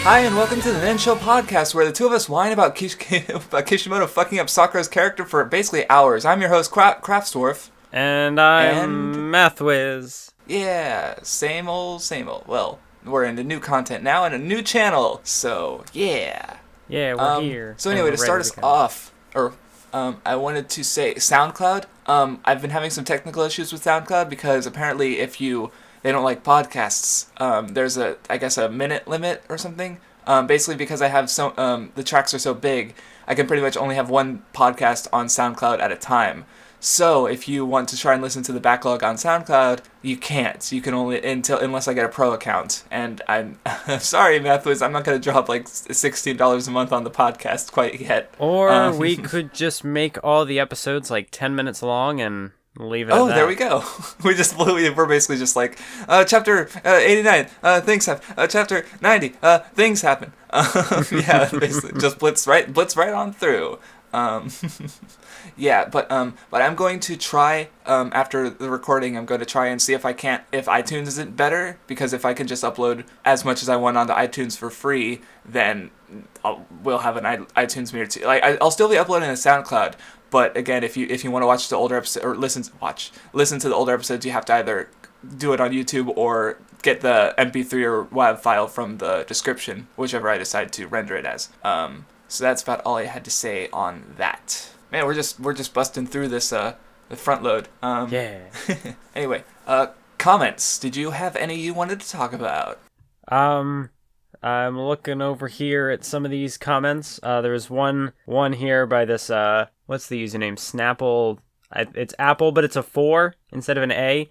Hi, and welcome to the Nen Show Podcast, where the two of us whine about about Kishimoto fucking up Sakura's character for basically hours. I'm your host, Craftsdwarf. And I'm Mathwiz. Yeah, same old, same old. Well, we're into new content now and a new channel, so yeah. Yeah, we're here. So anyway, to start us off, I wanted to say SoundCloud. I've been having some technical issues with SoundCloud because apparently they don't like podcasts. There's a minute limit or something. Basically because I have the tracks are so big, I can pretty much only have one podcast on SoundCloud at a time. So if you want to try and listen to the backlog on SoundCloud, you can't. You can only unless I get a pro account. And I'm sorry, Mathwiz, I'm not going to drop like $16 a month on the podcast quite yet. Or we could just make all the episodes like 10 minutes long and leave it at that. There we go. We're basically just like, chapter 89, things happen. Chapter 90, things happen. Yeah, basically just blitz right on through. Yeah, but I'm going to try, after the recording, I'm going to try and see if iTunes isn't better, because if I can just upload as much as I want onto iTunes for free, then we'll have an iTunes meter too. Like, I'll still be uploading to SoundCloud, but again, if you want to watch the older episode, or listen to the older episodes, you have to either do it on YouTube or get the MP3 or WAV file from the description, whichever I decide to render it as. So that's about all I had to say on that. Man, we're just busting through this the front load. Yeah. Anyway, comments. Did you have any you wanted to talk about? I'm looking over here at some of these comments. There's one here by this what's the username? Snapple. It's Apple, but it's a 4 instead of an A.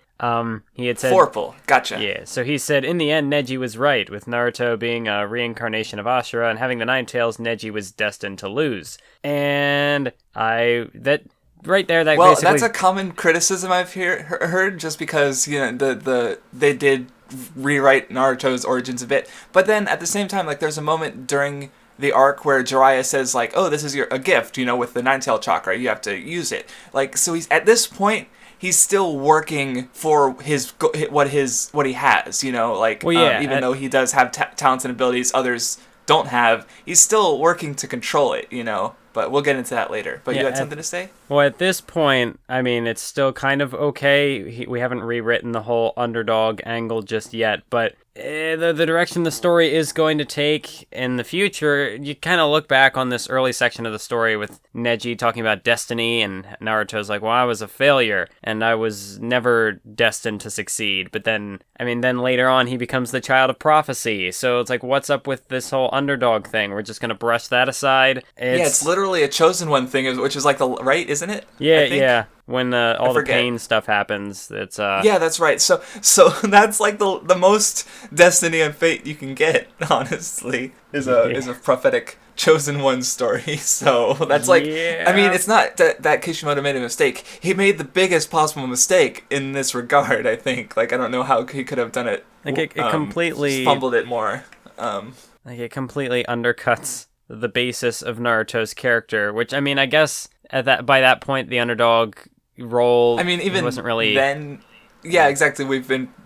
He had said... Forple. Gotcha. Yeah, so he said, in the end, Neji was right, with Naruto being a reincarnation of Ashura, and having the 9 tails, Neji was destined to lose. And right there, that well, basically... that's a common criticism I've heard, just because, you know, they did rewrite Naruto's origins a bit. But then, at the same time, like, there's a moment during the arc where Jiraiya says, like, oh, this is a gift, you know, with the 9-tail chakra, you have to use it. Like, so at this point, he's still working for what he has, you know, like, well, yeah, even though he does have talents and abilities others don't have, he's still working to control it, you know. But we'll get into that later. But yeah, you had something to say? Well, at this point, I mean, it's still kind of okay. We haven't rewritten the whole underdog angle just yet, but the direction the story is going to take in the future, you kind of look back on this early section of the story with Neji talking about destiny, and Naruto's like, well, I was a failure, and I was never destined to succeed. But then later on, he becomes the child of prophecy. So it's like, what's up with this whole underdog thing? We're just going to brush that aside. It's literally a chosen one thing, which is like right, isn't it? Yeah. When all the pain stuff happens, it's Yeah, that's right. So that's like the most destiny and fate you can get, honestly, is a prophetic chosen one story. So that's like, I mean, it's not that Kishimoto made a mistake. He made the biggest possible mistake in this regard, I think. Like, I don't know how he could have done it. Like, it completely fumbled it more. Like, it completely undercuts the basis of Naruto's character, which, I mean, I guess by that point, the underdog role, I mean, even wasn't really then. Yeah, exactly.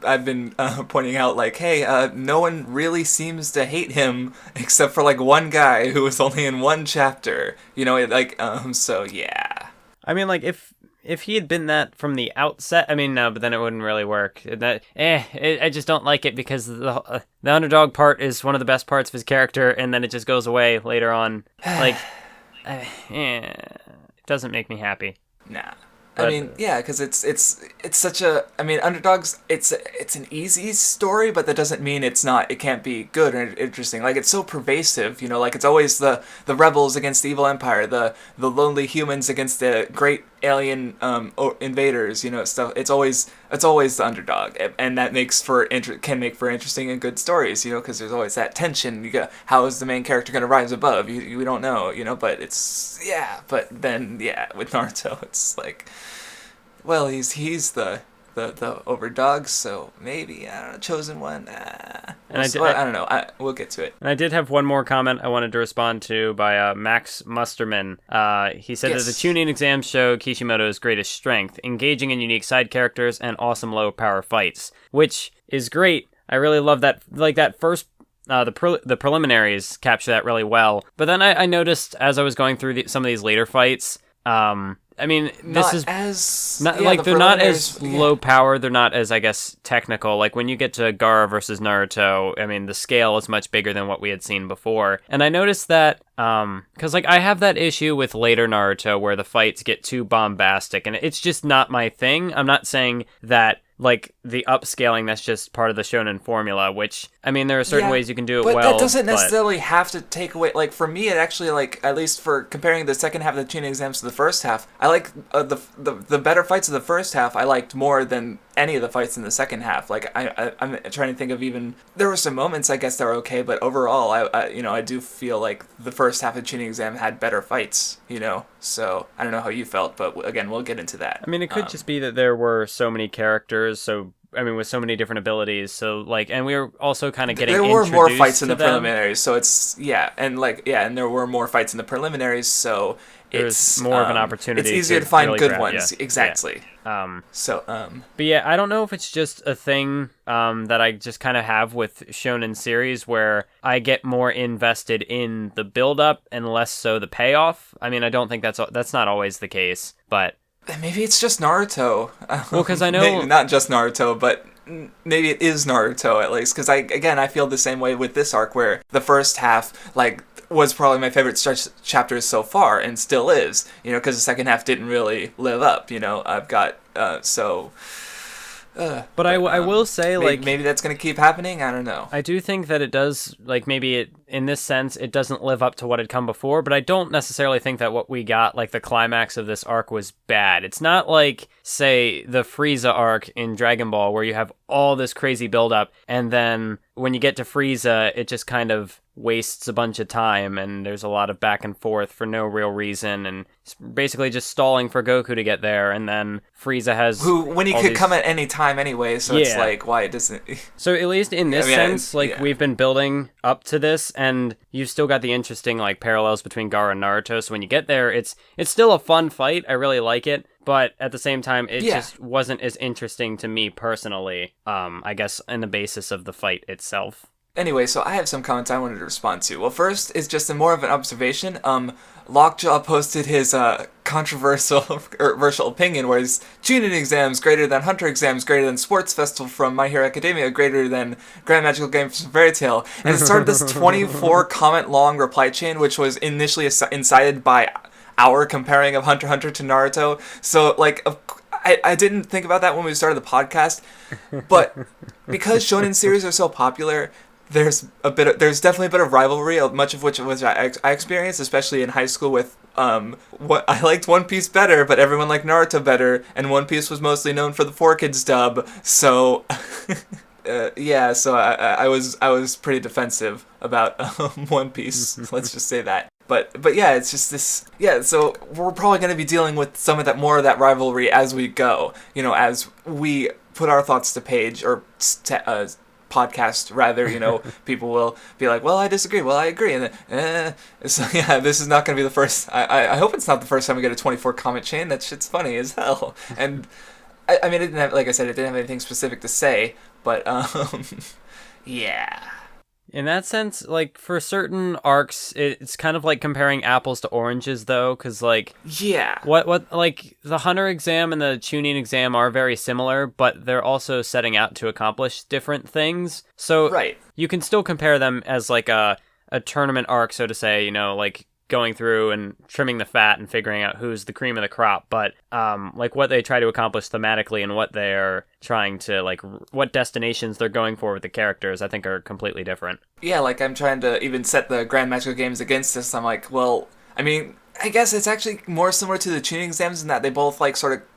I've been pointing out, like, hey, no one really seems to hate him except for like one guy who was only in one chapter. You know, so yeah. I mean, like, if he had been that from the outset, I mean, no, but then it wouldn't really work. I just don't like it because the underdog part is one of the best parts of his character, and then it just goes away later on. Like, it doesn't make me happy. Nah. I mean, yeah, because it's such a, I mean, underdogs, it's an easy story, but that doesn't mean it can't be good or interesting. Like, it's so pervasive, you know, like, it's always the rebels against the evil empire, the lonely humans against the great alien invaders, you know, stuff. It's always the underdog, and that can make for interesting and good stories, you know, because there's always that tension. How is the main character going to rise above? We don't know, you know, but but then with Naruto, it's like, well, he's the overdog, so maybe, I don't know, chosen one. I don't know. We'll get to it. And I did have one more comment I wanted to respond to by Max Musterman. He said that the Chunin Exams show Kishimoto's greatest strength, engaging in unique side characters and awesome low power fights, which is great. I really love that, like, that first the preliminaries capture that really well. But then I noticed as I was going through some of these later fights, I mean, this is not like they're not as low power. They're not as, I guess, technical. Like when you get to Gaara versus Naruto, I mean, the scale is much bigger than what we had seen before. And I noticed that because like I have that issue with later Naruto where the fights get too bombastic, and it's just not my thing. I'm not saying that like the upscaling, that's just part of the shonen formula, which, I mean, there are certain ways you can do it but well. But that doesn't necessarily have to take away, like, for me, it actually, like, at least for comparing the second half of the Chunin Exams to the first half, I like the better fights of the first half I liked more than any of the fights in the second half. Like, I'm trying to think of even, there were some moments, I guess, that were okay, but overall, I do feel like the first half of Chunin Exam had better fights, you know? So, I don't know how you felt, but again, we'll get into that. I mean, it could just be that there were so many characters, with so many different abilities, so like, and we were also kind of getting introduced to them. There were more fights in the preliminaries, so it's, and there were more fights in the preliminaries, so it's more of an opportunity. It's easier to find really good ones, exactly. Yeah. But yeah, I don't know if it's just a thing that I just kind of have with shonen series where I get more invested in the build-up and less so the payoff. I mean, I don't think that's not always the case, but maybe it's just Naruto. Well, because I know... Maybe not just Naruto, but maybe it is Naruto, at least. Because, I feel the same way with this arc, where the first half, like, was probably my favorite chapters so far, and still is. You know, because the second half didn't really live up, you know. I've got, But I will say, maybe that's going to keep happening? I don't know. I do think that it does, like, maybe it, in this sense, it doesn't live up to what had come before, but I don't necessarily think that what we got, like, the climax of this arc was bad. It's not like, say, the Frieza arc in Dragon Ball, where you have all this crazy buildup, and then when you get to Frieza, it just kind of wastes a bunch of time, and there's a lot of back and forth for no real reason, and it's basically just stalling for Goku to get there, and then Frieza has... when he could come at any time anyway, so it's like, why doesn't... So at least in this sense, we've been building up to this, and you've still got the interesting, like, parallels between Gaara and Naruto, so when you get there, it's still a fun fight, I really like it, but at the same time, it just wasn't as interesting to me personally, I guess, in the basis of the fight itself. Anyway, so I have some comments I wanted to respond to. Well, first is just more of an observation. Lockjaw posted his controversial opinion, where his Chunin Exams greater than Hunter Exams greater than Sports Festival from My Hero Academia greater than Grand Magical Game from Fairy Tail, and it started this 24 comment long reply chain, which was initially incited by our comparing of Hunter x Hunter to Naruto. So, like, I didn't think about that when we started the podcast, but because shonen series are so popular, there's definitely a bit of rivalry, much of which was I experienced, especially in high school with what I liked One Piece better, but everyone liked Naruto better, and One Piece was mostly known for the 4Kids dub. So so I was pretty defensive about One Piece. Let's just say that. But yeah, it's just this. Yeah, so we're probably going to be dealing with some of that, more of that rivalry as we go. You know, as we put our thoughts to page or podcast rather. You know, people will be like, "Well, I disagree. Well, I agree." And then, so yeah, this is not going to be the first. I hope it's not the first time we get a 24 comment chain. That shit's funny as hell. And I mean, it didn't have, like I said, it didn't have anything specific to say, but yeah. In that sense, like, for certain arcs, it's kind of like comparing apples to oranges, though, because, like... Yeah. What like, the Hunter exam and the Chunin exam are very similar, but they're also setting out to accomplish different things. So, right. You can still compare them as, like, a tournament arc, so to say, you know, like, going through and trimming the fat and figuring out who's the cream of the crop, but like what they try to accomplish thematically and what they're trying to, like, what destinations they're going for with the characters, I think are completely different. Yeah, like, I'm trying to even set the Grand Magical Games against this. I'm like, well, I mean, I guess it's actually more similar to the Tuning Exams in that they both, like, sort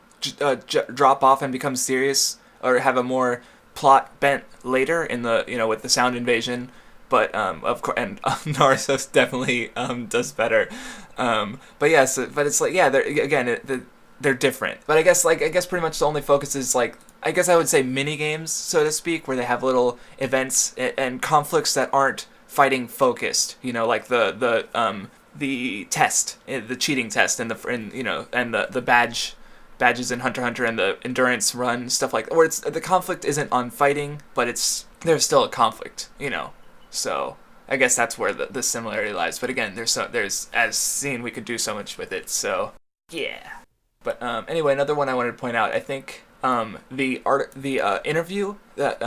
of drop off and become serious or have a more plot bent later in the, you know, with the sound invasion. But of course, and Naruto definitely does better. But yeah, but it's like, yeah, they're different. But I guess pretty much the only focus is, like, I guess I would say mini games, so to speak, where they have little events and conflicts that aren't fighting focused. You know, like the test, the cheating test, and the badges in Hunter x Hunter and the endurance run, stuff like that, where the conflict isn't on fighting, but there's still a conflict, you know. So I guess that's where the similarity lies. But again, there's as seen, we could do so much with it. So yeah. But anyway, another one I wanted to point out. I think the interview that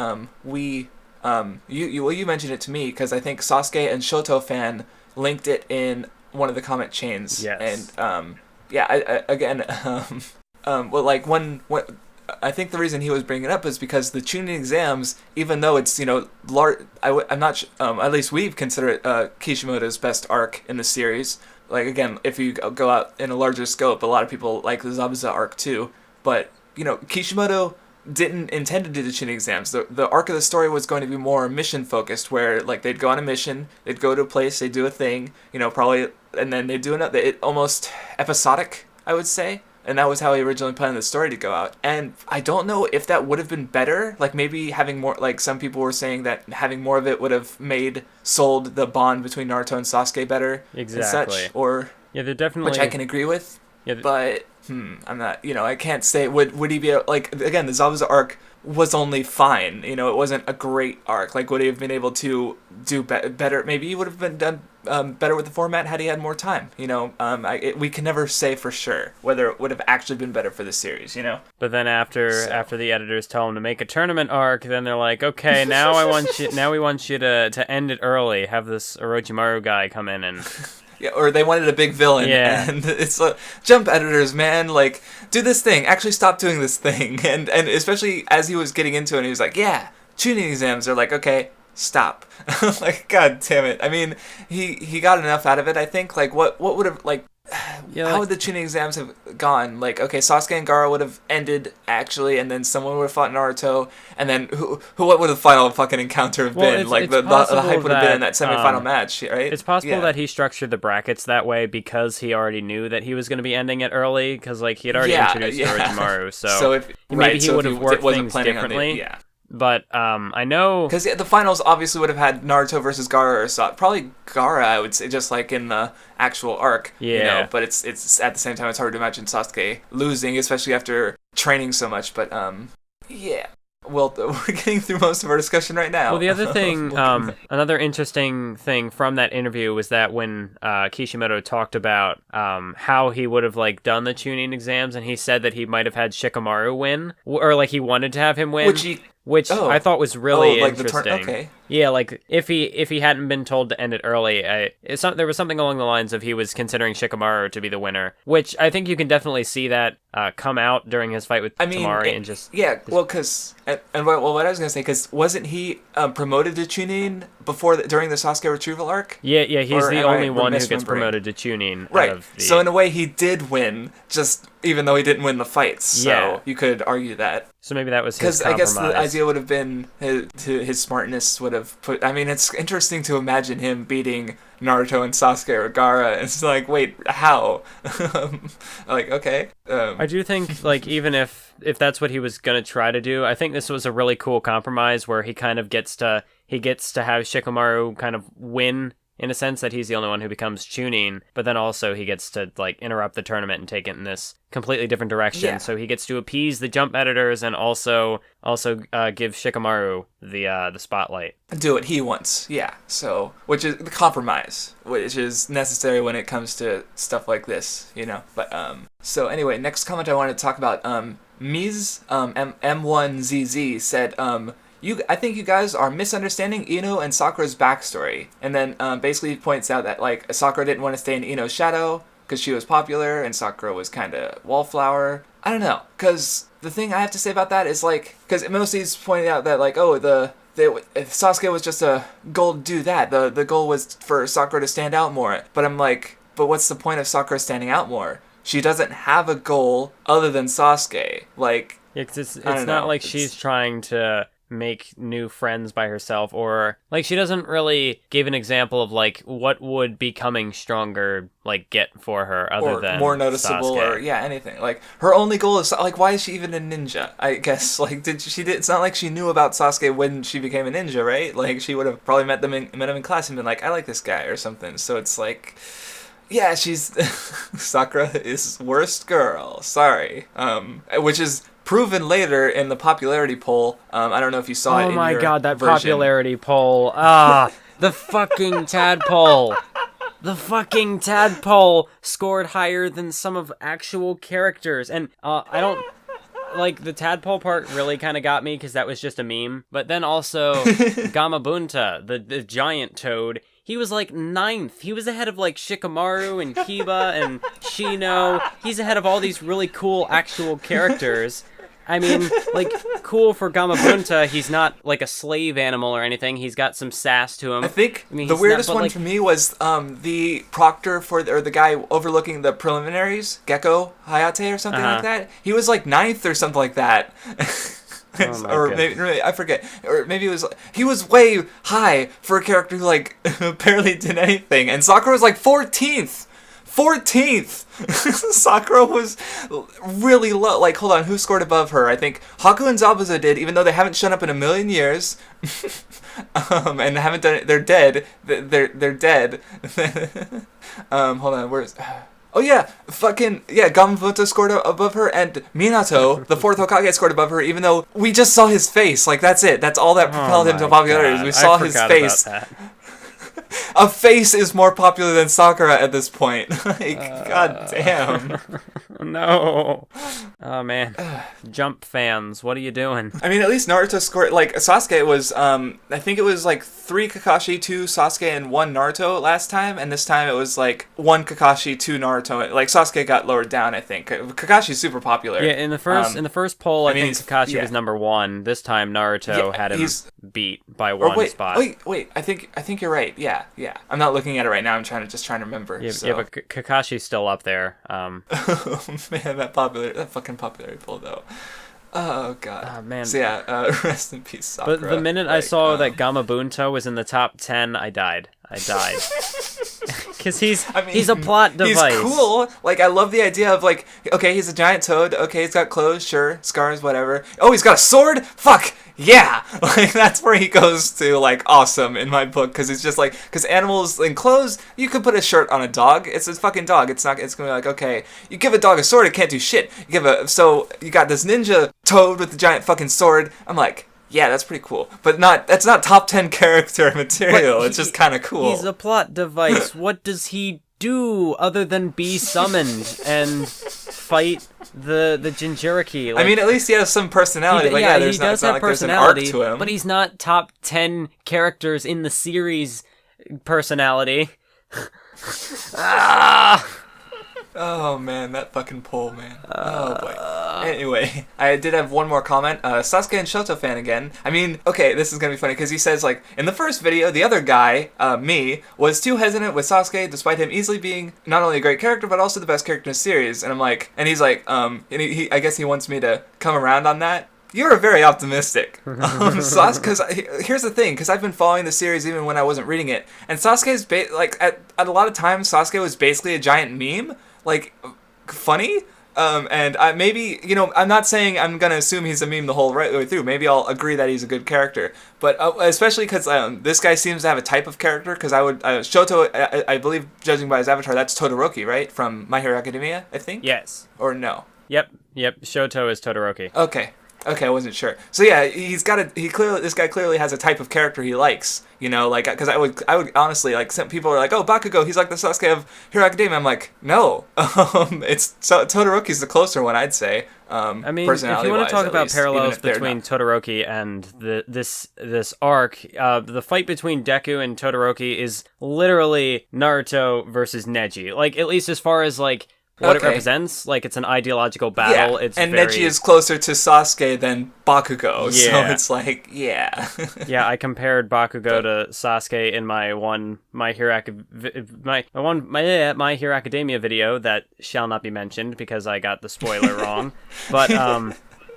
you mentioned it to me because I think Sasuke and Shoto fan linked it in one of the comment chains. Yes. And well, like one I think the reason he was bringing it up is because the Chunin Exams, even though it's I'm not at least we've considered it Kishimoto's best arc in the series. Like again, if you go out in a larger scope, a lot of people like the Zabuza arc too. But Kishimoto didn't intend to do the Chunin Exams. The arc of the story was going to be more mission focused, where like they'd go on a mission, they'd go to a place, they'd do a thing, probably, and then they'd do another. It almost episodic, I would say. And that was how he originally planned the story to go out. And I don't know if that would have been better. Like maybe having more, like some people were saying that having more of it would have sold the bond between Naruto and Sasuke better. Exactly. And such, or yeah, they're definitely, which I can agree with. Yeah, but I'm not. I can't say. Would he be like again? The Zabuza arc was only fine. It wasn't a great arc. Like would he have been able to do better? Maybe he would have been done better with the format had he had more time. We can never say for sure whether it would have actually been better for the series. But then after the editors tell him to make a tournament arc, then they're like, okay, now we want you to end it early. Have this Orochimaru guy come in and. Yeah, or they wanted a big villain, and it's like, jump editors, man, like, do this thing, actually stop doing this thing, and especially as he was getting into it, he was like, yeah, Chunin Exams, they're like, okay, stop. Like, god damn it. I mean, he got enough out of it, I think, like, what would have, like, how would the Chunin Exams have gone? Like, okay, Sasuke and Gaara would have ended, actually, and then someone would have fought Naruto, and then what would the final fucking encounter have been? Like, the hype would have been in that semifinal match, right? It's possible that he structured the brackets that way because he already knew that he was going to be ending it early, because, like, he had already introduced Orochimaru, so maybe he would have worked things differently. But I know because the finals obviously would have had Naruto versus Gaara or probably Gaara, I would say, just like in the actual arc. Yeah. But it's at the same time it's hard to imagine Sasuke losing, especially after training so much. But yeah. Well, we're getting through most of our discussion right now. Well, the other thing, another interesting thing from that interview was that when Kishimoto talked about how he would have like done the Chunin Exams, and he said that he might have had Shikamaru win, or like he wanted to have him win. Which I thought was really interesting. Okay. Yeah, like if he hadn't been told to end it early, there was something along the lines of he was considering Shikamaru to be the winner, which I think you can definitely see that come out during his fight with Temari and just because what I was gonna say, because wasn't he promoted to Chunin during the Sasuke retrieval arc? Yeah, he's the only one who gets promoted to Chunin. Right. So in a way, he did win, just even though he didn't win the fights. So you could argue that. So maybe that was his compromise. Because I guess the idea would have been his smartness would have put. I mean, it's interesting to imagine him beating Naruto and Sasuke or Gaara. It's like, wait, how? Like, okay. I do think, like, even if that's what he was gonna try to do, I think this was a really cool compromise where he kind of gets to have Shikamaru kind of win. In a sense that he's the only one who becomes Chunin, but then also he gets to like interrupt the tournament and take it in this completely different direction. Yeah. So he gets to appease the jump editors and also give Shikamaru the spotlight. Do what he wants, yeah. So which is the compromise, which is necessary when it comes to stuff like this, But so anyway, next comment I wanted to talk about. Miz M1ZZ said I think you guys are misunderstanding Ino and Sakura's backstory. And then basically points out that like Sakura didn't want to stay in Ino's shadow because she was popular and Sakura was kind of wallflower. I don't know, because the thing I have to say about that is like, because mostly he's pointing out that like, if Sasuke was just a goal to do that. The goal was for Sakura to stand out more. But I'm like, but what's the point of Sakura standing out more? She doesn't have a goal other than Sasuke. Like, it's not like she's trying to make new friends by herself, or like she doesn't really give an example of like what would becoming stronger like get for her other than more noticeable Sasuke. Or anything. Like her only goal is like, why is she even a ninja? I guess like it's not like she knew about Sasuke when she became a ninja, right? Like she would have probably met him in class and been like, I like this guy or something. So it's like, yeah, she's Sakura is worst girl. Sorry. Which is proven later in the popularity poll. I don't know if you saw it. Oh in my your god, that version. popularity poll. The fucking tadpole. The fucking tadpole scored higher than some of actual characters. And I don't... Like, the tadpole part really kind of got me because that was just a meme. But then also, Gamabunta, the giant toad, he was like 9th. He was ahead of like Shikamaru and Kiba and Shino. He's ahead of all these really cool actual characters. I mean, like, cool for Gamabunta. He's not like a slave animal or anything. He's got some sass to him. I think the weirdest one for me was the proctor or the guy overlooking the preliminaries, Gecko Hayate or something like that. He was like 9th or something like that. Or maybe I forget. Or maybe he was way high for a character who like barely did anything, and Sakura was like 14th. 14th! Sakura was really low. Like, hold on, who scored above her? I think Haku and Zabuza did, even though they haven't shown up in a million years. And haven't done it. They're dead. They're dead. Hold on, where's... Oh yeah, Gamabunta scored above her, and Minato, the 4th Hokage, scored above her, even though we just saw his face. Like, that's it. That's all that propelled him to popularity. We saw his face. A face is more popular than Sakura at this point. Like, god damn. No. Oh, man. Jump fans, what are you doing? I mean, at least Naruto scored... Like, Sasuke was... I think it was, like, 3 Kakashi, 2 Sasuke, and 1 Naruto last time. And this time it was, like, 1 Kakashi, 2 Naruto. Like, Sasuke got lowered down, I think. Kakashi's super popular. Yeah, in the first poll, I think Kakashi was number 1. This time, Naruto had him beat by 1 spot. Wait. I think you're right. Yeah. I'm not looking at it right now. I'm trying to remember. Yeah, but Kakashi's still up there. Oh, man, that fucking popularity poll, though. Oh, God. Oh, man. So, yeah, rest in peace, Sakura. But the minute I saw that Gamabunta was in the top 10, I died. Because he's a plot device. He's cool. Like, I love the idea of, like, okay, he's a giant toad. Okay, he's got clothes, sure. Scars, whatever. Oh, he's got a sword? Fuck! Yeah! Like, that's where he goes to, like, awesome in my book. Because it's just, like, because animals in clothes, you could put a shirt on a dog. It's a fucking dog. It's going to be like, okay, you give a dog a sword, it can't do shit. So, you got this ninja toad with the giant fucking sword. I'm like... Yeah, that's pretty cool. But that's not top 10 character material. It's just kind of cool. He's a plot device. What does he do other than be summoned and fight the Jinchuriki? Like, I mean, at least he has some personality. He does have personality, to him. But he's not top 10 characters in the series personality. Oh, man, that fucking poll, man. Oh, boy. Anyway, I did have one more comment. Sasuke and Shoto fan again. I mean, okay, this is going to be funny, because he says, like, in the first video, the other guy, me, was too hesitant with Sasuke, despite him easily being not only a great character, but also the best character in the series. And I'm like, and he's like, and I guess he wants me to come around on that. You're very optimistic. Because here's the thing, because I've been following the series even when I wasn't reading it, and Sasuke's, like, at a lot of times, Sasuke was basically a giant meme. Like, funny, and maybe, I'm not saying I'm going to assume he's a meme the whole way through. Maybe I'll agree that he's a good character. But especially because this guy seems to have a type of character, because Shoto, I believe, judging by his avatar, that's Todoroki, right? From My Hero Academia, I think? Yes. Or no? Yep, Shoto is Todoroki. Okay, I wasn't sure. So yeah, this guy clearly has a type of character he likes, like, because I would honestly, like, some people are like, oh, Bakugo, he's like the Sasuke of Hero Academia. I'm like, no, Todoroki's the closer one, I'd say. I mean, if you want to talk about parallels between Todoroki and this arc, the fight between Deku and Todoroki is literally Naruto versus Neji. Like, at least as far as, like, what it represents, like, it's an ideological battle. Yeah, Neji is closer to Sasuke than Bakugo, so it's like, yeah. Yeah, I compared Bakugo to Sasuke in my My Hero Academia video that shall not be mentioned because I got the spoiler wrong. But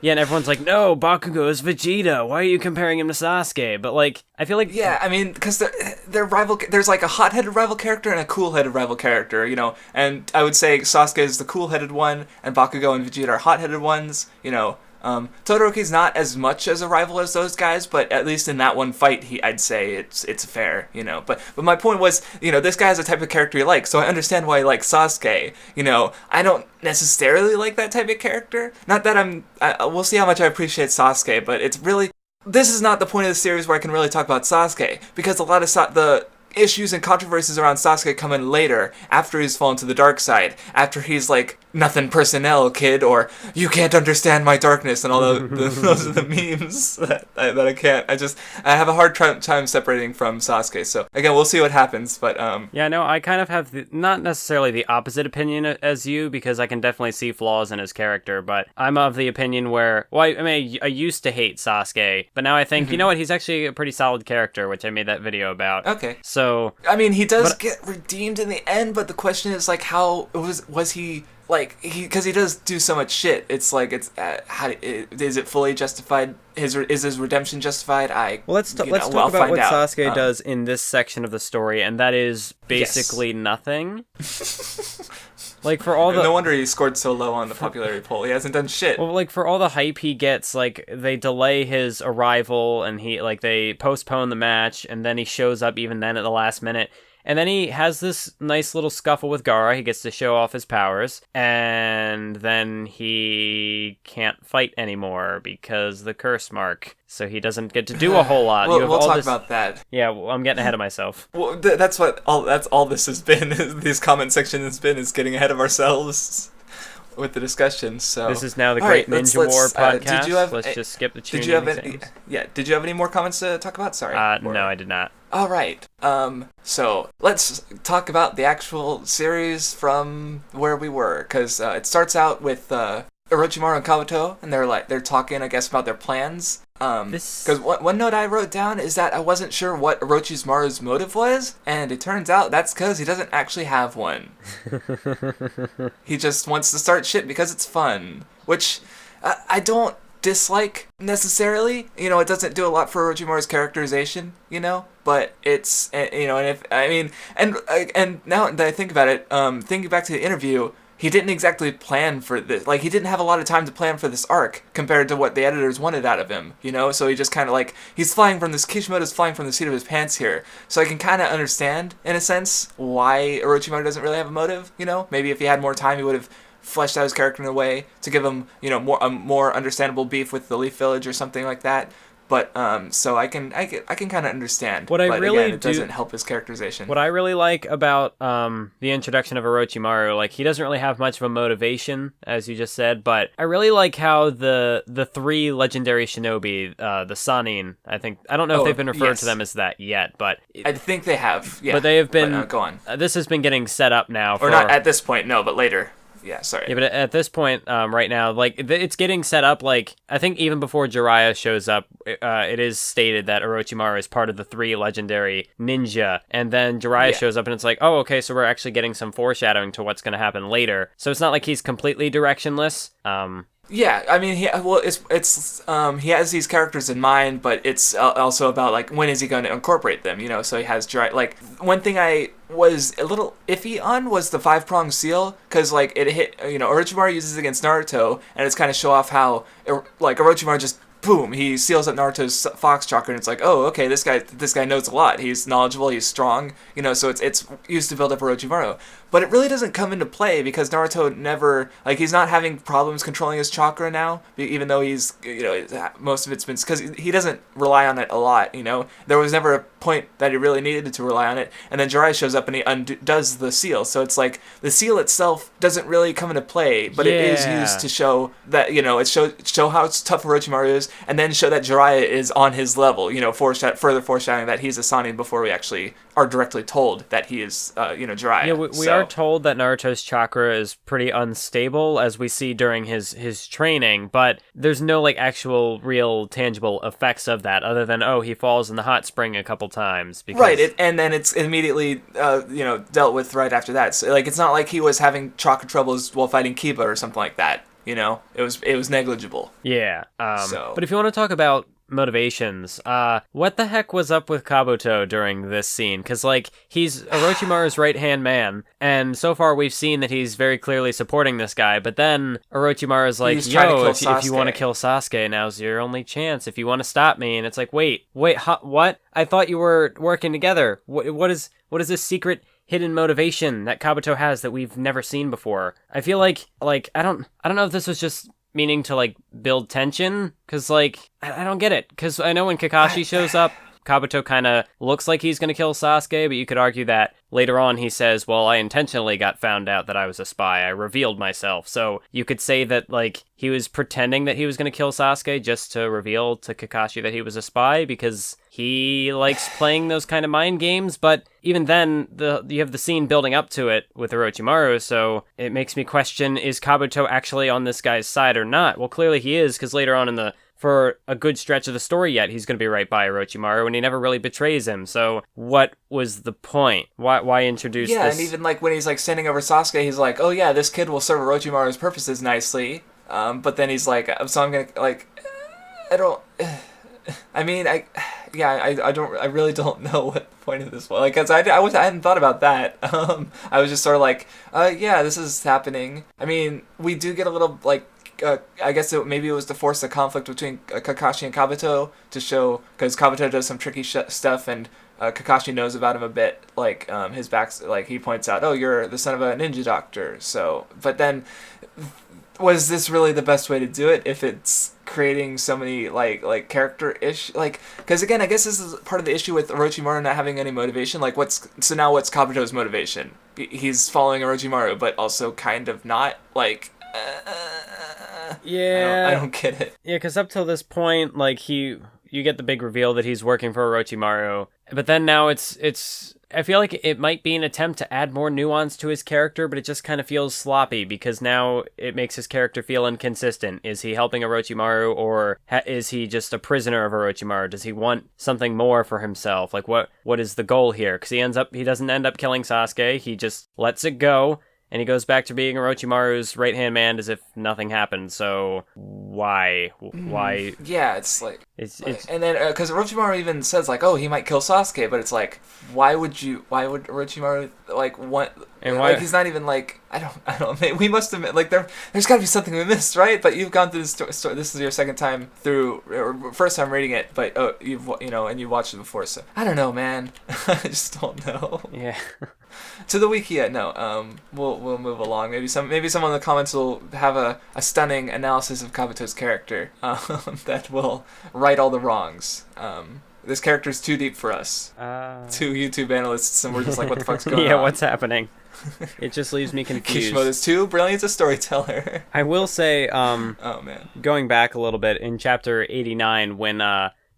yeah, and everyone's like, no, Bakugo is Vegeta. Why are you comparing him to Sasuke? But, like, I feel like... Yeah, I mean, because they're rival... There's, like, a hot-headed rival character and a cool-headed rival character, And I would say Sasuke is the cool-headed one, and Bakugo and Vegeta are hot-headed ones, Todoroki's not as much as a rival as those guys, but at least in that one fight, I'd say it's fair, But my point was, this guy has a type of character he likes, so I understand why he likes Sasuke. I don't necessarily like that type of character. Not that we'll see how much I appreciate Sasuke, but it's really... this is not the point of the series where I can really talk about Sasuke, because a lot of the issues and controversies around Sasuke come in later, after he's fallen to the dark side, after he's like, nothing personnel, kid, or you can't understand my darkness, and all those are the memes that I can't. I have a hard time separating from Sasuke. So again, we'll see what happens. But yeah, no, I kind of have not necessarily the opposite opinion as you, because I can definitely see flaws in his character. But I'm of the opinion where, well, I mean, I used to hate Sasuke, but now I think, you know what, he's actually a pretty solid character, which I made that video about. Okay. So I mean, he does get redeemed in the end, but the question is like, how was he? Like, because he does do so much shit. It's like, is it fully justified? Is his redemption justified? Let's talk about what Sasuke does in this section of the story, and that is basically nothing. Like, for all the... No wonder he scored so low on the popularity poll. He hasn't done shit. Well, like, for all the hype he gets, like, they delay his arrival, and they postpone the match, and then he shows up even then at the last minute. And then he has this nice little scuffle with Gaara. He gets to show off his powers. And then he can't fight anymore because the curse mark. So he doesn't get to do a whole lot. We'll talk about that. Yeah, well, I'm getting ahead of myself. Well, that's all this has been. This comment section has been, is getting ahead of ourselves with the discussion. So this is now the Great Ninja War podcast. Let's just skip the Chunin Exams. Did you have any more comments to talk about? Sorry. No, I did not. All right. So let's talk about the actual series from where we were, because it starts out with Orochimaru and Kabuto, and they're talking, I guess, about their plans. Because one note I wrote down is that I wasn't sure what Orochimaru's motive was, and it turns out that's because he doesn't actually have one. He just wants to start shit because it's fun, which I don't dislike necessarily. You know, it doesn't do a lot for Orochimaru's characterization, you know, but it's, you know, and now that I think about it, thinking back to the interview, he didn't exactly plan for this. Like, he didn't have a lot of time to plan for this arc compared to what the editors wanted out of him, you know? So he just kind of like, Kishimoto's flying from the seat of his pants here. So I can kind of understand, in a sense, why Orochimaru doesn't really have a motive, you know? Maybe if he had more time, he would have fleshed out his character in a way to give him, you know, a more understandable beef with the Leaf Village or something like that. But so I can kind of understand. It doesn't help his characterization. What I really like about the introduction of Orochimaru, like, he doesn't really have much of a motivation, as you just said, but I really like how the three legendary shinobi, the Sannin, I don't know if they've been referred to them as that yet, but I think they have. Yeah, but they have been. Go on. This has been getting set up now. Or not at this point, no, but later. Yeah, sorry. Yeah, but at this point, right now, like, it's getting set up, like, I think even before Jiraiya shows up, it is stated that Orochimaru is part of the three legendary ninja, and then Jiraiya shows up, and it's like, oh, okay, so we're actually getting some foreshadowing to what's going to happen later. So it's not like he's completely directionless. Yeah, I mean, he has these characters in mind, but it's also about, like, when is he going to incorporate them, you know? So he has like, one thing I was a little iffy on was the 5-pronged seal, because, like, it hit, you know, Orochimaru uses it against Naruto, and it's kind of show off how, like, Orochimaru just, boom, he seals up Naruto's fox chakra, and it's like, oh, okay, this guy knows a lot. He's knowledgeable, he's strong, you know, so it's used to build up Orochimaru. But it really doesn't come into play because Naruto never, like, he's not having problems controlling his chakra now, even though he's, you know, most of it's been, because he doesn't rely on it a lot, you know. There was never a point that he really needed to rely on it, and then Jiraiya shows up and he undoes the seal, so it's like, the seal itself doesn't really come into play, but it is used to show that, you know, show how tough Orochimaru is, and then show that Jiraiya is on his level, you know, further foreshadowing that he's a Sannin before we actually are directly told that he is, you know, Jiraiya. Yeah, we are told that Naruto's chakra is pretty unstable, as we see during his training, but there's no, like, actual, real, tangible effects of that, other than, oh, he falls in the hot spring a couple times. Because... Right, and then it's immediately, you know, dealt with right after that. So, like, it's not like he was having chakra troubles while fighting Kiba or something like that, you know? It was negligible. Yeah, but if you want to talk about motivations, what the heck was up with Kabuto during this scene? Because, like, he's Orochimaru's right-hand man, and so far we've seen that he's very clearly supporting this guy, but then Orochimaru's like, yo, if you want to kill Sasuke, now's your only chance, if you want to stop me, and it's like, wait, what? I thought you were working together. What is this secret hidden motivation that Kabuto has that we've never seen before? I feel like I don't know if this was just meaning to like build tension, because like I don't get it, because I know when Kakashi shows up, Kabuto kind of looks like he's going to kill Sasuke, but you could argue that later on he says, well, I intentionally got found out that I was a spy. I revealed myself. So you could say that, like, he was pretending that he was going to kill Sasuke just to reveal to Kakashi that he was a spy, because he likes playing those kind of mind games. But even then, you have the scene building up to it with Orochimaru, so it makes me question, is Kabuto actually on this guy's side or not? Well, clearly he is, because later on for a good stretch of the story yet, he's going to be right by Orochimaru, and he never really betrays him. So what was the point? Why introduce this? Yeah, and even like when he's like standing over Sasuke, he's like, oh yeah, this kid will serve Orochimaru's purposes nicely. But then he's like, so I'm going to, like, I don't... I mean, I really don't know what the point of this was. Like, cause I hadn't thought about that. I was just sort of like, yeah, this is happening. I mean, we do get a little, like, I guess maybe it was to force the conflict between Kakashi and Kabuto to show, because Kabuto does some tricky stuff, and Kakashi knows about him a bit, like, his back, like, he points out, oh, you're the son of a ninja doctor, so, but then, was this really the best way to do it if it's creating so many, like character-ish, like, because again, I guess this is part of the issue with Orochimaru not having any motivation, like, what's Kabuto's motivation? He's following Orochimaru, but also kind of not, like, yeah, I don't get it. Yeah, because up till this point, like, you get the big reveal that he's working for Orochimaru, but then now it's I feel like it might be an attempt to add more nuance to his character, but it just kind of feels sloppy, because now it makes his character feel inconsistent. Is he helping Orochimaru, or is he just a prisoner of Orochimaru? Does he want something more for himself? Like, what is the goal here? Because he doesn't end up killing Sasuke, he just lets it go, and he goes back to being Orochimaru's right-hand man as if nothing happened. So why? Yeah, it's like... It's and then, because Orochimaru even says, like, oh, he might kill Sasuke, but it's like, why would Orochimaru, like, want... And why? Like, he's not even, like, I don't, we must admit, like, there's gotta be something we missed, right? But you've gone through this story, this is your second time through, or first time reading it, but, you've watched it before, so, I don't know, man. I just don't know. Yeah. To the wiki, no, we'll move along. Maybe someone in the comments will have a stunning analysis of Kabuto's character, that will right all the wrongs. This character's too deep for us. Two YouTube analysts, and we're just like, what the fuck's going on? Yeah, what's happening? It just leaves me confused. Kishimoto's too brilliant a storyteller. I will say, oh man, going back a little bit, in chapter 89, when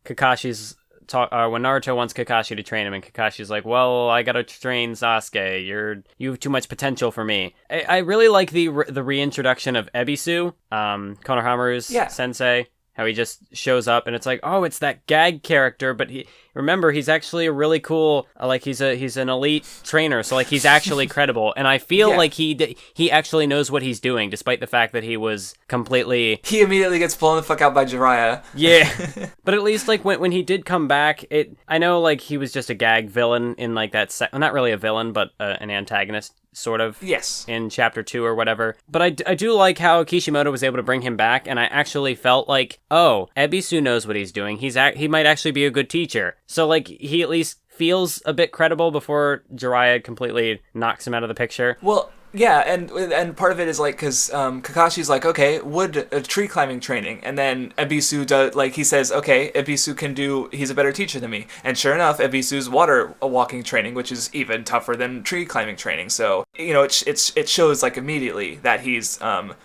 Kakashi's when Naruto wants Kakashi to train him, and Kakashi's like, well, I gotta train Sasuke, you have too much potential for me. I really like the reintroduction of Ebisu, Konohamaru's sensei, how he just shows up, and it's like, oh, it's that gag character, but he's actually a really cool, like, he's an elite trainer, so, like, he's actually credible, and I feel like he actually knows what he's doing, despite the fact that he was completely... He immediately gets blown the fuck out by Jiraiya. Yeah, but at least, like, when he did come back, I know, like, he was just a gag villain in, like, that well, not really a villain, but an antagonist, sort of. Yes. In chapter 2 or whatever. But I do like how Kishimoto was able to bring him back, and I actually felt like, oh, Ebisu knows what he's doing. He might actually be a good teacher. So, like, he at least feels a bit credible before Jiraiya completely knocks him out of the picture. Well, yeah, and part of it is, like, because Kakashi's like, okay, wood tree climbing training, and then Ebisu does, like, he says, okay, Ebisu he's a better teacher than me, and sure enough, Ebisu's water walking training, which is even tougher than tree climbing training, so, it shows, like, immediately that he's, a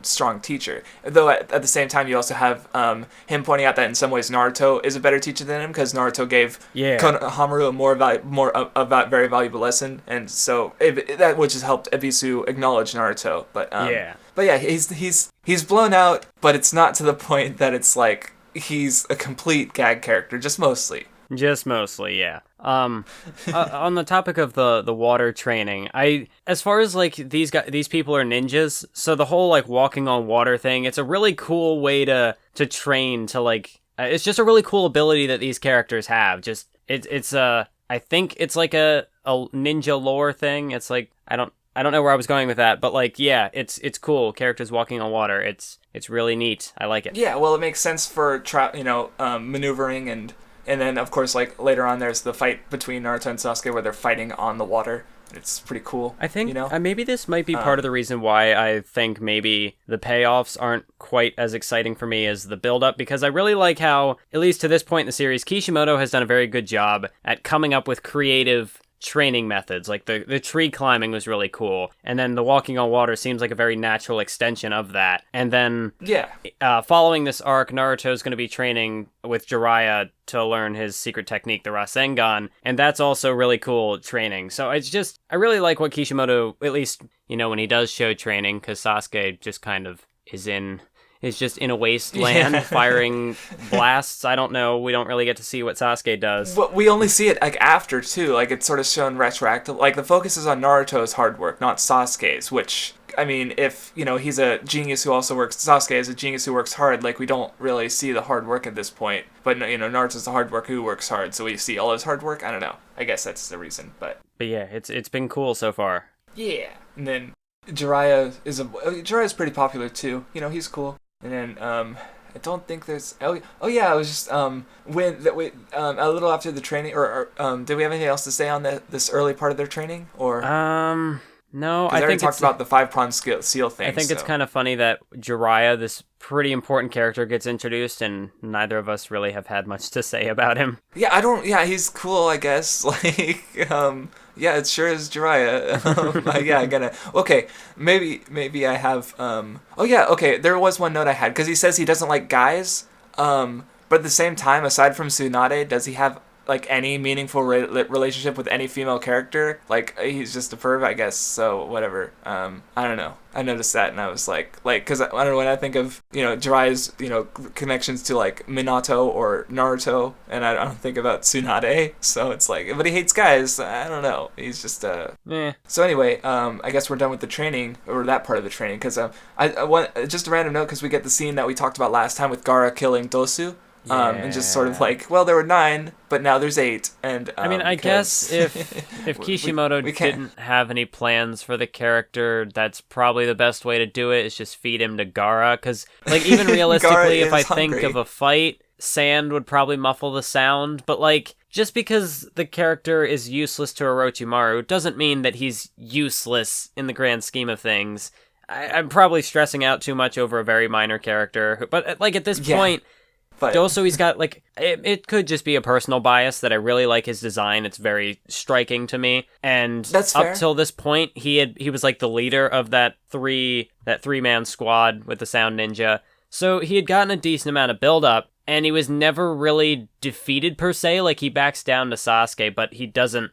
strong teacher. Though at the same time, you also have him pointing out that in some ways Naruto is a better teacher than him, because Naruto gave Konohamaru a very valuable lesson, and so which has helped Ebisu acknowledge Naruto. But he's blown out, but it's not to the point that it's like he's a complete gag character, just mostly. Just mostly, yeah. On the topic of the water training, as far as, like, these people are ninjas, so the whole, like, walking on water thing, it's a really cool way to train to, like, it's just a really cool ability that these characters have. Just it's I think it's like a ninja lore thing. It's like, I don't know where I was going with that, but, like, yeah, it's cool. Characters walking on water. It's really neat. I like it. Yeah, well, it makes sense for maneuvering, and then, of course, like, later on, there's the fight between Naruto and Sasuke where they're fighting on the water. It's pretty cool. I think you know? maybe this might be part of the reason why I think maybe the payoffs aren't quite as exciting for me as the build-up, because I really like how, at least to this point in the series, Kishimoto has done a very good job at coming up with creative training methods. Like the tree climbing was really cool, and then the walking on water seems like a very natural extension of that. And then following this arc, Naruto is going to be training with Jiraiya to learn his secret technique, the Rasengan, and that's also really cool training. So it's just, I really like what Kishimoto, at least, when he does show training, because Sasuke just kind of is just in a wasteland firing blasts. I don't know. We don't really get to see what Sasuke does. But we only see it like after too. Like it's sort of shown retroactive. Like the focus is on Naruto's hard work, not Sasuke's. Which I mean, if he's a genius who also works. Sasuke is a genius who works hard. Like we don't really see the hard work at this point. But Naruto's a hard worker who works hard, so we see all his hard work. I don't know. I guess that's the reason. But yeah, it's been cool so far. Yeah, and then Jiraiya's pretty popular too. He's cool. And then I don't think there's I was just a little after the training or did we have anything else to say on this early part of their training or no, I think talked about the 5-prong seal thing. I think it's kind of funny that Jiraiya, this pretty important character, gets introduced and neither of us really have had much to say about him. Yeah, he's cool, I guess. Like yeah, it sure is Jiraiya. Yeah, I'm gonna. Okay, maybe I have. Okay. There was one note I had because he says he doesn't like guys. But at the same time, aside from Tsunade, does he have like any meaningful relationship with any female character? Like he's just a perv, I guess. So whatever. I don't know. I noticed that and I was like, because I don't know, when I think of Jiraiya's connections to like Minato or Naruto, and I don't think about Tsunade. So it's like, but he hates guys. I don't know. He's just So anyway, I guess we're done with the training or that part of the training because I want just a random note because we get the scene that we talked about last time with Gaara killing Dosu. And just sort of like, well, there were 9, but now there's 8. And I mean, I guess if Kishimoto didn't have any plans for the character, that's probably the best way to do it. Is just feed him to Gaara, because like even realistically, if I think of a fight, sand would probably muffle the sound. But like, just because the character is useless to Orochimaru doesn't mean that he's useless in the grand scheme of things. I'm probably stressing out too much over a very minor character, but like at this point. But also, he's got, like, it could just be a personal bias that I really like his design. It's very striking to me. And that's fair. Up till this point, he was, like, the leader of that three-man squad with the Sound Ninja. So he had gotten a decent amount of build-up, and he was never really defeated, per se. Like, he backs down to Sasuke, but he doesn't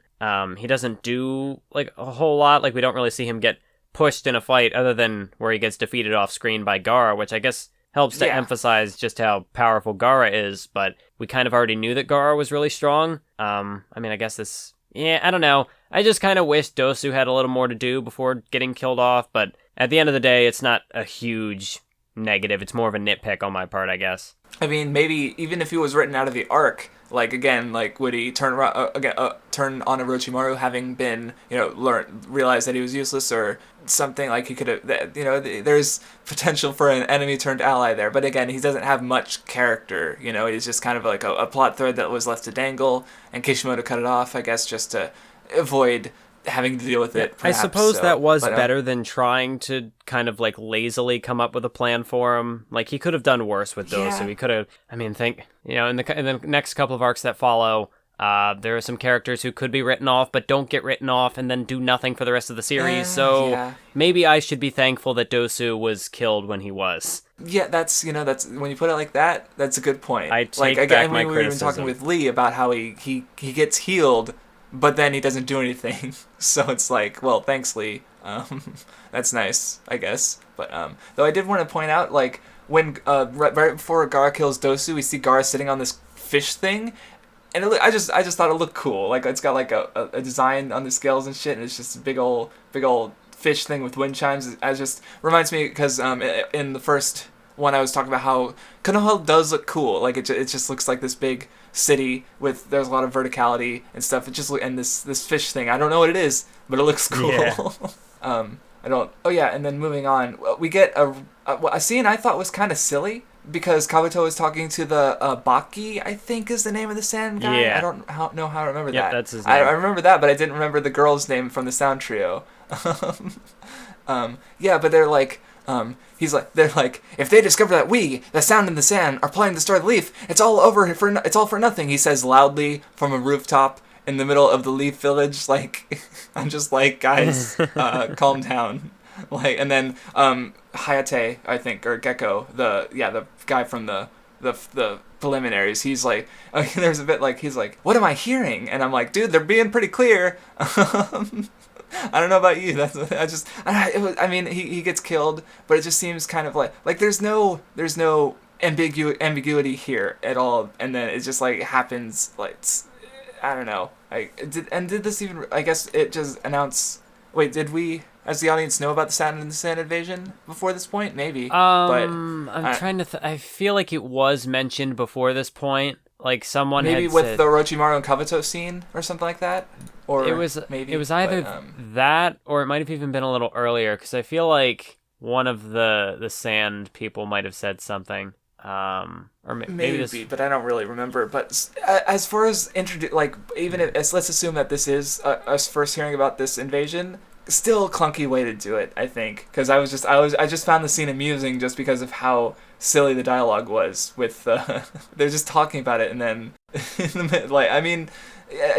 do, like, a whole lot. Like, we don't really see him get pushed in a fight, other than where he gets defeated off-screen by Gaara, which I guess helps to emphasize just how powerful Gaara is, but we kind of already knew that Gaara was really strong. I mean, I guess I don't know. I just kind of wish Dosu had a little more to do before getting killed off, but at the end of the day, it's not a huge negative. It's more of a nitpick on my part, I guess. I mean, maybe even if he was written out of the arc, like again, like would he turn on Orochimaru having been, realize that he was useless or something? Like he could have, there's potential for an enemy turned ally there. But again, he doesn't have much character. He's just kind of like a plot thread that was left to dangle, and Kishimoto cut it off, I guess, just to avoid having to deal with it. Perhaps. I suppose that was better than trying to kind of like lazily come up with a plan for him. Like he could have done worse with Dosu. So he could have. I mean, in the next couple of arcs that follow, there are some characters who could be written off, but don't get written off, and then do nothing for the rest of the series. Maybe I should be thankful that Dosu was killed when he was. Yeah, that's when you put it like that, that's a good point. I take back my criticism. We were even talking with Lee about how he gets healed, but then he doesn't do anything. So it's like, well, thanks, Lee. That's nice, I guess. But though I did want to point out, like when right before Gaara kills Dosu, we see Gaara sitting on this fish thing, and I just thought it looked cool. Like it's got like a design on the scales and shit, and it's just a big old fish thing with wind chimes. It just reminds me because in the first one I was talking about how Konoha does look cool. Like it just looks like this big city with there's a lot of verticality and stuff. It just and this fish thing. I don't know what it is, but it looks cool. Yeah. I don't. Oh yeah, and then moving on, we get a scene I thought was kind of silly, because Kabuto is talking to the Baki, I think is the name of the sand guy. Yeah. I don't know how to remember Yep, that. that's his name. I remember that, but I didn't remember the girl's name from the sound trio. Yeah, but they're like, they're like, if they discover that we, the sound in the sand, are planning to destroy the leaf, it's all for nothing. He says loudly from a rooftop in the middle of the Leaf Village. Like, I'm just like, guys, calm down. Like, and then Hayate, I think, or Gecko, the guy from the preliminaries, he's like, there's a bit like, he's like, what am I hearing? And I'm like, dude, they're being pretty clear. I don't know about you. I mean, he gets killed, but it just seems kind of like there's no ambiguity here at all, and then it just like happens. Like, I don't know. Did this even? I guess it just announced. Wait, did we, as the audience, know about the Sound and the Sand invasion before this point? Maybe. But I'm trying to. I feel like it was mentioned before this point. Like someone maybe had with said, the Orochimaru and Kabuto scene or something like that. Or it was either that, or it might have even been a little earlier, because I feel like one of the sand people might have said something. Or maybe this... but I don't really remember. But as far as let's assume that this is us first hearing about this invasion. Still clunky way to do it, I think, because I just found the scene amusing just because of how silly the dialogue was with they're just talking about it, and then in the mid, like, I mean,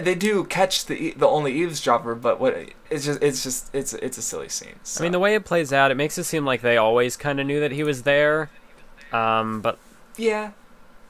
they do catch the only eavesdropper, but it's a silly scene. So. I mean, the way it plays out, it makes it seem like they always kind of knew that he was there, but yeah.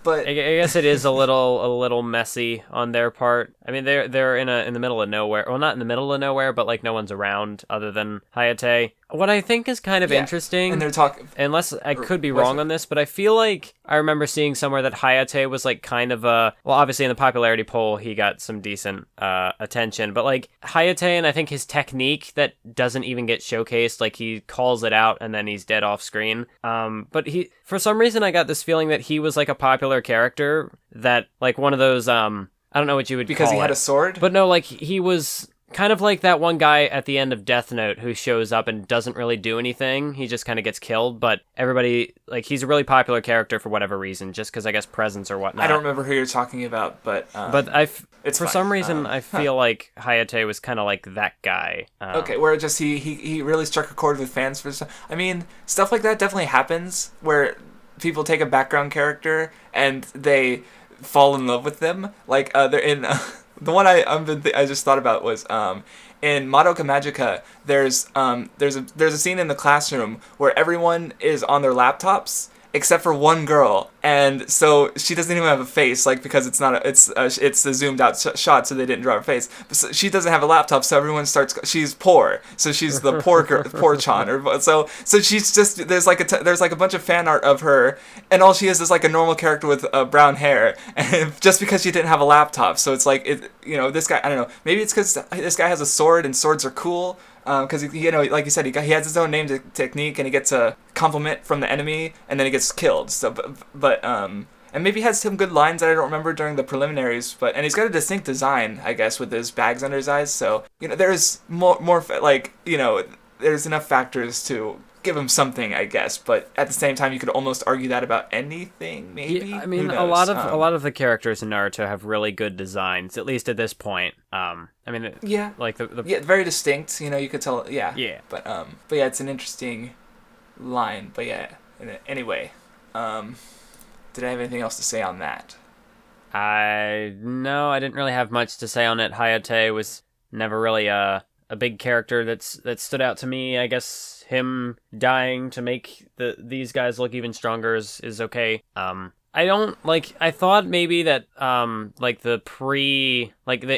But I guess it is a little messy on their part. I mean, they're in the middle of nowhere. Well, not in the middle of nowhere, but like no one's around other than Hayate. What I think is kind of interesting, and they're talking. Unless I could be wrong on this, but I feel like I remember seeing somewhere that Hayate was like kind of obviously in the popularity poll he got some decent attention, but like Hayate, and I think his technique that doesn't even get showcased, like he calls it out and then he's dead off screen. But for some reason I got this feeling that he was like a popular character, that like one of those I don't know what you would because call he had a sword, but no, like he was kind of like that one guy at the end of Death Note who shows up and doesn't really do anything. He just kind of gets killed, but everybody, like, he's a really popular character for whatever reason, just because I guess presence or whatnot. I don't remember who you're talking about, but for some reason I feel like Hayate was kind of like that guy. Okay, where just he really struck a chord with fans for stuff. I mean, stuff like that definitely happens where people take a background character and they fall in love with them. Like they're in. The one I just thought about was in Madoka Magica. There's a scene in the classroom where everyone is on their laptops except for one girl, and so she doesn't even have a face, like, because it's a zoomed out shot, so they didn't draw her face. But so she doesn't have a laptop, so everyone she's poor, so she's the poor girl, poor Chan, or so she's just there's like a bunch of fan art of her, and all she is like a normal character with brown hair, and just because she didn't have a laptop, so it's like this guy, I don't know, maybe it's because this guy has a sword and swords are cool. Because like you said, he has his own name technique, and he gets a compliment from the enemy, and then he gets killed. So, and maybe he has some good lines that I don't remember during the preliminaries. And he's got a distinct design, I guess, with his bags under his eyes. So there's more there's enough factors to give him something, I guess. But at the same time, you could almost argue that about anything, maybe. Yeah, I mean, a lot of the characters in Naruto have really good designs, at least at this point. I mean, like very distinct. You could tell. Yeah. Yeah. But yeah, it's an interesting line. But yeah. Anyway, did I have anything else to say on that? No, I didn't really have much to say on it. Hayate was never really a big character that stood out to me. I guess him dying to make these guys look even stronger is okay. I thought maybe that the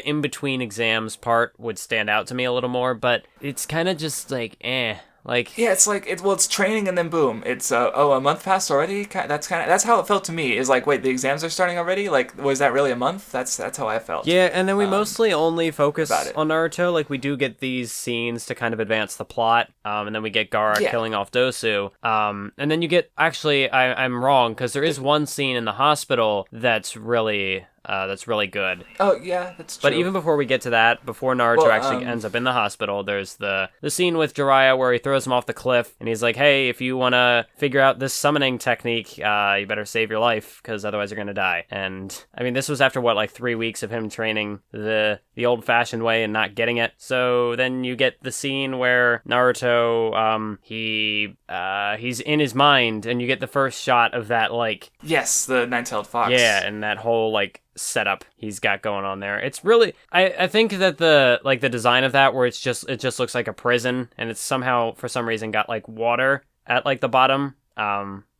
in-between exams part would stand out to me a little more, but it's kind of just like yeah, it's like it's training and then boom, it's a month passed already. That's how it felt to me. Is like, wait, the exams are starting already? Like, was that really a month? That's how I felt. Yeah, and then we mostly only focus on Naruto. Like, we do get these scenes to kind of advance the plot, and then we get Gaara killing off Dosu, and then you get, actually I'm wrong, because there is one scene in the hospital that's really that's really good. Oh, yeah, that's true. But even before we get to that, before Naruto actually ends up in the hospital, there's the scene with Jiraiya where he throws him off the cliff, and he's like, hey, if you want to figure out this summoning technique, you better save your life, because otherwise you're going to die. And, I mean, this was after, 3 weeks of him training the old-fashioned way and not getting it. So then you get the scene where Naruto, he's in his mind, and you get the first shot of that, Yes, the nine-tailed fox. Yeah, and that whole, setup he's got going on there. It's really, I think that the design of that, where it just looks like a prison, and it's somehow, for some reason, got, water at, the bottom,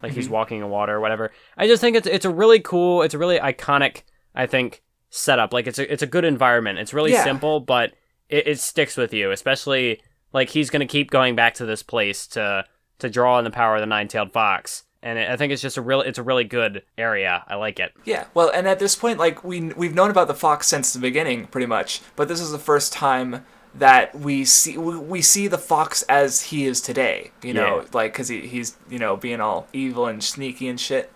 he's walking in water or whatever. I just think it's a really cool, it's a really iconic, I think, setup. It's a good environment. It's really simple, but it sticks with you, especially, he's gonna keep going back to this place to draw on the power of the nine-tailed fox. And I think it's just it's a really good area. I like it. Yeah, well, and at this point, we've known about the fox since the beginning, pretty much. But this is the first time that we see the fox as he is today. You know, because he's being all evil and sneaky and shit.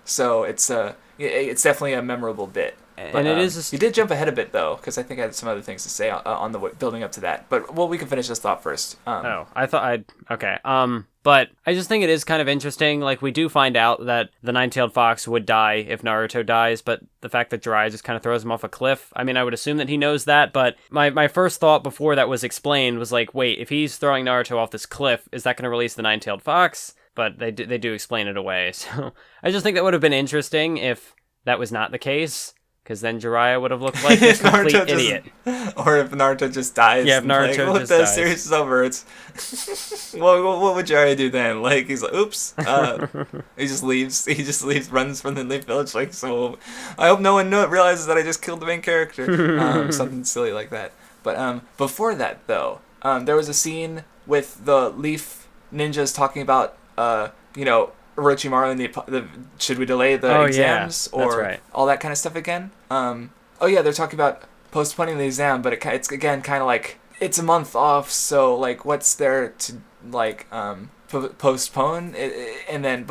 So it's definitely a memorable bit. But, and it is. You did jump ahead a bit though, because I think I had some other things to say on the building up to that. But we can finish this thought first. I thought I'd okay. But I just think it is kind of interesting. We do find out that the nine-tailed fox would die if Naruto dies, but the fact that Jiraiya just kind of throws him off a cliff, I mean, I would assume that he knows that, but my first thought before that was explained was wait, if he's throwing Naruto off this cliff, is that going to release the nine-tailed fox? But they do explain it away, so I just think that would have been interesting if that was not the case. Because then Jiraiya would have looked like a complete idiot. Or if Naruto just dies. Yeah, if Naruto just dies. The series is over. It's what would Jiraiya do then? He's like, oops. He just leaves. He just leaves, runs from the Leaf Village. So I hope no one realizes that I just killed the main character. Something silly like that. But before that, though, there was a scene with the Leaf Ninjas talking about, Orochimaru and the should we delay the exams or all that kind of stuff again? They're talking about postponing the exam, but it's again kind of it's a month off, so what's there to postpone it, and then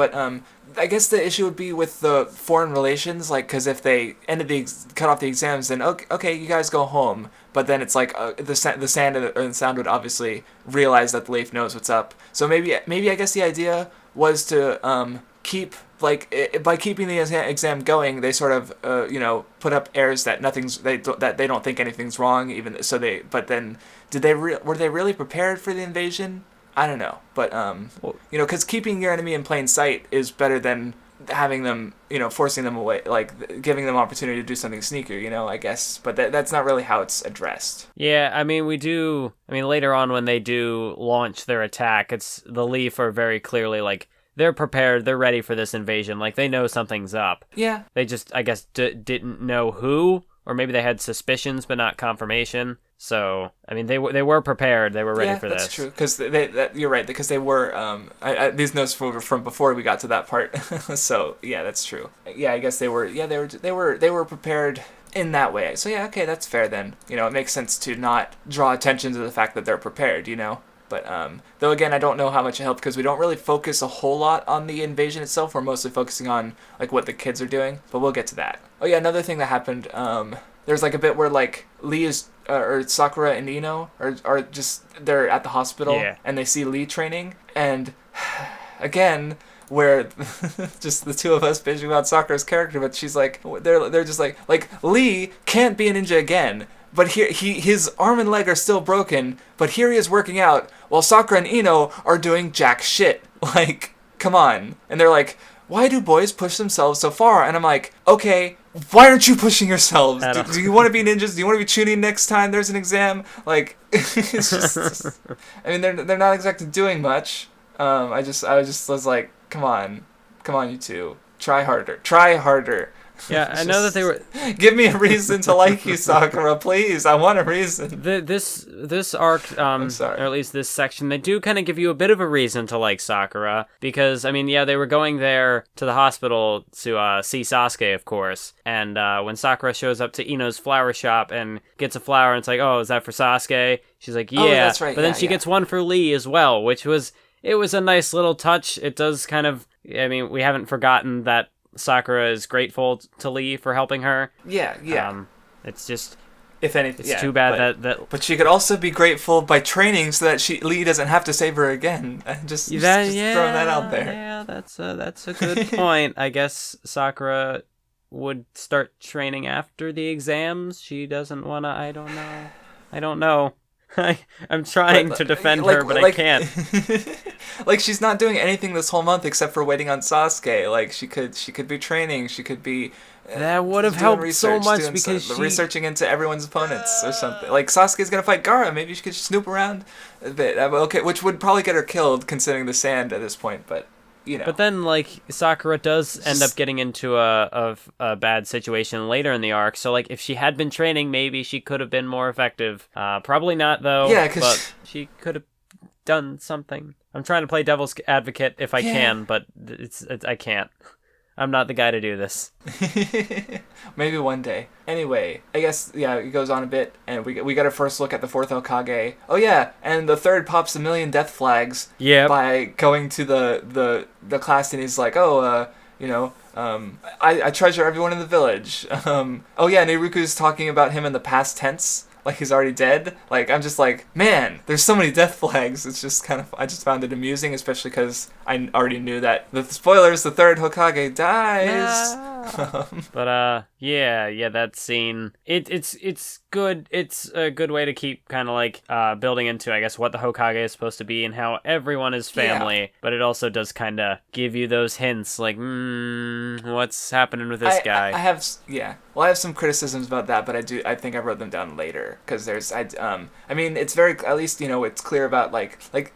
I guess the issue would be with the foreign relations, because if they cut off the exams, then okay, you guys go home. But then it's the sand and the sound would obviously realize that the Leaf knows what's up. So maybe I guess the idea was to keep by keeping the exam going, they sort of put up airs that they don't think anything's wrong, even so they. But then were they really prepared for the invasion? I don't know, but because keeping your enemy in plain sight is better than having them, forcing them away, giving them opportunity to do something sneakier, I guess. But that's not really how it's addressed. Yeah, I mean, later on when they do launch their attack, it's the Leaf are very clearly they're prepared, they're ready for this invasion, they know something's up. Yeah. They just, I guess, didn't know who, or maybe they had suspicions but not confirmation. So, I mean, they were prepared. They were ready for this. Yeah, that's true. Because you're right. Because they were. These notes were from before we got to that part. So yeah, that's true. Yeah, I guess they were. Yeah, they were prepared in that way. So yeah, okay, that's fair then. It makes sense to not draw attention to the fact that they're prepared. But though again, I don't know how much it helped because we don't really focus a whole lot on the invasion itself. We're mostly focusing on what the kids are doing. But we'll get to that. Oh yeah, another thing that happened. There's a bit where Lee is or Sakura and Ino are just they're at the hospital and they see Lee training, and again where just the two of us bitching about Sakura's character, but she's they're just Lee can't be a ninja again, but his arm and leg are still broken, but here he is working out while Sakura and Ino are doing jack shit. Come on. And they're why do boys push themselves so far? And I'm okay, why aren't you pushing yourselves? Do you want to be ninjas? Do you want to be Chunin next time there's an exam? It's just I mean, they're not exactly doing much. I was come on, you two, try harder. Yeah, I know that they were. Give me a reason to like you, Sakura, please. I want a reason. This arc, I'm sorry. or at least this section, they do kind of give you a bit of a reason to like Sakura because I mean, they were going there to the hospital to see Sasuke, of course. And when Sakura shows up to Ino's flower shop and gets a flower, and it's oh, is that for Sasuke? She's yeah. Oh, that's right. But then she gets one for Lee as well, which was a nice little touch. It does kind of. I mean, we haven't forgotten that Sakura is grateful to Lee for helping her. Yeah. It's just, if anything, it's too bad that. But she could also be grateful by training so that Lee doesn't have to save her again. Just throwing that out there. Yeah, that's a good point. I guess Sakura would start training after the exams. She doesn't wanna. I don't know. I'm trying to defend her, but I can't. Like, she's not doing anything this whole month except for waiting on Sasuke. Like, she could be training. She could be. That would have helped so much because she researching into everyone's opponents or something. Like, Sasuke's gonna fight Gaara. Maybe she could snoop around a bit. Okay, which would probably get her killed considering the sand at this point, but. You know. But then, like, Sakura does end up getting into a bad situation later in the arc. So, like, if she had been training, maybe she could have been more effective. Probably not, though. Yeah, but she could have done something. I'm trying to play devil's advocate if I can, but it's I can't. I'm not the guy to do this. Maybe one day. Anyway, I guess, it goes on a bit, and we got a first look at the fourth Hokage. Oh yeah, and the third pops a million death flags by going to the class, and he's like, I treasure everyone in the village. Neruku's talking about him in the past tense, like he's already dead. Like, I'm just like, man, there's so many death flags. It's just kind of, I just found it amusing, especially because I already knew that, the spoilers, the third Hokage dies. But that scene, it's good. It's a good way to keep kind of like building into, I guess, what the Hokage is supposed to be and how everyone is family. Yeah. But it also does kind of give you those hints, like, what's happening with this guy? I have some criticisms about that, but I think I wrote them down later because it's very, at least, it's clear about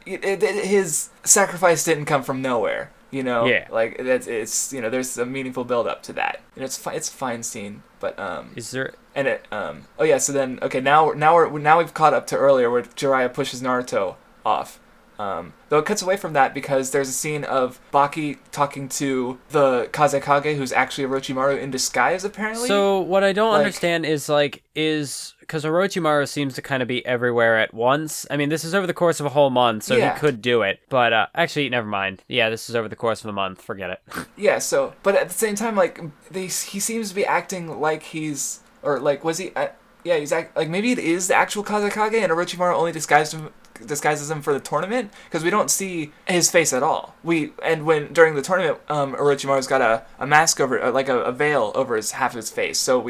his sacrifice didn't come from nowhere. Like it's there's a meaningful build up to that. It's a fine scene, but is there? And it so then now we've caught up to earlier where Jiraiya pushes Naruto off. Though it cuts away from that because there's a scene of Baki talking to the Kazekage, who's actually Orochimaru in disguise, apparently. So what I don't understand is because Orochimaru seems to kind of be everywhere at once. I mean, this is over the course of a whole month, so he could do it. But actually, never mind. Yeah, this is over the course of a month. Forget it. Yeah. So, but at the same time, he seems to be acting like he's, or like, was he? He's like maybe it is the actual Kazekage, and Orochimaru only disguises him for the tournament because we don't see his face at all. When during the tournament, Orochimaru's got a mask over, a veil over half his face. So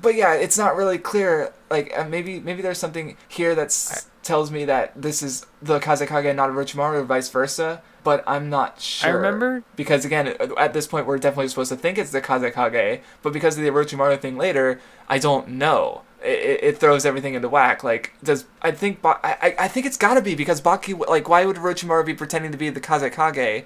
it's not really clear. Maybe there's something here that tells me that this is the Kazekage and not Orochimaru, or vice versa. But I'm not sure. I remember because again, at this point, we're definitely supposed to think it's the Kazekage, but because of the Orochimaru thing later, I don't know. It throws everything into whack. I think it's gotta be because Baki. Why would Orochimaru be pretending to be the Kazekage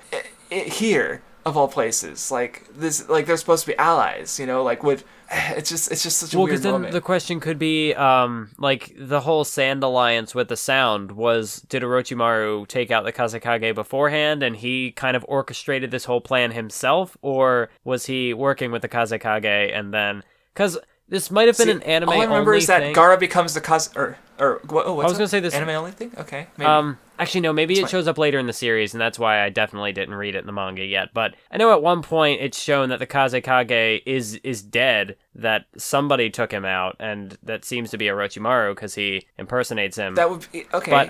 here of all places? They're supposed to be allies. It's just such a weird moment. Well, because then the question could be, the whole Sand Alliance with the Sound did Orochimaru take out the Kazekage beforehand and he kind of orchestrated this whole plan himself, or was he working with the Kazekage and then, because this might have been an anime only thing. All I remember is that Gaara becomes the what's I was going to say this anime only thing? Okay. Maybe. Actually, no, maybe it shows up later in the series, and that's why I definitely didn't read it in the manga yet. But I know at one point it's shown that the Kazekage is dead, that somebody took him out, and that seems to be Orochimaru because he impersonates him. That would be okay. But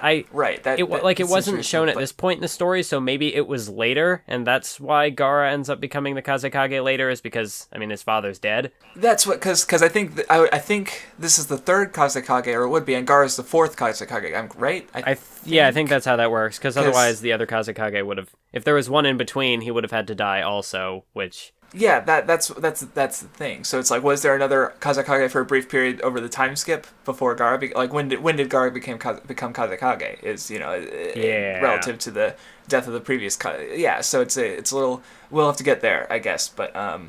it wasn't shown at this point in the story, so maybe it was later, and that's why Gaara ends up becoming the Kazekage later, is because his father's dead. That's what, because I think I think this is the third Kazekage, or it would be, and Gaara's the fourth Kazekage. I'm right. I think that's how that works, because otherwise the other Kazekage would have, if there was one in between, he would have had to die also, which... Yeah, that's the thing. So it's was there another Kazekage for a brief period over the time skip before Gaara? When did Gaara become Kazekage? Is relative to the death of the previous so it's a little, we'll have to get there, I guess, but I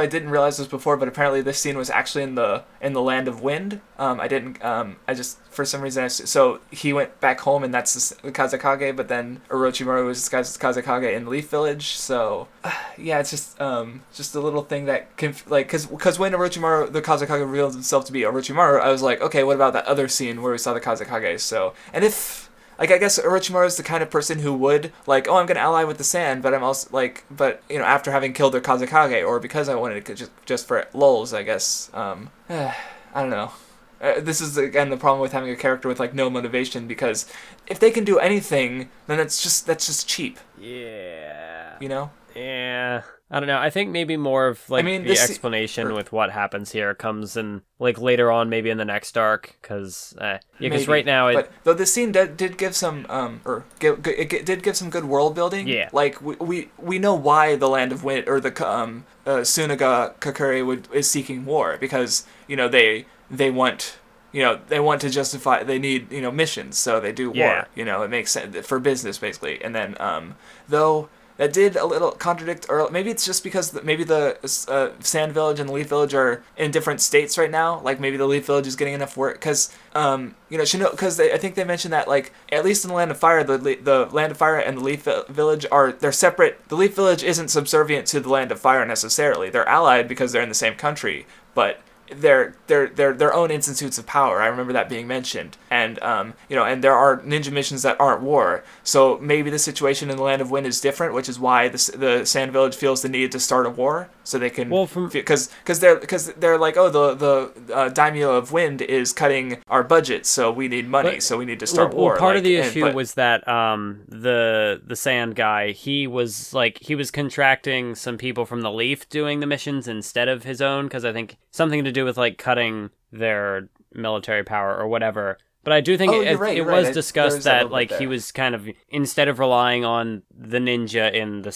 didn't realize this before, but apparently this scene was actually in the land of wind. I just for some reason so he went back home and that's the Kazekage, but then Orochimaru was disguised as Kazekage in Leaf Village, so it's just a little thing that can because when Orochimaru, the Kazekage, revealed himself to be Orochimaru, I was like, okay, what about that other scene where we saw the Kazekage? So, and if like, I guess Orochimaru is the kind of person who would, like, oh, I'm going to ally with the sand, but I'm also, like, but, you know, after having killed their Kazekage, or because I wanted to, just for lulz, I guess. I don't know. This is, again, the problem with having a character with, like, no motivation, because if they can do anything, then that's just cheap. Yeah. You know? Yeah. I don't know. I think maybe more of, like, the explanation with what happens here comes in, like, later on, maybe in the next arc, because right now But though this scene did give some, it did give some good world building. Yeah. Like, we know why the Land of Wind, or the, Sunaga Kakure is seeking war, because, you know, they want... You know, they want to justify, they need, you know, missions, so they do war. You know, it makes sense for business, basically. And then, though, that did a little contradict, or maybe it's just because maybe the Sand Village and the Leaf Village are in different states right now. Like, maybe the Leaf Village is getting enough work, because, you know, because I think they mentioned that, like, at least in the Land of Fire, the Land of Fire and the Leaf Village they're separate. The Leaf Village isn't subservient to the Land of Fire necessarily. They're allied because they're in the same country, but... They're their own institutes of power. I remember that being mentioned, and you know, and there are ninja missions that aren't war. So maybe the situation in the Land of Wind is different, which is why the Sand Village feels the need to start a war, so they can because they're like, oh, the daimyo of Wind is cutting our budget, so we need money, so we need to start war. Part of the issue was that the Sand guy, he was contracting some people from the Leaf doing the missions instead of his own, because I think something to do with, like, cutting their military power or whatever. But I do think it was discussed that, like, he was kind of, instead of relying on the ninja in the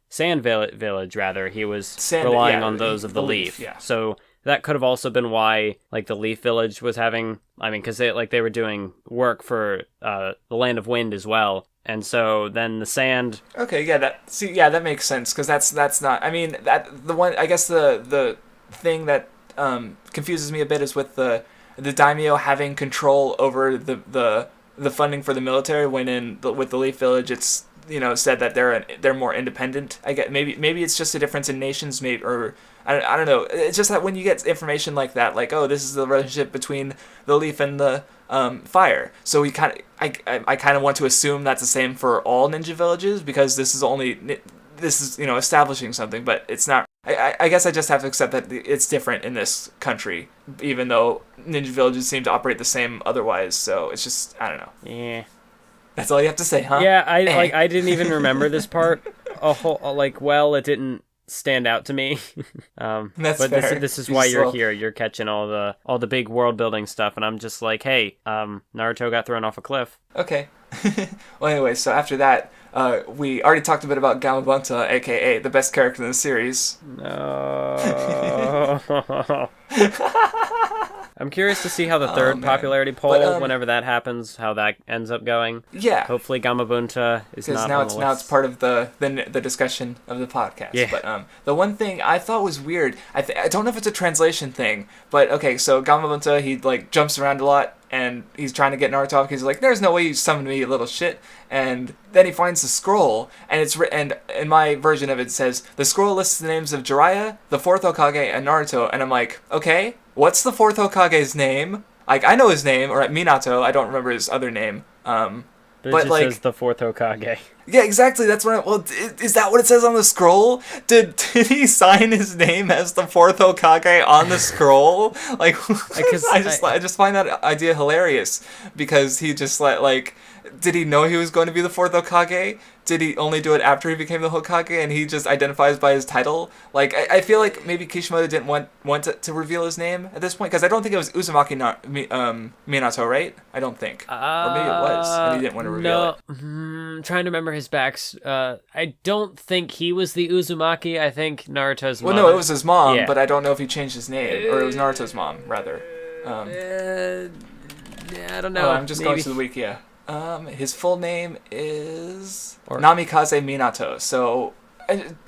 Sand Village, rather, he was relying on those of the Leaf. Yeah. So that could have also been why, like, the Leaf Village was having, I mean, because they were doing work for the Land of Wind as well. And so then the Sand... Okay, yeah, that makes sense, because that's not... I mean, that the one... I guess the thing that confuses me a bit is with the daimyo having control over the funding for the military, when with the Leaf Village it's, you know, said that they're more independent. I get maybe it's just a difference in nations, maybe, or I don't know. It's just that when you get information like that, like, oh, this is the relationship between the Leaf and the Fire, so I kind of want to assume that's the same for all ninja villages, because this is, you know, establishing something, but it's not. I guess I just have to accept that it's different in this country, even though ninja villages seem to operate the same otherwise. So it's just, I don't know. Yeah. That's all you have to say, huh? Yeah, I didn't even remember this part. It didn't stand out to me. That's but fair. This is why you're here. You're catching all the big world building stuff, and I'm just like, hey, Naruto got thrown off a cliff. Okay. Well, anyway, so after that, we already talked a bit about Gamabunta, aka the best character in the series. No. I'm curious to see how the third popularity poll, whenever that happens, how that ends up going. Yeah. Hopefully Gamabunta is not on the list. Now it's part of the discussion of the podcast. Yeah. But the one thing I thought was weird, I don't know if it's a translation thing, but okay, so Gamabunta, he, like, jumps around a lot, and he's trying to get Naruto off, because he's like, there's no way you summoned me, you little shit. And then he finds the scroll, and and in my version of it says, the scroll lists the names of Jiraiya, the 4th Hokage, and Naruto. And I'm like, okay, what's the 4th Hokage's name? Like, I know his name, or Minato, I don't remember his other name. But it just says the 4th Hokage. Yeah, exactly. That's what. Is that what it says on the scroll? Did he sign his name as the 4th Hokage on the scroll? Like, I just find that idea hilarious, because he just like, did he know he was going to be the 4th Hokage? Did he only do it after he became the Hokage, and he just identifies by his title? Like, I feel like maybe Kishimoto didn't want to reveal his name at this point, because I don't think it was Uzumaki Minato, right? I don't think. Or maybe it was, and he didn't want to reveal it. I'm trying to remember his backs. I don't think he was the Uzumaki. I think Naruto's mom. Well, no, it was his mom, but I don't know if he changed his name, or it was Naruto's mom, rather. I don't know. I'm just going to the wiki, yeah. His full name is Namikaze Minato. So,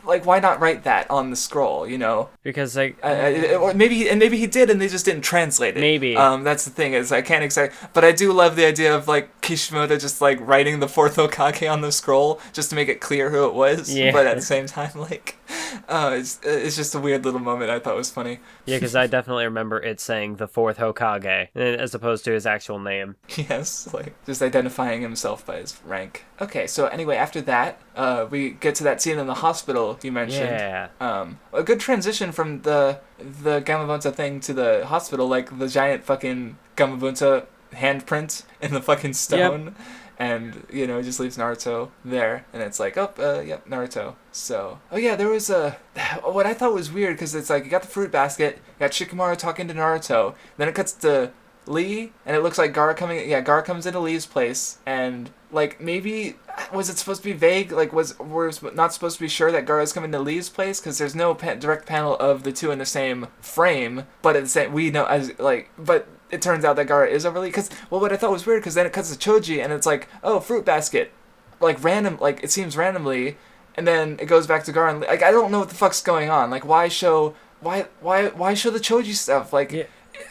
like, why not write that on the scroll? You know, because like, or maybe he did, and they just didn't translate it. Maybe. That's the thing, is I can't exactly. But I do love the idea of, like, Kishimoto just, like, writing the 4th Hokage on the scroll just to make it clear who it was. Yeah. But at the same time, like, It's just a weird little moment I thought was funny. Yeah, because I definitely remember it saying the fourth Hokage, as opposed to his actual name. Yes, like just identifying himself by his rank. Okay, so anyway, after that, we get to that scene in the hospital you mentioned. Yeah. A good transition from the Gamabunta thing to the hospital, like the giant fucking Gamabunta handprint in the fucking stone. Yep. And, you know, it just leaves Naruto there. And it's like, yep, Naruto. So, there was what I thought was weird, because it's like, you got the fruit basket, you got Shikamaru talking to Naruto, then it cuts to Lee, and it looks like Gaara comes into Lee's place, and, like, maybe, was it supposed to be vague? Like, we're not supposed to be sure that Gaara's coming to Lee's place? Because there's no direct panel of the two in the same frame, but at the same, we know, but it turns out that Gaara is over Lee, because, what I thought was weird, because then it cuts to Choji, and it's like, oh, fruit basket, it seems randomly, and then it goes back to Gaara, and, like, I don't know what the fuck's going on, like, why show the Choji stuff, like, yeah.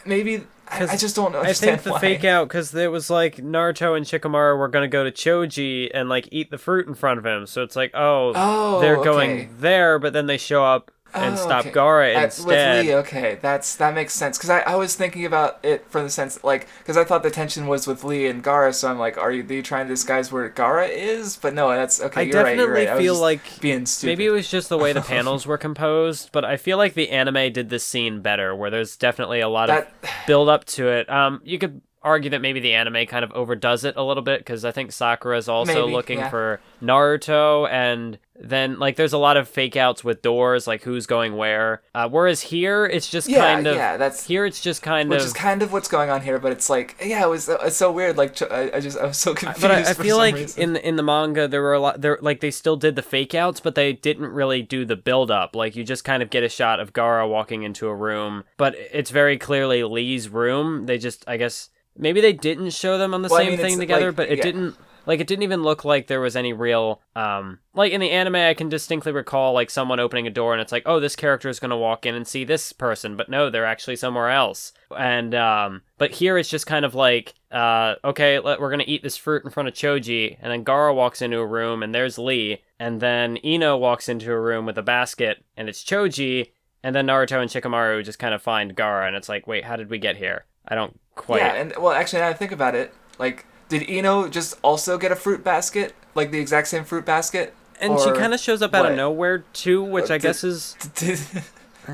Maybe, I just don't understand. I think the fake out, because it was like Naruto and Shikamaru were going to go to Choji and, like, eat the fruit in front of him, so it's like, they're going there, but then they show up and stop Gaara instead. With Lee, okay, that makes sense. Because I was thinking about it from the sense, like, because I thought the tension was with Lee and Gaara, so I'm like, are you trying to disguise where Gaara is? But no, that's, okay, you're right. I definitely feel like, being stupid. Maybe it was just the way the panels were composed, but I feel like the anime did this scene better, where there's definitely a lot of build up to it. You could argue that maybe the anime kind of overdoes it a little bit, because I think Sakura's also looking for Naruto, and then, like, there's a lot of fake outs with doors, like who's going where, whereas here it's just which is kind of what's going on here, but it's like, it's so weird, like, I was so confused. But I feel like reason. in the manga there were a lot there, like, they still did the fake outs, but they didn't really do the build up. Like, you just kind of get a shot of Gaara walking into a room, but it's very clearly Lee's room. They just, I guess, maybe they didn't show them on the same thing together, like, but it didn't, like, it didn't even look like there was any real, like, in the anime, I can distinctly recall, like, someone opening a door and it's like, oh, this character is going to walk in and see this person, but no, they're actually somewhere else. And, but here it's just kind of like, okay, we're going to eat this fruit in front of Choji, and then Gaara walks into a room and there's Lee, and then Ino walks into a room with a basket and it's Choji, and then Naruto and Shikamaru just kind of find Gaara, and it's like, wait, how did we get here? I don't quite... Yeah, and, well, actually, now I think about it, like, did Ino just also get a fruit basket? Like, the exact same fruit basket? And she kind of shows up out of nowhere, too, which I guess is...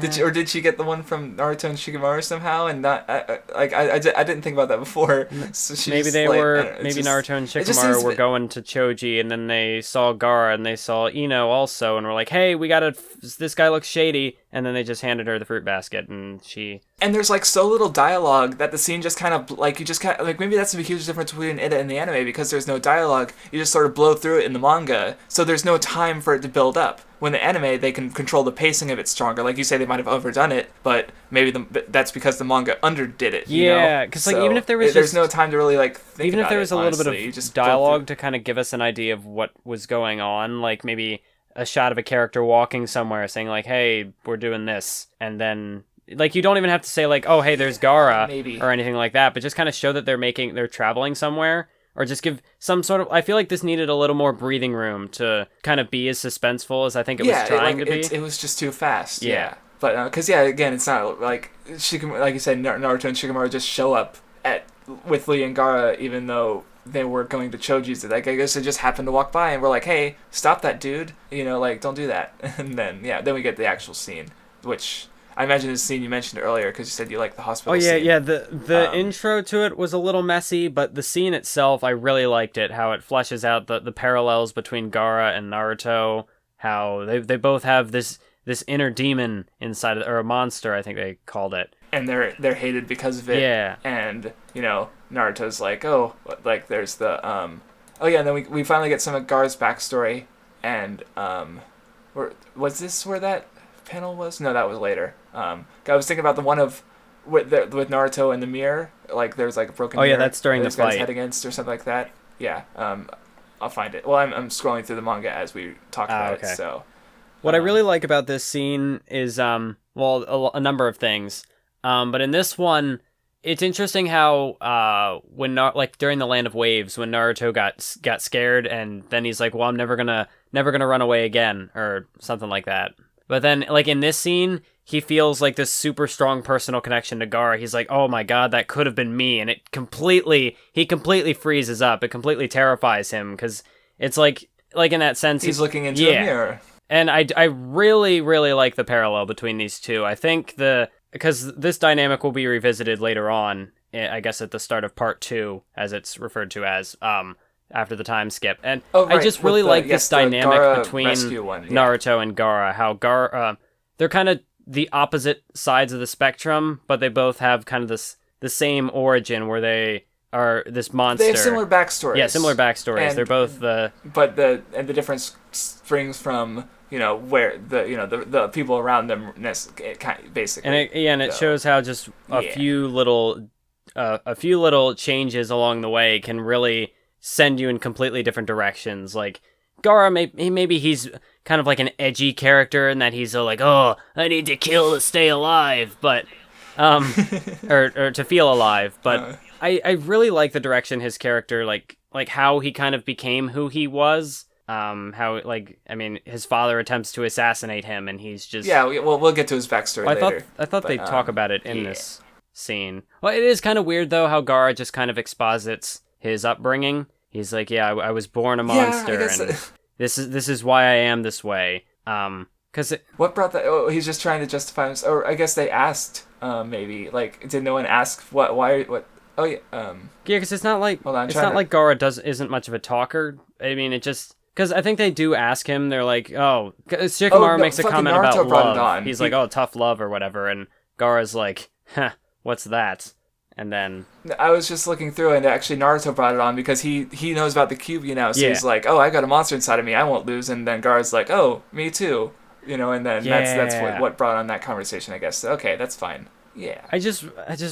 Did she get the one from Naruto and Shikamaru somehow? And not, I didn't think about that before. So maybe Naruto and Shikamaru were going to Choji, and then they saw Gaara, and they saw Ino also, and were like, hey, this guy looks shady, and then they just handed her the fruit basket, and she... And there's, like, so little dialogue that the scene just kind of, like, you just kind of, like, maybe that's a huge difference between it and the anime, because there's no dialogue, you just sort of blow through it in the manga, so there's no time for it to build up. When the anime, they can control the pacing of it stronger. Like you say, they might have overdone it, but maybe that's because the manga underdid it. Yeah, because, like, even if there was there's no time to really, like, think even about if there was it, a honestly, little bit of dialogue to kind of give us an idea of what was going on, like maybe a shot of a character walking somewhere saying, like, hey, we're doing this, and then, like, you don't even have to say, like, oh, hey, there's Gaara, or anything like that, but just kind of show that they're traveling somewhere. Or just give some sort of... I feel like this needed a little more breathing room to kind of be as suspenseful as I think it was trying to be. It was just too fast. Yeah. But, because, again, it's not like... like you said, Naruto and Shikamaru just show up with Lee and Gaara, even though they were going to Choji's. Like, I guess they just happened to walk by and we're like, hey, stop that, dude. You know, like, don't do that. And then, then we get the actual scene, which... I imagine the scene you mentioned earlier because you said you liked the hospital scene. Yeah. The intro to it was a little messy, but the scene itself, I really liked it. How it fleshes out the parallels between Gaara and Naruto. How they both have this inner demon inside, or a monster, I think they called it. And they're hated because of it. Yeah. And Naruto's like, oh, like there's the and then we finally get some of Gaara's backstory, and was this where that panel was? No, that was later. I was thinking about the one with Naruto and the mirror. Like there's like a broken mirror. That's during the fight. Head against or something like that. Yeah. I'll find it. Well, I'm scrolling through the manga as we talk about it. So, what I really like about this scene is a number of things. But in this one, it's interesting how during the Land of Waves, when Naruto got scared, and then he's like, well, I'm never gonna run away again, or something like that. But then, like, in this scene, he feels like this super strong personal connection to Gaara. He's like, oh my god, that could have been me. And he completely freezes up. It completely terrifies him, because it's like in that sense... He's looking into a mirror. And I really, really like the parallel between these two. I think because this dynamic will be revisited later on, I guess at the start of part 2, as it's referred to as, after the time skip. And I just really like this dynamic between Naruto and Gaara, how Gaara, they're kind of the opposite sides of the spectrum, but they both have kind of the same origin, where they are this monster. They have similar backstories. Yeah, similar backstories. They're both but the difference springs from, where the people around them, basically. And it shows how just a few little changes along the way can really send you in completely different directions. Like Gaara, maybe he's kind of like an edgy character, in that he's like, oh, I need to kill to stay alive, but or to feel alive. But I really like the direction his character, like how he kind of became who he was. How, his father attempts to assassinate him, and he's just... Yeah, we'll get to his backstory later. I thought they'd talk about it in this scene. Well, it is kind of weird, though, how Gaara just kind of exposits his upbringing. He's like, yeah, I was born a monster, and this is why I am this way. What brought that? Oh, he's just trying to justify himself. Or I guess they asked, maybe, like, did no one ask what? Oh yeah. Yeah, because it's not like Gaara isn't much of a talker. I mean, it just... Because I think they do ask him, they're like, oh... Shikamaru makes a comment Naruto about love. He's like, oh, tough love or whatever, and Gaara's like, huh, what's that? And then... I was just looking through, and actually Naruto brought it on, because he knows about the Kyuubi now, so he's like, oh, I got a monster inside of me, I won't lose, and then Gaara's like, oh, me too. And then that's what brought on that conversation, I guess. Okay, that's fine. Yeah. I just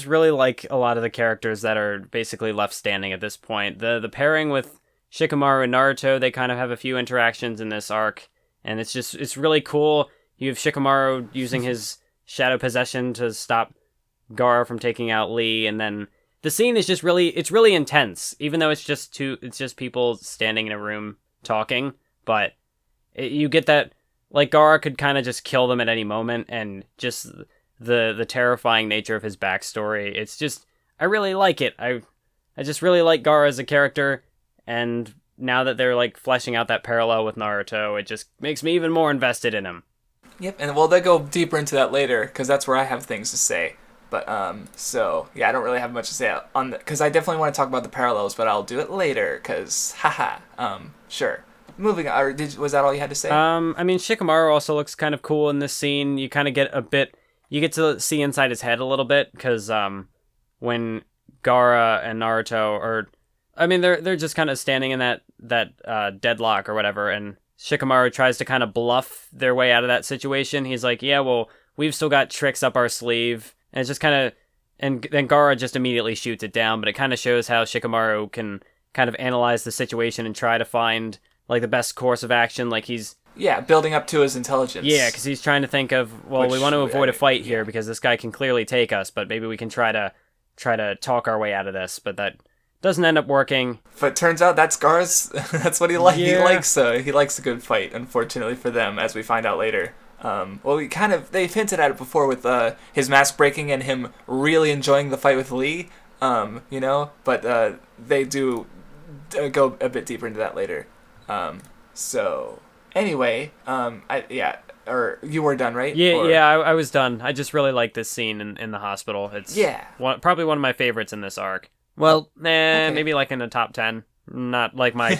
really like a lot of the characters that are basically left standing at this point. The pairing with Shikamaru and Naruto, they kind of have a few interactions in this arc, and it's really cool. You have Shikamaru using his shadow possession to stop Gaara from taking out Lee, and then the scene is just really intense, even though it's just people standing in a room talking, but you get that, like, Gaara could kind of just kill them at any moment, and just the terrifying nature of his backstory. It's just, I really like it. I just really like Gaara as a character. And now that they're, like, fleshing out that parallel with Naruto, it just makes me even more invested in him. Yep, and they'll go deeper into that later, because that's where I have things to say. But, so, yeah, I don't really have much to say on that, because I definitely want to talk about the parallels, but I'll do it later, because, sure. Moving on, was that all you had to say? Shikamaru also looks kind of cool in this scene. You kind of get you get to see inside his head a little bit, because, when Gaara and Naruto they're just kind of standing in that deadlock or whatever, and Shikamaru tries to kind of bluff their way out of that situation. He's like, yeah, well, we've still got tricks up our sleeve, and it's just kind of... And then Gaara just immediately shoots it down, but it kind of shows how Shikamaru can kind of analyze the situation and try to find, like, the best course of action, like he's... Yeah, building up to his intelligence. Yeah, because he's trying to think of, well, we want to avoid a fight here, because this guy can clearly take us, but maybe we can try to talk our way out of this, but that... doesn't end up working. But turns out that's Gaara's... that's what he likes. Yeah. He likes a good fight, unfortunately for them, as we find out later. They've hinted at it before with his mask breaking and him really enjoying the fight with Lee, but they do go a bit deeper into that later. Anyway, or you were done, right? Yeah, I was done. I just really like this scene in the hospital. It's probably one of my favorites in this arc. Well, maybe like in the top 10. Not like my...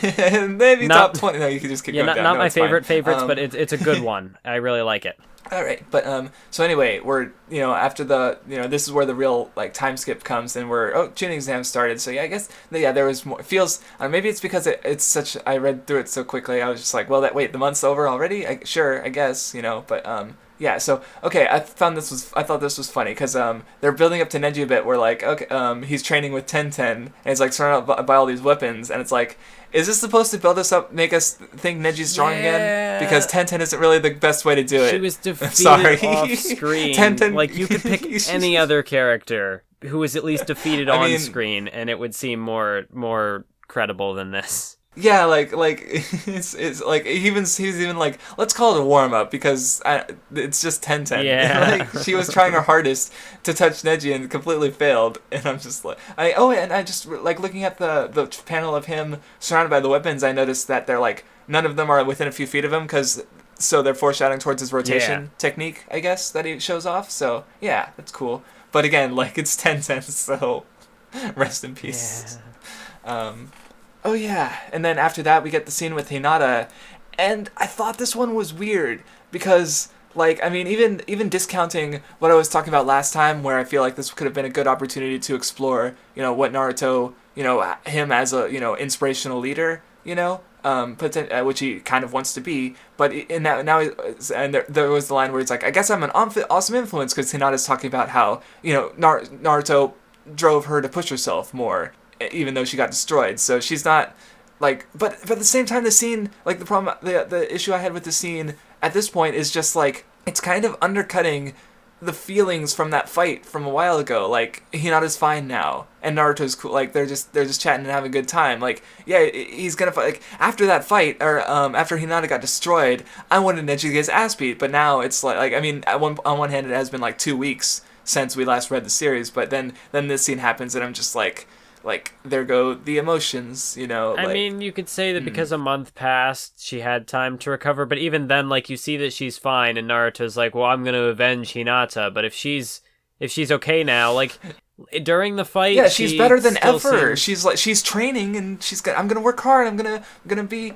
maybe top 20. No, you can just keep going down. Not my favorites, but it's a good one. I really like it. All right, but so anyway, we're after the this is where the real like time skip comes, and Chunin Exams started. So yeah, I guess there was more. It feels maybe it's because it's such. I read through it so quickly. I was just like, well, the month's over already. I guess but yeah. So okay, I thought this was funny because they're building up to Neji a bit. Where like okay, he's training with Tenten, and he's like surrounded by all these weapons, and it's like. Is this supposed to build us up, make us think Neji's strong again? Because Tenten isn't really the best way to do it. She was defeated off screen. Tenten, like, you could pick any other character who was at least defeated on screen, and it would seem more credible than this. Yeah, it's like he's even like, let's call it a warm up because it's just 10-10. Yeah. Like she was trying her hardest to touch Neji and completely failed, and I'm just like and I just like looking at the panel of him surrounded by the weapons, I noticed that they're like none of them are within a few feet of him so they're foreshadowing towards his rotation technique, I guess, that he shows off. So yeah, that's cool. But again, like it's 10-10, so rest in peace. Yeah. Oh yeah, and then after that we get the scene with Hinata, and I thought this one was weird because, like, I mean, even discounting what I was talking about last time, where I feel like this could have been a good opportunity to explore, what Naruto, him as a, inspirational leader, which he kind of wants to be, but in that now, there was the line where it's like, I guess I'm an awesome influence because Hinata's talking about how, Naruto drove her to push herself more, even though she got destroyed. So she's not like, but at the same time, the scene, like the issue I had with the scene at this point is just like it's kind of undercutting the feelings from that fight from a while ago. Like Hinata's fine now, and Naruto's cool. Like they're just chatting and having a good time. Like yeah, he's gonna fight. Like after that fight, or after Hinata got destroyed, I wanted Neji to get his ass beat. But now it's like I mean, on one hand, it has been like 2 weeks since we last read the series, but then this scene happens, and I'm just like there go the emotions, I mean, you could say that because a month passed, she had time to recover, but even then, like, you see that she's fine, and Naruto's like, well, I'm gonna avenge Hinata, but if she's okay now, like, during the fight, yeah, she's better than ever. Seems... She's training, and I'm gonna work hard, I'm gonna be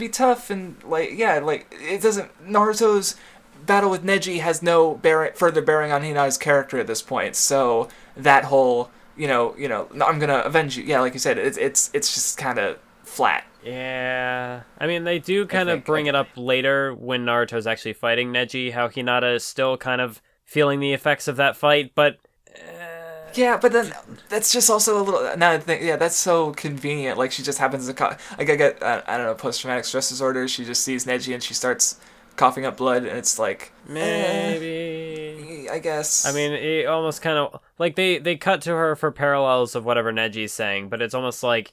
tough, and like, yeah, like, it doesn't, Naruto's battle with Neji has no further bearing on Hinata's character at this point, so that whole I'm gonna avenge you. Yeah, like you said, it's just kind of flat. Yeah, I mean, they do kind of bring it up later when Naruto's actually fighting Neji, how Hinata is still kind of feeling the effects of that fight, but... Yeah, but then that's just also a little... Now I think, yeah, that's so convenient. Like, she just happens to... Like, I get, I don't know, post-traumatic stress disorder. She just sees Neji and she starts coughing up blood, and it's like... Maybe... I guess. I mean, it almost kind of... Like, they cut to her for parallels of whatever Neji's saying, but it's almost like...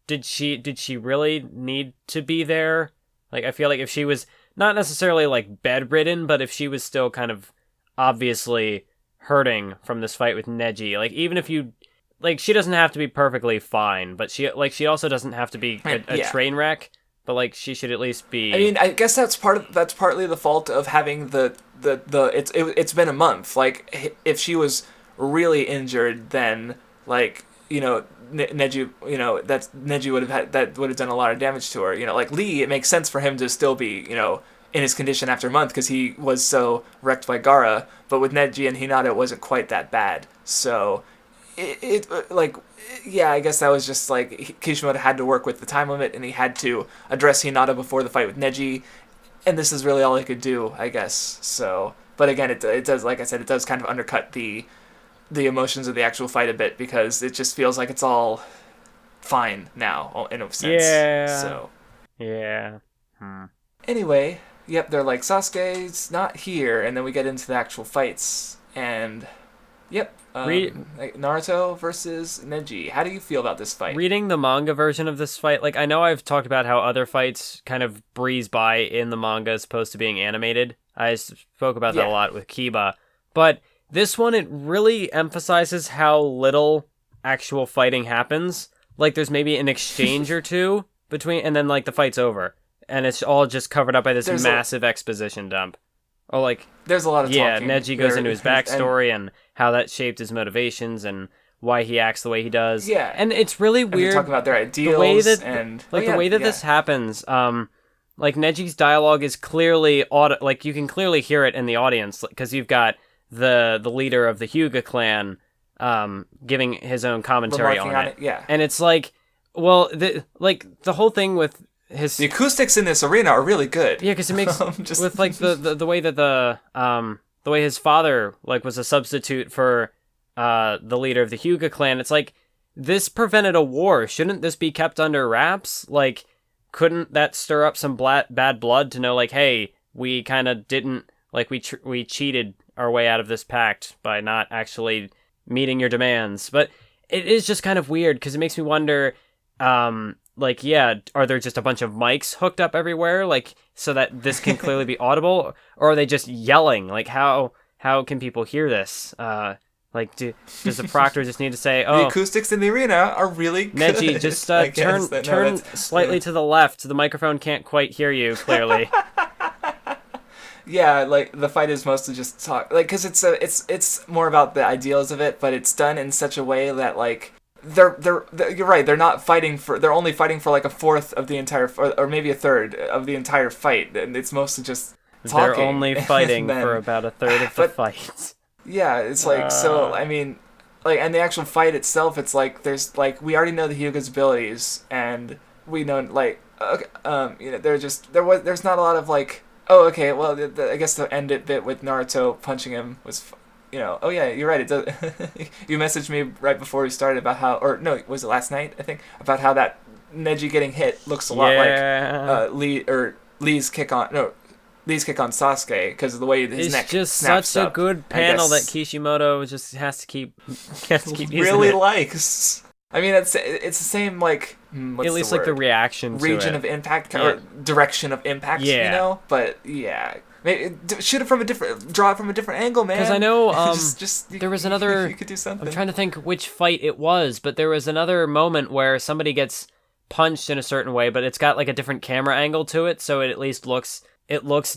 Did she really need to be there? Like, I feel like if she was not necessarily, like, bedridden, but if she was still kind of obviously hurting from this fight with Neji, like, even if you... Like, she doesn't have to be perfectly fine, but she also doesn't have to be a train wreck, but, like, she should at least be... I mean, I guess that's partly the fault of having it's been a month. Like, if she was really injured, then, like, Neji, Neji would have done a lot of damage to her. Like Lee, it makes sense for him to still be, in his condition after a month because he was so wrecked by Gaara. But with Neji and Hinata, it wasn't quite that bad. So, I guess that was just like Kishimoto had to work with the time limit, and he had to address Hinata before the fight with Neji, and this is really all he could do, I guess. So, but again, it does, like I said, it does kind of undercut the emotions of the actual fight a bit because it just feels like it's all fine now in a sense. Yeah. So. Yeah. Anyway, yep, they're like, Sasuke's not here, and then we get into the actual fights, and yep, Naruto versus Neji. How do you feel about this fight? Reading the manga version of this fight, like, I know I've talked about how other fights kind of breeze by in the manga as opposed to being animated. I spoke about that a lot with Kiba, but this one, it really emphasizes how little actual fighting happens. Like, there's maybe an exchange or two between, and then, like, the fight's over. And it's all just covered up by this massive exposition dump. Oh, like... There's a lot of talking. Yeah, Neji goes into his backstory and how that shaped his motivations and why he acts the way he does. Yeah. And it's really weird. Talking about their ideals the way that, and... the way that this happens, like, Neji's dialogue is clearly... Like, you can clearly hear it in the audience, because you've got the leader of the Hyuga clan giving his own commentary on it. Yeah. And it's like, well, the whole thing with his... The acoustics in this arena are really good. Yeah, because it makes... with, like, the way that the way his father, like, was a substitute for the leader of the Hyuga clan, it's like, this prevented a war. Shouldn't this be kept under wraps? Like, couldn't that stir up some bad blood to know, like, hey, we kind of didn't... Like, we cheated our way out of this pact by not actually meeting your demands. But it is just kind of weird, because it makes me wonder, like, yeah, are there just a bunch of mics hooked up everywhere, like, so that this can clearly be audible, or are they just yelling? Like, how can people hear this? Like, does the proctor just need to say, "Oh, the acoustics in the arena are really good." Neji, just turn slightly to the left. The microphone can't quite hear you clearly. Yeah, like the fight is mostly just talk, like, because it's more about the ideals of it, but it's done in such a way that like they're you're right, they're not fighting for, they're only fighting for like a fourth of the entire, or maybe a third of the entire fight, and it's mostly just talking. They're only fighting for about a third of the fight. Yeah, it's like, so I mean, like, and the actual fight itself, it's like there's like, we already know the Hyuga's abilities, and we know like you know, there's not a lot of like, oh, okay, well, I guess the end it bit with Naruto punching him was, you know, oh yeah, you're right, it does. You messaged me right before we started about how, or no, was it last night, I think, about how that Neji getting hit looks a lot like Lee's kick on Sasuke, because of the way his neck snaps up. It's just such a good panel that Kishimoto just has to keep using. Really likes. I mean, it's the same, like, what's at least the like the reaction to region it. of impact, or direction of impact, you know? But yeah, maybe shoot it from a different, draw it from a different angle, man. Because I know there was another, you could do something. I'm trying to think which fight it was, but there was another moment where somebody gets punched in a certain way, but it's got like a different camera angle to it, so it at least looks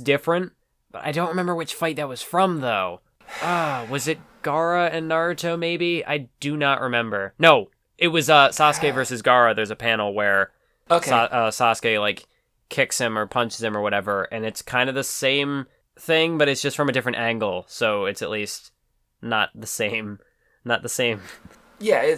different. But I don't remember which fight that was from, though. Was it Gaara and Naruto, maybe? I do not remember. No, it was Sasuke versus Gaara. There's a panel where Sasuke like kicks him or punches him or whatever, and it's kind of the same thing, but it's just from a different angle, so it's at least not the same. Yeah,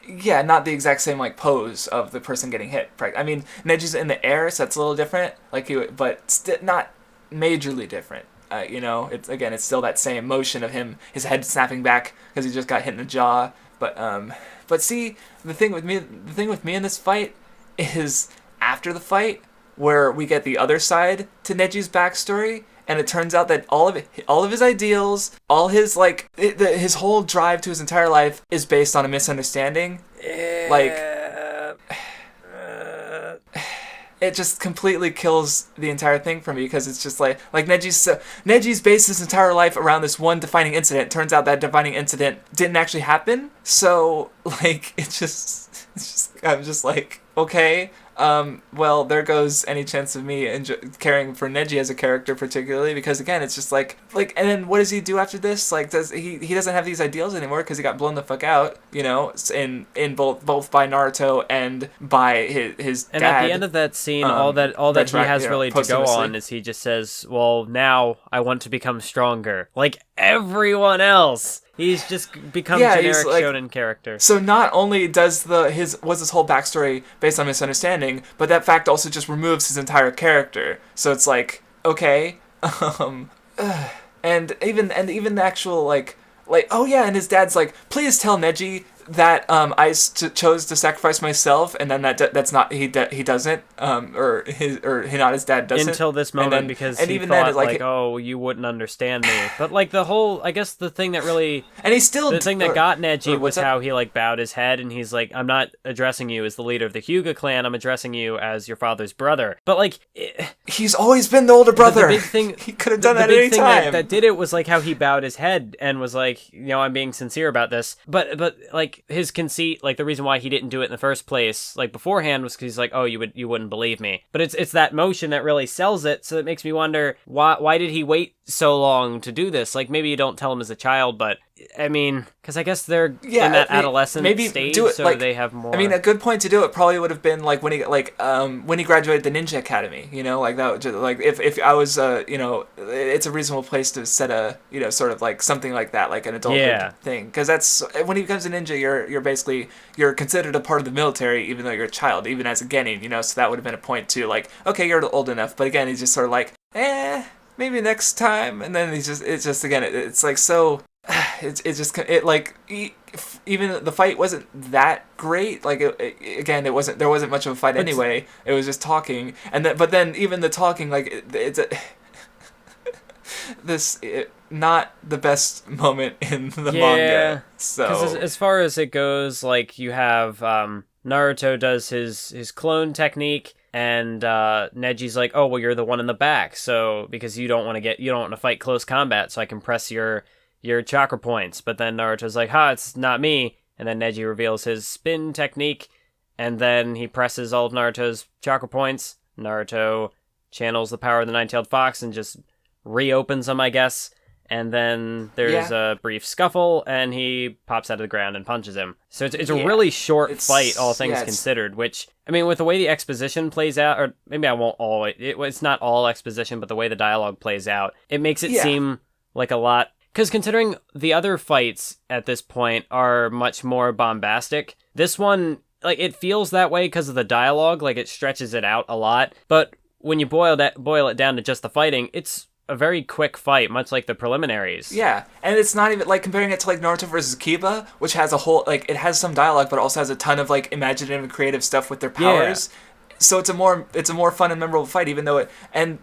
yeah, not the exact same like pose of the person getting hit. I mean, Neji's in the air, so that's a little different. Like but not majorly different. You know, it's still that same motion of his head snapping back because he just got hit in the jaw. But see, the thing with me in this fight is after the fight where we get the other side to Neji's backstory. And it turns out that all of his ideals, all his like his whole drive to his entire life is based on a misunderstanding. Like, it just completely kills the entire thing for me, because it's just like Neji's based his entire life around this one defining incident. Turns out that defining incident didn't actually happen. So like it's just I'm just like, okay. Well, there goes any chance of me caring for Neji as a character, particularly, because again, it's just like, and then what does he do after this? Like, he doesn't have these ideals anymore because he got blown the fuck out, you know, in both by Naruto and by his dad. And at the end of that scene, all that he has really to go on is he just says, "Well, now I want to become stronger," like everyone else. He's just become generic like, shonen character. So not only was this whole backstory based on misunderstanding, but that fact also just removes his entire character. So it's like, okay, and even the actual like oh yeah, and his dad's like, please tell Neji that I chose to sacrifice myself, and then that's not he doesn't or his dad doesn't until this moment, because he even thought then, like, oh, you wouldn't understand me. But like the whole, I guess the thing that really the thing that got Neji was how he like bowed his head and he's like, I'm not addressing you as the leader of the Hyuga clan, I'm addressing you as your father's brother. But like he's always been the older brother. The big thing he could have done that at any time. That did it was like how he bowed his head and was like, you know, I'm being sincere about this. But like his conceit, like the reason why he didn't do it in the first place, like beforehand, was because he's like, oh, you wouldn't believe me. But it's that motion that really sells it. So it makes me wonder why did he wait so long to do this? Like maybe you don't tell him as a child, but I mean, because I guess they're in that adolescent stage, do it, so like, they have more. I mean, a good point to do it probably would have been like when he graduated the Ninja Academy. You know, like that. Like if I was, you know, it's a reasonable place to set a, you know, sort of like something like that, like an adulthood thing. Because that's when he becomes a ninja, you're considered a part of the military, even though you're a child, even as a genin. You know, so that would have been a point too. Like, okay, you're old enough, but again, he's just sort of like, maybe next time, and then it's like so. Even the fight wasn't that great. Like there wasn't much of a fight anyway. It was just talking, but then even the talking, like not the best moment in the manga. So because as far as it goes, like you have Naruto does his clone technique, and Neji's like, oh, well, you're the one in the back, so because you don't want to fight close combat, so I can press your chakra points. But then Naruto's like, it's not me. And then Neji reveals his spin technique, and then he presses all of Naruto's chakra points. Naruto channels the power of the nine-tailed fox and just reopens them, I guess. And then there's a brief scuffle, and he pops out of the ground and punches him. So it's a really short fight, all things considered, which, I mean, with the way the exposition plays out, or maybe I won't it's not all exposition, but the way the dialogue plays out, it makes it seem like a lot. Because considering the other fights at this point are much more bombastic, this one, like, it feels that way because of the dialogue, like, it stretches it out a lot. But when you boil it down to just the fighting, it's a very quick fight, much like the preliminaries. Yeah, and it's not even, like, comparing it to, like, Naruto versus Kiba, which has a whole, like, it has some dialogue, but also has a ton of, like, imaginative and creative stuff with their powers. Yeah. So it's a more fun and memorable fight, even though it, and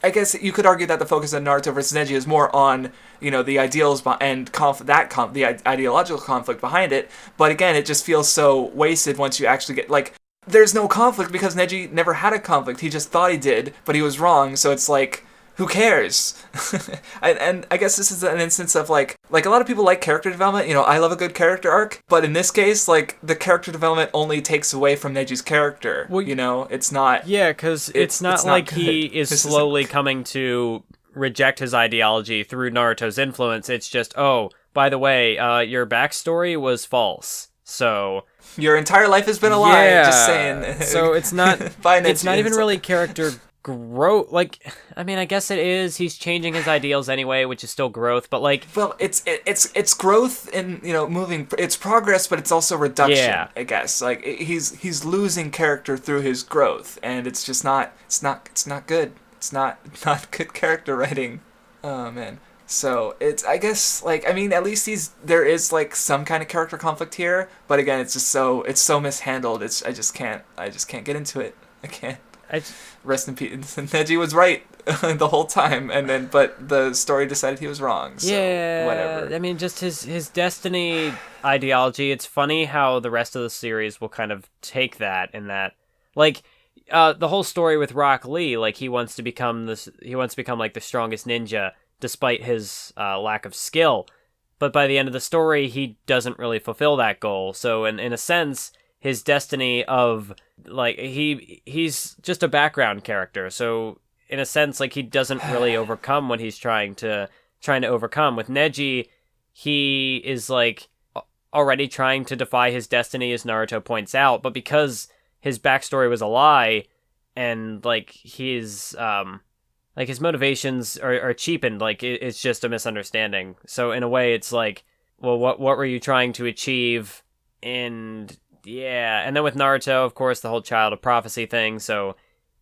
I guess you could argue that the focus of Naruto versus Neji is more on, you know, the ideals and the ideological conflict behind it. But again, it just feels so wasted once you actually get, like, there's no conflict because Neji never had a conflict. He just thought he did, but he was wrong. So it's like, who cares? and I guess this is an instance of, like a lot of people like character development. You know, I love a good character arc, but in this case, like, the character development only takes away from Neji's character. Well, you know, it's not. Yeah, because it's not like good. He is slowly coming to reject his ideology through Naruto's influence. It's just, oh, by the way, your backstory was false. So your entire life has been a lie. Just saying. So it's not. It's not even really character growth. Like, I mean, I guess it is. He's changing his ideals anyway, which is still growth. But, like, well, it's growth in, you know, moving. It's progress, but it's also reduction. Yeah. I guess, like, he's losing character through his growth, and it's just not. It's not good. It's not good character writing. Oh man. So it's, I guess, like, I mean, at least there is, like, some kind of character conflict here, but again, it's so mishandled. I just can't get into it. I can't. Rest in peace. Neji was right the whole time, but the story decided he was wrong. So whatever. I mean, just his destiny ideology. It's funny how the rest of the series will kind of take that, like, the whole story with Rock Lee. Like, he wants to become like the strongest ninja, despite his lack of skill. But by the end of the story, he doesn't really fulfill that goal. So in a sense, his destiny of, like, he's just a background character. So in a sense, like, he doesn't really overcome what he's trying to overcome. With Neji, he is, like, already trying to defy his destiny, as Naruto points out. But because his backstory was a lie, and, like, his motivations are cheapened, like, it's just a misunderstanding. So in a way, it's like, well, what were you trying to achieve? And then with Naruto, of course, the whole child of prophecy thing. So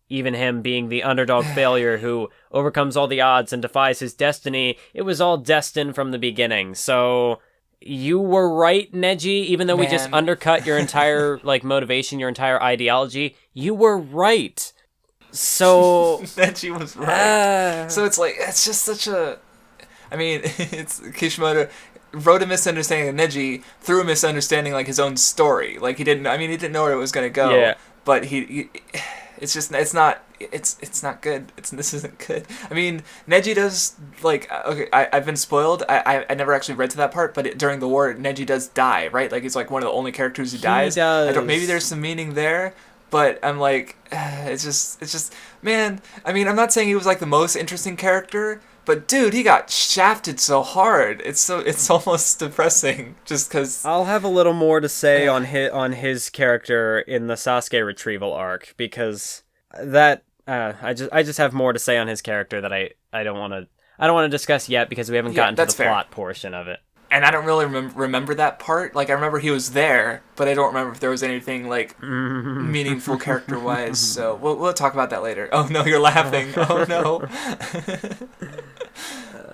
even him being the underdog failure who overcomes all the odds and defies his destiny, it was all destined from the beginning. So you were right, Neji, even though we just undercut your entire, like, motivation, your entire ideology. You were right. So Neji was right. So it's like, it's just such a, I mean, it's Kishimoto wrote a misunderstanding of Neji through a misunderstanding, like, his own story. Like, he didn't know where it was going to go. Yeah. But it's not good. This isn't good. I mean, Neji does, like, okay, I've been spoiled. I never actually read to that part, but during the war, Neji does die, right? Like, he's, like, one of the only characters who dies. He does. Maybe there's some meaning there, but I'm like, it's just, man, I mean, I'm not saying he was, like, the most interesting character, but dude, he got shafted so hard. It's almost depressing, just because. I'll have a little more to say on his character in the Sasuke retrieval arc, because that I just have more to say on his character that I don't want to discuss yet, because we haven't gotten to the plot portion of it. And I don't really remember that part. Like, I remember he was there, but I don't remember if there was anything, like, meaningful character-wise. So we'll talk about that later. Oh no, you're laughing. Oh no.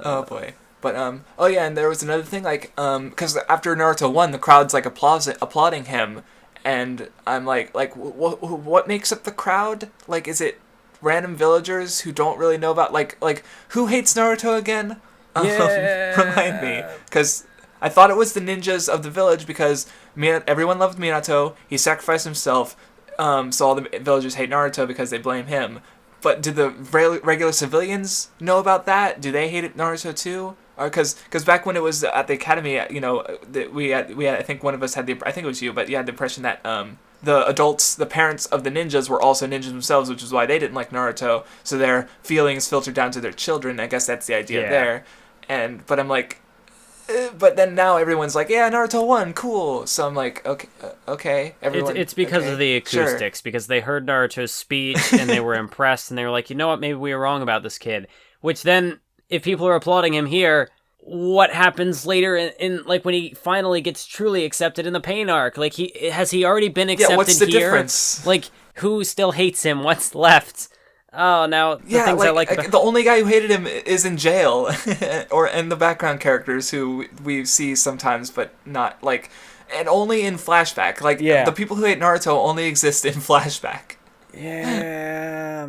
Oh boy. But oh yeah, and there was another thing, like, because after Naruto won, the crowd's, like, applauding him, and I'm like, what makes up the crowd? Like, is it random villagers who don't really know about, like who hates Naruto again? Yeah. Remind me, because I thought it was the ninjas of the village because everyone loved Minato. He sacrificed himself, so all the villagers hate Naruto because they blame him. But did the regular civilians know about that? Do they hate Naruto too? Because back when it was at the academy, we had I think one of us had I think it was you, but you had the impression that the adults, the parents of the ninjas, were also ninjas themselves, which is why they didn't like Naruto. So their feelings filtered down to their children. I guess that's the idea there. But I'm like, but then now everyone's like, yeah, Naruto won, cool. So I'm like, okay, everyone. It's because of the acoustics, because they heard Naruto's speech and they were impressed, and they were like, you know what, maybe we were wrong about this kid. Which then, if people are applauding him here, what happens later in like when he finally gets truly accepted in the pain arc? Like, has he already been accepted here? What's the difference? Like, who still hates him? What's left? Oh, now the things I like. The only guy who hated him is in jail, and the background characters who we see sometimes, but not like, and only in flashback. Like, the people who hate Naruto only exist in flashback. Yeah.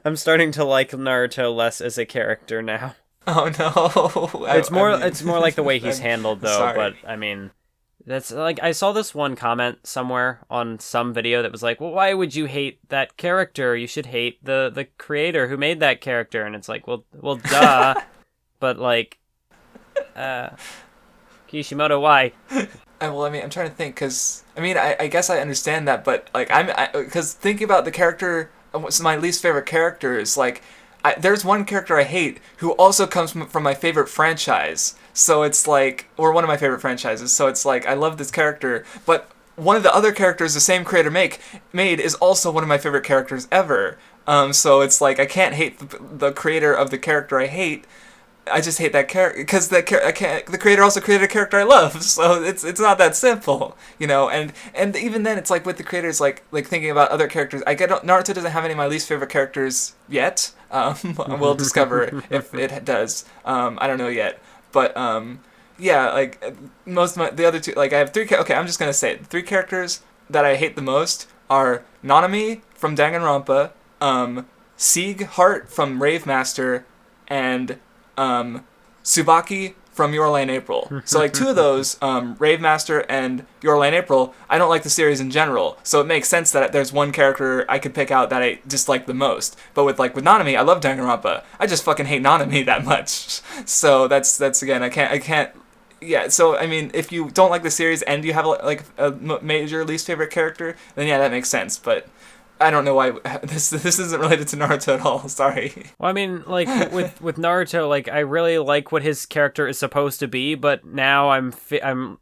I'm starting to like Naruto less as a character now. Oh no! It's more like the way he's handled, though. Sorry. But I mean, that's like, I saw this one comment somewhere on some video that was like, well, why would you hate that character? You should hate the creator who made that character. And it's like, well, duh. But like, Kishimoto, why? Well, I mean, I'm trying to think, because I mean, I guess I understand that, but like, because thinking about the character, my least favorite characters, like, there's one character I hate who also comes from my favorite franchise. So it's like, or one of my favorite franchises. So it's like, I love this character, but one of the other characters the same creator made is also one of my favorite characters ever. So it's like, I can't hate the creator of the character I hate. I just hate that character because the creator also created a character I love. So it's not that simple, you know. And even then, it's like with the creators, like thinking about other characters. I get Naruto doesn't have any of my least favorite characters yet. We'll discover if it does. I don't know yet, but yeah, like most of the other two, like I have three. Okay, I'm just gonna say it. 3 characters that I hate the most are Nanami from Danganronpa, Sieg Heart from Rave Master, and Tsubaki from Your Lie in April. So like 2 of those, Rave Master and Your Lie in April, I don't like the series in general. So it makes sense that there's one character I could pick out that I dislike the most. But with Nanami, I love Danganronpa. I just fucking hate Nanami that much. So that's again, I can't. Yeah. So I mean, if you don't like the series and you have like a major least favorite character, then yeah, that makes sense. But I don't know why this isn't related to Naruto at all. Sorry. Well, I mean, like with Naruto, like I really like what his character is supposed to be, but now I'm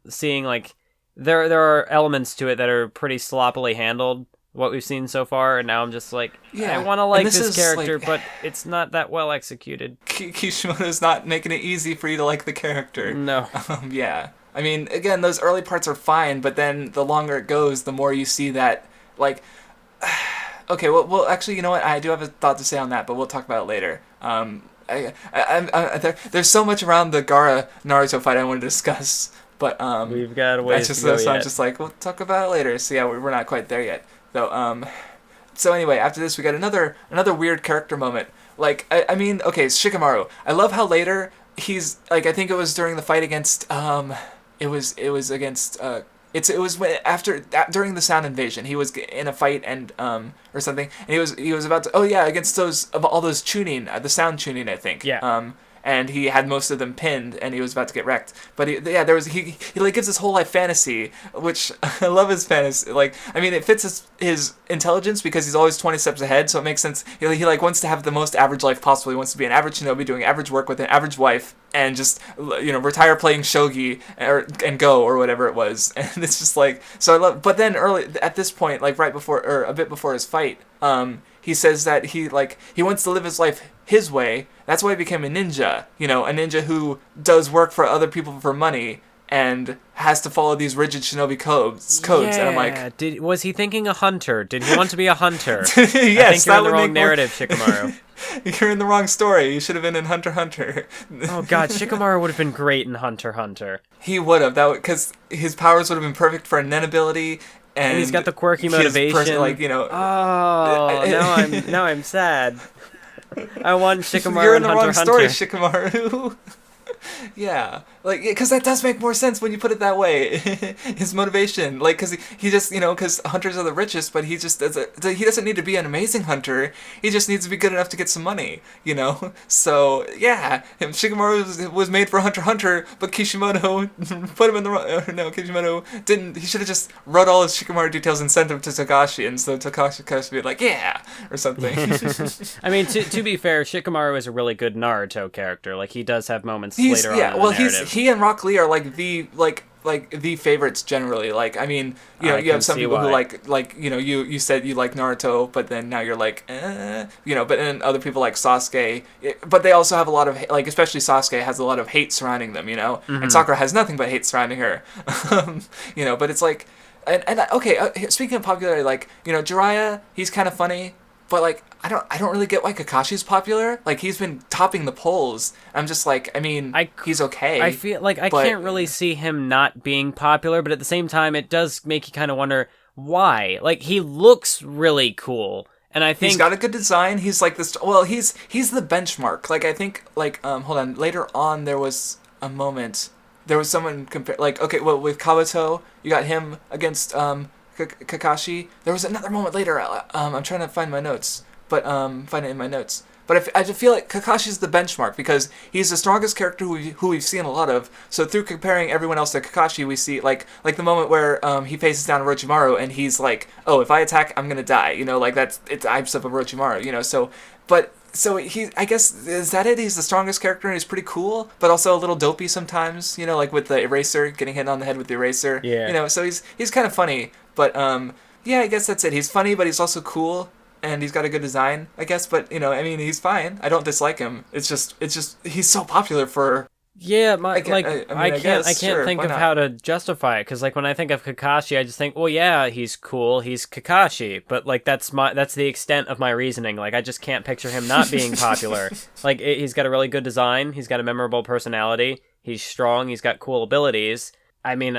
seeing like there are elements to it that are pretty sloppily handled. What we've seen so far, and now I'm just like, I want to like this character, but it's not that well executed. Kishimoto's not making it easy for you to like the character. No. Yeah. I mean, again, those early parts are fine, but then the longer it goes, the more you see that like. Okay, well, actually, you know what? I do have a thought to say on that, but we'll talk about it later. There's so much around the Gaara Naruto fight I want to discuss, but we've got a ways to go so yet. I'm just like, we'll talk about it later. So yeah, we're not quite there yet, though. So anyway, after this, we got another weird character moment. Like, I mean, okay, Shikamaru. I love how later he's like, I think it was during the fight against it was against It was during the sound invasion. He was in a fight and or something, and he was about to against all those Chunin, the sound Chunin, I think. Yeah. And he had most of them pinned, and he was about to get wrecked. But he like gives this whole life fantasy, which I love his fantasy. Like, I mean, it fits his intelligence because he's always 20 steps ahead, so it makes sense. He like wants to have the most average life possible. He wants to be an average shinobi doing average work with an average wife, and just retire playing shogi and go or whatever it was. And it's just like, so I love. But then early at this point, like right before or a bit before his fight, he says that he wants to live his life his way. That's why he became a ninja. A ninja who does work for other people for money and has to follow these rigid shinobi codes. Yeah. And I'm like, was he thinking a hunter? Did he want to be a hunter? Yes, I think you're in the wrong narrative, Shikamaru. You're in the wrong story. You should have been in Hunter x Hunter. Oh god, Shikamaru would have been great in Hunter x Hunter. He would have, because his powers would have been perfect for a Nen ability. And he's got the quirky motivation. Oh, now I'm sad. I want Shikamaru You're in and the Hunter wrong x story, Hunter. Shikamaru. Yeah, like, because that does make more sense when you put it that way. His motivation, like, because he just, because hunters are the richest, but he just he doesn't need to be an amazing hunter. He just needs to be good enough to get some money, So yeah, Shikamaru was made for Hunter x Hunter, but Kishimoto put him in the wrong. No, Kishimoto didn't. He should have just wrote all his Shikamaru details and sent them to Takashi, and so Takashi could be like, yeah, or something. I mean, to be fair, Shikamaru is a really good Naruto character. Like, he does have moments later on in the narrative. He and Rock Lee are like the favorites generally. Like, I mean, you have some people who you said you like Naruto, but then now you're like, but then other people like Sasuke, but they also have a lot of, like, especially Sasuke has a lot of hate surrounding them, and Sakura has nothing but hate surrounding her, but it's like, and okay, speaking of popularity, like, Jiraiya, he's kind of funny, but like, I don't really get why Kakashi's popular. Like, he's been topping the polls. I'm just like, I mean, he's okay. I feel like I can't really see him not being popular, but at the same time, it does make you kind of wonder why. Like, he looks really cool, and I think he's got a good design. He's like this. Well, he's the benchmark. Like, I think, like, hold on. Later on, there was a moment. There was someone like, okay, well, with Kabuto, you got him against Kakashi. There was another moment later. I'm trying to find my notes. But find it in my notes. But I just feel like Kakashi's the benchmark because he's the strongest character who we've seen a lot of. So through comparing everyone else to Kakashi, we see like the moment where he faces down Orochimaru and he's like, oh, if I attack, I'm gonna die. Like it's types of Orochimaru. So he, I guess, is that it? He's the strongest character and he's pretty cool, but also a little dopey sometimes. Like with the eraser, getting hit on the head with the eraser. Yeah. So he's kind of funny, but yeah, I guess that's it. He's funny, but he's also cool. And he's got a good design, I guess, but, I mean, he's fine. I don't dislike him. It's just, he's so popular for... Yeah, I can't think of not? how to justify it, because, like, when I think of Kakashi, I just think, well, yeah, he's cool, he's Kakashi, but, like, that's the extent of my reasoning. Like, I just can't picture him not being popular. Like, he's got a really good design, he's got a memorable personality, he's strong, he's got cool abilities. I mean,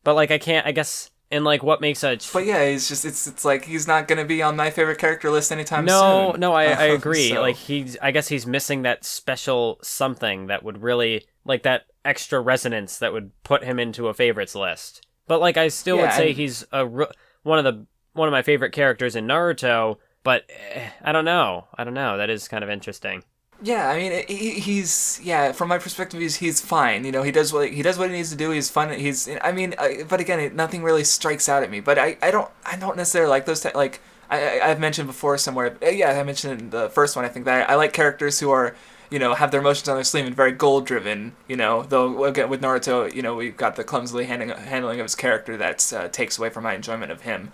but, like, I guess... And, like, what makes a... But, yeah, he's just... It's like, he's not going to be on my favorite character list anytime soon. No, I agree. So. Like, I guess he's missing that special something that would really... Like, that extra resonance that would put him into a favorites list. But, like, I still would say he's one of my favorite characters in Naruto, but I don't know. That is kind of interesting. Yeah, I mean, he's from my perspective, he's fine. He does what he needs to do. He's fun. But again, nothing really strikes out at me. But I don't necessarily like those. I've mentioned before somewhere. Yeah, I mentioned in the first one. I think that I like characters who are, have their emotions on their sleeve and very goal driven. Though again with Naruto, we've got the clumsily handling of his character that takes away from my enjoyment of him.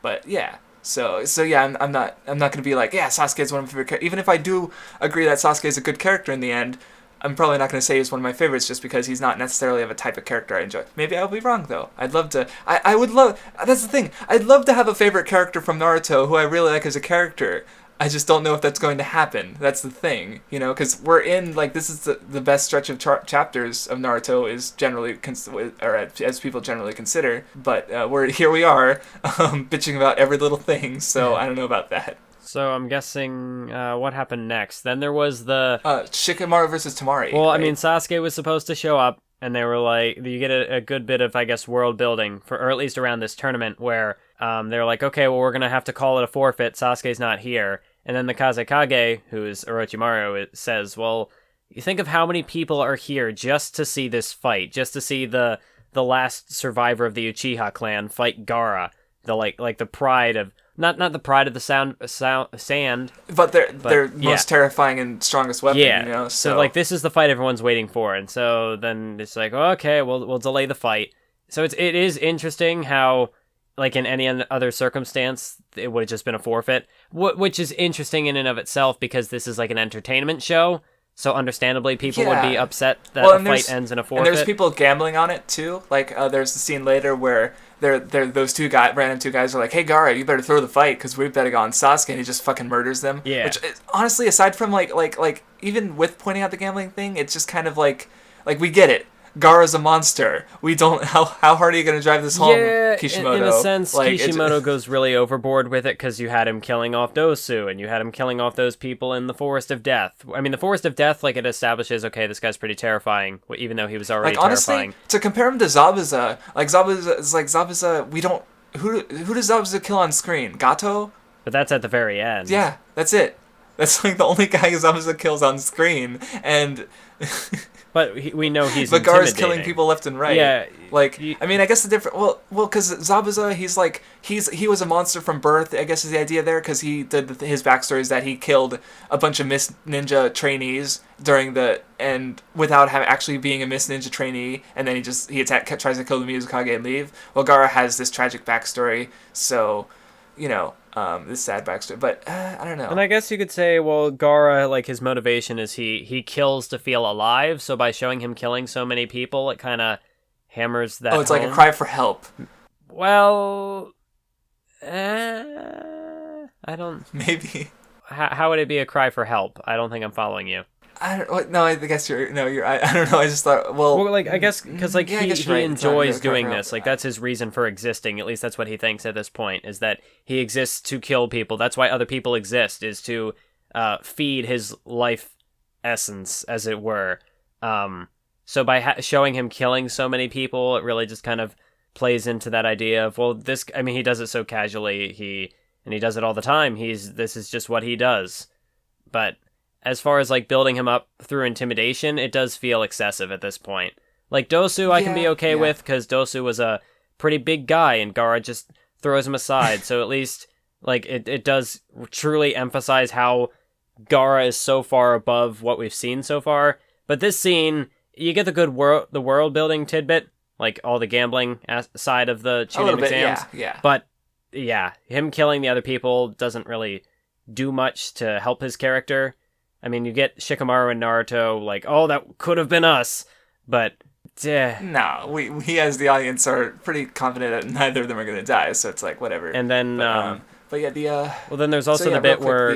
But yeah. So yeah, I'm not gonna be like, yeah, Sasuke's one of my favorite characters. Even if I do agree that Sasuke is a good character in the end, I'm probably not gonna say he's one of my favorites just because he's not necessarily of a type of character I enjoy. Maybe I'll be wrong though. I'd love to. I would love. That's the thing. I'd love to have a favorite character from Naruto who I really like as a character. I just don't know if that's going to happen. That's the thing, because we're in, like, this is the best stretch of chapters of Naruto is generally, as people generally consider, but here we are, bitching about every little thing, so I don't know about that. So I'm guessing, what happened next? Then there was the... Shikamaru versus Temari. Well, right? I mean, Sasuke was supposed to show up, and they were like, you get a good bit of, I guess, world building, or at least around this tournament, where they're like, okay, well, we're going to have to call it a forfeit, Sasuke's not here. And then the Kazekage, who is Orochimaru, says, well, you think of how many people are here just to see this fight, just to see the last survivor of the Uchiha clan fight Gaara, the pride of... Not the pride of the sand. But their most terrifying and strongest weapon, Yeah. So, like, this is the fight everyone's waiting for. And so then it's like, okay, we'll delay the fight. So it is interesting how... Like, in any other circumstance, it would have just been a forfeit. Which is interesting in and of itself, because this is like an entertainment show. So, understandably, people would be upset that the fight ends in a forfeit. And there's people gambling on it, too. Like, there's the scene later where those random two guys are like, hey, Gaara, you better throw the fight, because we better go on Sasuke, and he just fucking murders them. Yeah. Which, honestly, aside from, like even with pointing out the gambling thing, it's just kind of like we get it. Gaara's a monster. We don't. How hard are you gonna drive this home, Kishimoto? In a sense, Kishimoto goes really overboard with it because you had him killing off Dosu and you had him killing off those people in the Forest of Death. I mean, the Forest of Death, like, it establishes, okay, this guy's pretty terrifying, even though he was already terrifying. Honestly, to compare him to Zabuza, Zabuza. We don't. Who does Zabuza kill on screen? Gato. But that's at the very end. Yeah, that's it. That's like the only guy Zabuza kills on screen, and. But we know he's but Gaara's killing people left and right. Yeah, I mean, I guess the different. Well, because Zabuza, he was a monster from birth. I guess is the idea there, because he did his backstory is that he killed a bunch of Miss Ninja trainees without actually being a Miss Ninja trainee, and then he tries to kill the Mizukage and leave. Well, Gaara has this tragic backstory, so this sad backstory, but I don't know. And I guess you could say, well, Gaara, like, his motivation is he kills to feel alive, so by showing him killing so many people, it kind of hammers that Oh, it's home. like a cry for help. Well, I don't... Maybe. How would it be a cry for help? I don't think I'm following you. I don't. No, I guess you're. No, you're. I don't know. I just thought. Well, like, I guess because like he right. enjoys doing this. Like, that's his reason for existing. At least that's what he thinks at this point. Is that he exists to kill people. That's why other people exist. Is to feed his life essence, as it were. So by showing him killing so many people, it really just kind of plays into that idea of, well, this. I mean, he does it so casually. He does it all the time. This is just what he does. But as far as, like, building him up through intimidation, it does feel excessive at this point. Like, Dosu I can be okay with, because Dosu was a pretty big guy, and Gaara just throws him aside. So at least, like, it does truly emphasize how Gaara is so far above what we've seen so far. But this scene, you get the world-building tidbit, like, all the gambling side of the Chunin Exams. Yeah. But, yeah, him killing the other people doesn't really do much to help his character. I mean, you get Shikamaru and Naruto, like, oh, that could have been us, but... No, we as the audience are pretty confident that neither of them are going to die, so it's like, whatever. And then... But yeah, well, then there's also the bit where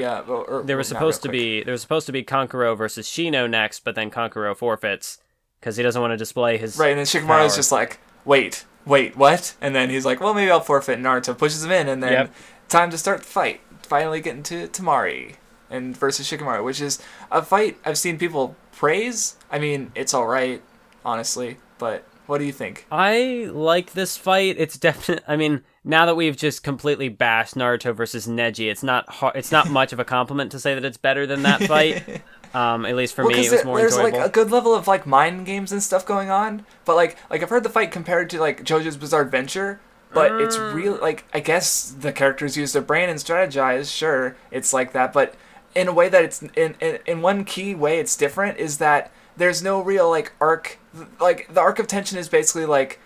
there was supposed to be Kankuro versus Shino next, but then Kankuro forfeits, because he doesn't want to display his Right, and then Shikamaru's just like, wait, what? And then he's like, well, maybe I'll forfeit, and Naruto pushes him in, and then time to start the fight. Finally getting to Temari and versus Shikamaru, which is a fight I've seen people praise. I mean, it's all right, honestly, but what do you think? I like this fight. It's definitely. I mean, now that we've just completely bashed Naruto versus Neji, it's not much of a compliment to say that it's better than that fight. At least for me, it was more there's enjoyable. Like a good level of like mind games and stuff going on, but like I've heard the fight compared to like JoJo's Bizarre Adventure. But it's real, like, I guess the characters use their brain and strategize, sure, it's like that, but in a way that it's, in one key way it's different, is that there's no real, like, arc, like, the arc of tension is basically, like,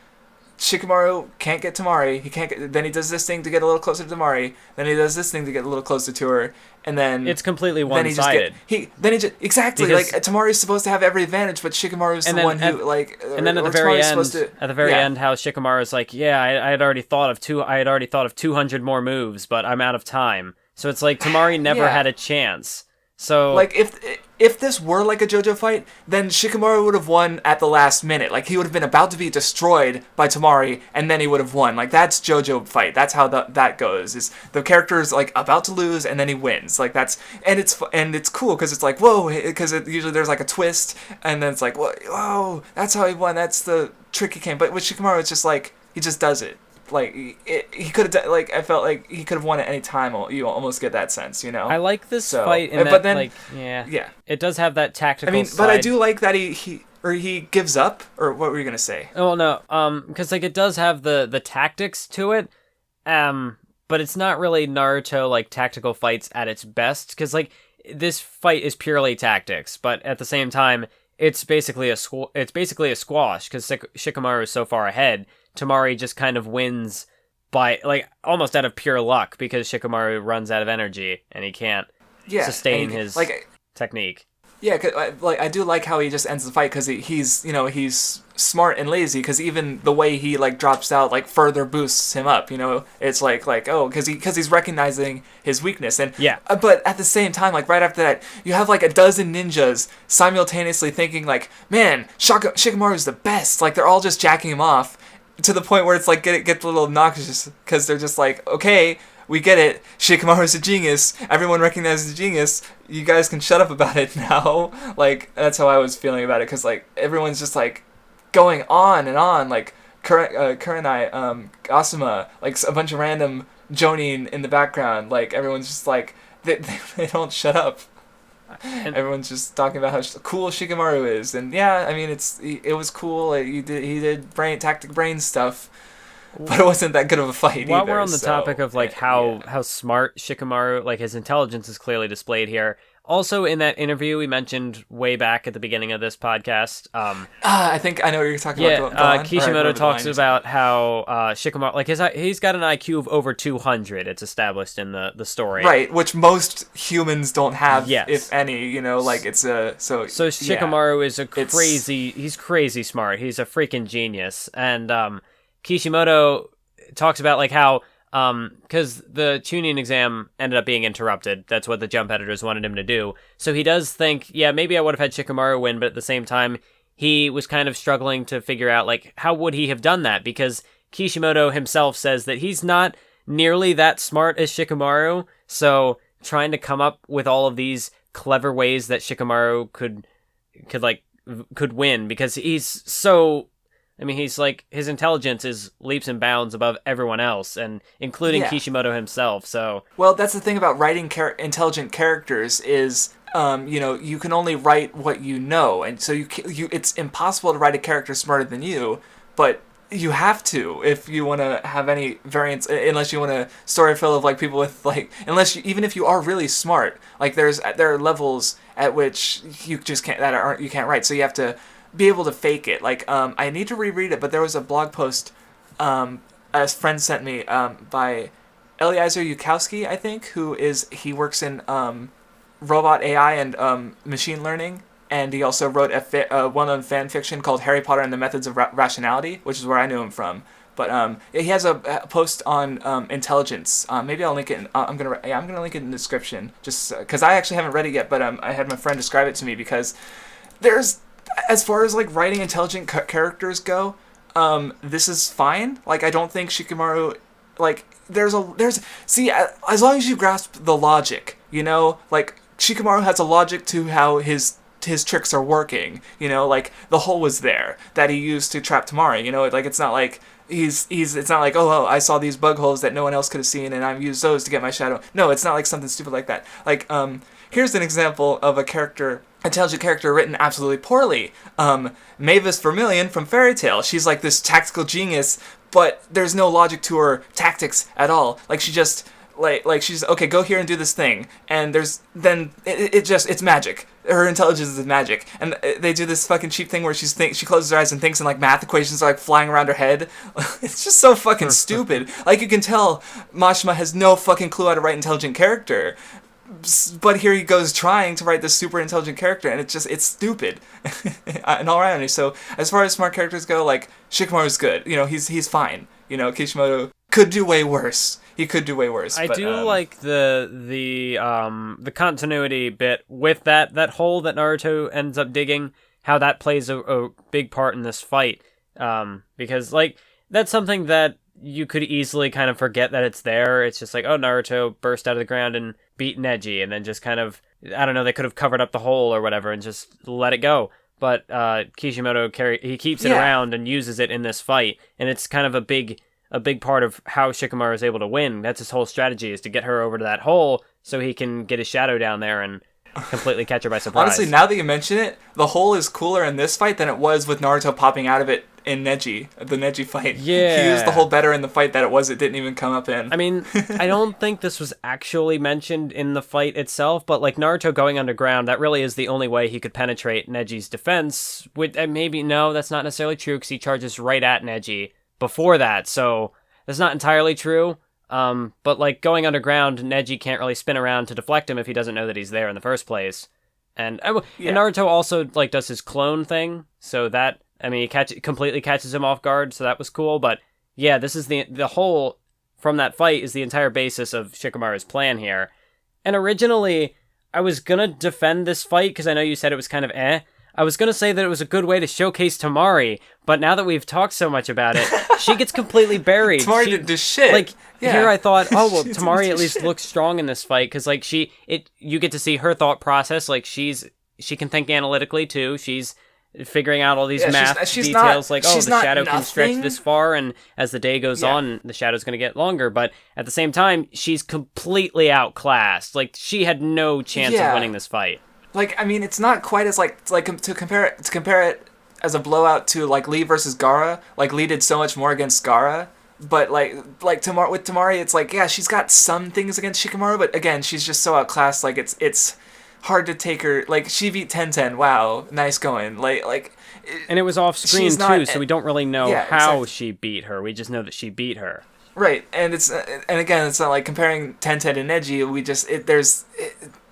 Shikamaru can't get Temari, then he does this thing to get a little closer to Temari, then he does this thing to get a little closer to her, and then... It's completely one-sided. Exactly, because, like, Temari's supposed to have every advantage, but Shikamaru's the one who, like... And then at the very end, how Shikamaru's like, yeah, I had already thought of 200 more moves, but I'm out of time. So it's like, Temari never had a chance. So... Like, if this were like a JoJo fight, then Shikamaru would have won at the last minute. Like, he would have been about to be destroyed by Temari, and then he would have won. Like, that's JoJo fight. That's how that goes. Is the character's, like, about to lose, and then he wins. Like, that's... And it's cool, because it's like, whoa, because usually there's, like, a twist, and then it's like, whoa, that's how he won. That's the trick he came. But with Shikamaru, it's just like, he just does it. Like, he could have, like, I felt like he could have won at any time. You almost get that sense, you know? I like this fight in that, like, yeah. It does have that tactical side. But I do like that he gives up, or what were you going to say? Oh, no, because, like, it does have the tactics to it, but it's not really Naruto, like, tactical fights at its best, because, like, this fight is purely tactics, but at the same time, it's basically a squash, because Shikamaru is so far ahead. Temari just kind of wins by, like, almost out of pure luck, because Shikamaru runs out of energy and he can't sustain his technique. Yeah, 'cause I do like how he just ends the fight because he's smart and lazy because even the way he like drops out like further boosts him up. It's like oh because he's recognizing his weakness and Yeah. But at the same time, like right after that, you have like a dozen ninjas simultaneously thinking like, man, Shikamaru's the best. Like they're all just jacking him off to the point where it's like gets a little obnoxious because they're just like, okay, we get it. Shikamaru's a genius. Everyone recognizes a genius. You guys can shut up about it now. Like, that's how I was feeling about it, because, like, everyone's just, like, going on and on. Like, Kurenai, Asuma, like, a bunch of random jonin in the background. Like, everyone's just, like, they don't shut up. And everyone's just talking about how cool Shikamaru is. And, yeah, I mean, it was cool. He did tactic brain stuff. But it wasn't that good of a fight While either. we're on the topic of like how smart Shikamaru, like his intelligence is clearly displayed here. Also, in that interview we mentioned way back at the beginning of this podcast, I think I know what you're talking about. Yeah, Kishimoto talks about how Shikamaru, like he's got an IQ of over 200. It's established in the story, right? Which most humans don't have, yes. if any. Like it's so. So Shikamaru is he's crazy smart. He's a freaking genius, and Kishimoto talks about like how because the Chunin exam ended up being interrupted. That's what the Jump editors wanted him to do. So he does think, yeah, maybe I would have had Shikamaru win, but at the same time, he was kind of struggling to figure out like how would he have done that, because Kishimoto himself says that he's not nearly that smart as Shikamaru. So trying to come up with all of these clever ways that Shikamaru could win, because he's so. I mean, he's like, his intelligence is leaps and bounds above everyone else, and including Kishimoto himself, so... Well, that's the thing about writing intelligent characters is, you can only write what you know, and so it's impossible to write a character smarter than you, but you have to if you want to have any variance, unless you want a story full of, like, people with, like... even if you are really smart, like, there are levels at which you just can't, you can't write, so you have to be able to fake it. Like, I need to reread it, but there was a blog post a friend sent me by Eliezer Yudkowsky, I think, he works in robot AI and machine learning, and he also wrote a well-known fan fiction called Harry Potter and the Methods of Rationality, which is where I knew him from. But he has a post on intelligence. Maybe I'll link it. I'm gonna link it in the description, just because I actually haven't read it yet. But I had my friend describe it to me, because there's, as far as like writing intelligent characters go, this is fine. Like, I don't think Shikamaru, like, there's see, as long as you grasp the logic, like Shikamaru has a logic to how his tricks are working. Like the hole was there that he used to trap Temari. Like it's not like it's not like, oh, I saw these bug holes that no one else could have seen and I've used those to get my shadow. No, it's not like something stupid like that. Like, here's an example of intelligent character written absolutely poorly. Mavis Vermilion from Fairy Tail. She's like this tactical genius, but there's no logic to her tactics at all. Like, she just like she's okay, go here and do this thing, and it's magic. Her intelligence is magic, and they do this fucking cheap thing where she closes her eyes and thinks, and like math equations are like flying around her head. It's just so fucking stupid. Like, you can tell Mashima has no fucking clue how to write intelligent character. But here he goes trying to write this super intelligent character, and it's stupid in all irony. So as far as smart characters go, like, Shikamaru's good. He's fine. Kishimoto could do way worse. He could do way worse. I do like the continuity bit with that hole that Naruto ends up digging. How that plays a big part in this fight, because like that's something that you could easily kind of forget that it's there. It's just like, oh, Naruto burst out of the ground and beat Neji, and then just kind of, I don't know, they could have covered up the hole or whatever and just let it go. But Kishimoto he keeps it around and uses it in this fight, and it's kind of a big part of how Shikamaru is able to win. That's his whole strategy, is to get her over to that hole so he can get his shadow down there and completely catch her by surprise. Honestly, now that you mention it, the hole is cooler in this fight than it was with Naruto popping out of it in the Neji fight. Yeah. He used the hole better in the fight that it didn't even come up in. I mean, I don't think this was actually mentioned in the fight itself, but like Naruto going underground, that really is the only way he could penetrate Neji's defense. Maybe, no, that's not necessarily true, because he charges right at Neji before that, so that's not entirely true. But like going underground, Neji can't really spin around to deflect him if he doesn't know that he's there in the first place. And Naruto also like does his clone thing, so that he completely catches him off guard, so that was cool. But yeah, this is the whole from that fight is the entire basis of Shikamaru's plan here. And originally, I was gonna defend this fight because I know you said it was kind of eh. I was gonna say that it was a good way to showcase Temari, but now that we've talked so much about it, she gets completely buried. Temari didn't do shit. Like here, I thought, oh well, Temari at least looks strong in this fight because like you get to see her thought process. Like she can think analytically too. She's figuring out all these math details. The shadow can stretch this far, and as the day goes on, the shadow's gonna get longer. But at the same time, she's completely outclassed. Like she had no chance of winning this fight. Like, I mean, it's not quite as like to compare it as a blowout to like Lee versus Gaara. Like Lee did so much more against Gaara, but like with Temari, it's like she's got some things against Shikamaru, but again, she's just so outclassed. Like it's hard to take her. Like she beat Tenten. Wow, nice going. And it was off screen too, so we don't really know how she beat her. We just know that she beat her. Right, and again, it's not like comparing Tenten and Neji.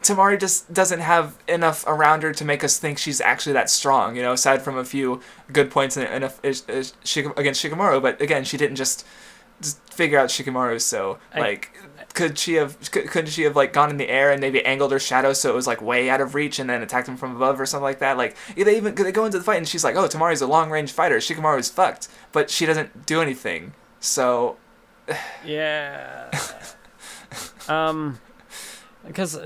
Temari just doesn't have enough around her to make us think she's actually that strong, aside from a few good points against Shikamaru. But again, she didn't just figure out Shikamaru, so, couldn't she have, like, gone in the air and maybe angled her shadow so it was, like, way out of reach and then attacked him from above or something like that? Like, they go into the fight and she's like, oh, Temari's a long-range fighter, Shikamaru's fucked, but she doesn't do anything, so... Yeah. Because,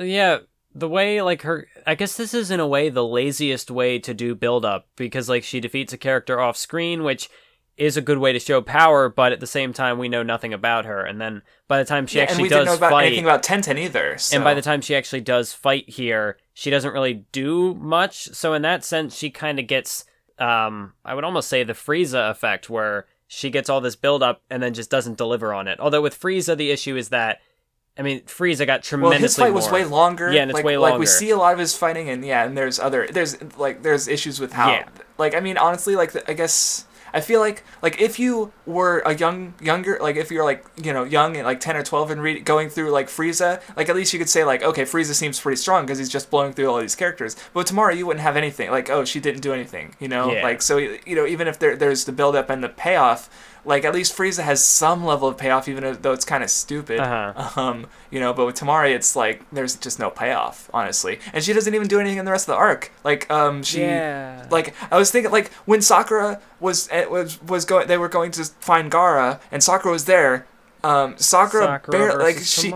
the way, like, I guess this is, in a way, the laziest way to do build-up, because, like, she defeats a character off-screen, which is a good way to show power, but at the same time, we know nothing about her, and then by the time she actually does fight... and we didn't know anything about Tenten either, so... And by the time she actually does fight here, she doesn't really do much, so in that sense, she kind of gets, I would almost say the Frieza effect, where she gets all this build-up and then just doesn't deliver on it. Although with Frieza, the issue is that Frieza got tremendously more. Well, his fight was way longer. Yeah, and it's way longer. Like, we see a lot of his fighting, and there's issues with how... Yeah. Honestly, I guess... I feel like if you were a younger, like, if you're, like, young and, like, 10 or 12 and going through, like, Frieza, like, at least you could say, like, okay, Frieza seems pretty strong because he's just blowing through all these characters. But tomorrow, you wouldn't have anything. Like, oh, she didn't do anything, Yeah. Like, so, even if there's the build-up and the payoff, like, at least Frieza has some level of payoff, even though it's kind of stupid. Uh-huh. But with Temari, it's like there's just no payoff, honestly, and she doesn't even do anything in the rest of the arc. Like, like, I was thinking, like, when Sakura was going, they were going to find Gaara, and Sakura was there. Sakura barely, like, she.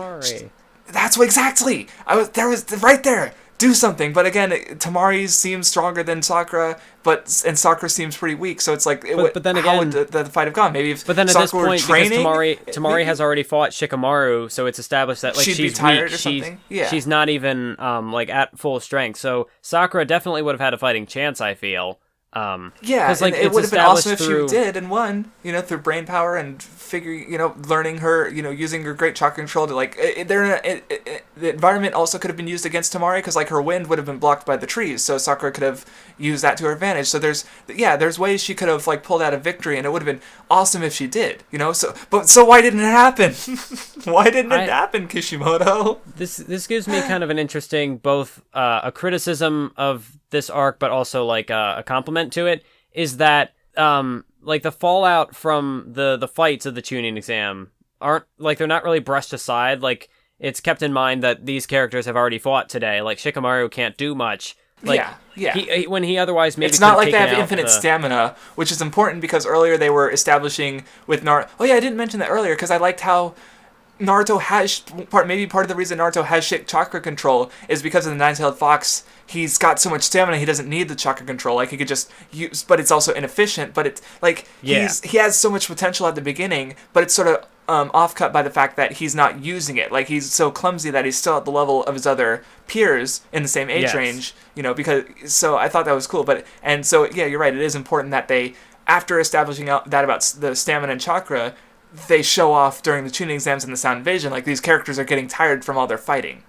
That's what exactly. There was right there. Do something, but again, Temari seems stronger than Sakura, and Sakura seems pretty weak. So it's like, but then again, how would the fight have gone? Maybe if but then at Sakura this point, because Temari has already fought Shikamaru, so it's established that like she'd she's be tired weak. Or something. She's not even like at full strength. So Sakura definitely would have had a fighting chance, I feel. Because like it would have been awesome if she did and won, through brain power and learning her, using her great chakra control to like. The environment also could have been used against Temari because like her wind would have been blocked by the trees, so Sakura could have used that to her advantage. So there's ways she could have like pulled out a victory, and it would have been awesome if she did, So why didn't it happen? Why didn't it happen, Kishimoto? This gives me kind of an interesting both a criticism of this arc, but also like a compliment to it, is that like the fallout from the fights of the Chunin exam aren't like they're not really brushed aside. Like it's kept in mind that these characters have already fought today. Like Shikamaru can't do much. Like, He, when he otherwise maybe it's not like they have infinite stamina, which is important because earlier they were establishing with Naruto. Oh yeah, I didn't mention that earlier because I liked how Naruto has part of the reason Naruto has chakra control is because of the nine-tailed fox. He's got so much stamina he doesn't need the chakra control. Like he could just use, but it's also inefficient. But it's like he has so much potential at the beginning, but it's sort of offcut by the fact that he's not using it. Like he's so clumsy that he's still at the level of his other peers in the same age range. Because so I thought that was cool. And so you're right. It is important that they, after establishing that about the stamina and chakra, they show off during the Chunin exams and the sound invasion, like these characters are getting tired from all their fighting,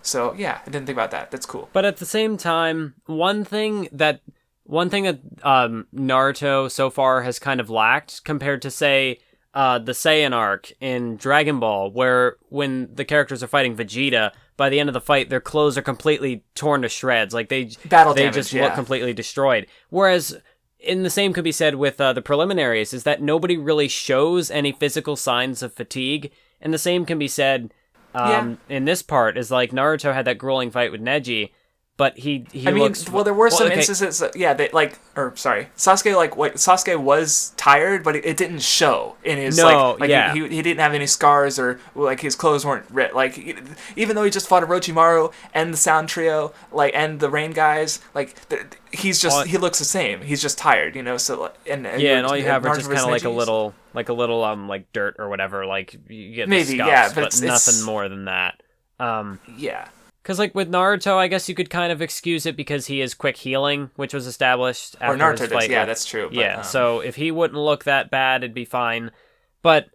So I didn't think about that. That's cool. But at the same time, one thing that Naruto so far has kind of lacked compared to say the Saiyan arc in Dragon Ball, where when the characters are fighting Vegeta, by the end of the fight, their clothes are completely torn to shreds. Like they damage, just look completely destroyed. Whereas, in the same could be said with the preliminaries, is that nobody really shows any physical signs of fatigue, and the same can be said in this part, is like Naruto had that grueling fight with Neji, but he looks... well, there were some instances, Sasuke was tired, but it didn't show in his, he didn't have any scars, or, like, his clothes weren't ripped, like, even though he just fought Orochimaru, and the Sound Trio, like, and the Rain guys, like, he looks the same, he's just tired, you know, so, and all you have are just kind of like a little, like, dirt or whatever, like, you get maybe, the scuffs, but nothing more than that. Because, like, with Naruto, I guess you could kind of excuse it because he is quick healing, which was established after Naruto his fight. Yeah, that's true. But, so if he wouldn't look that bad, it'd be fine. But,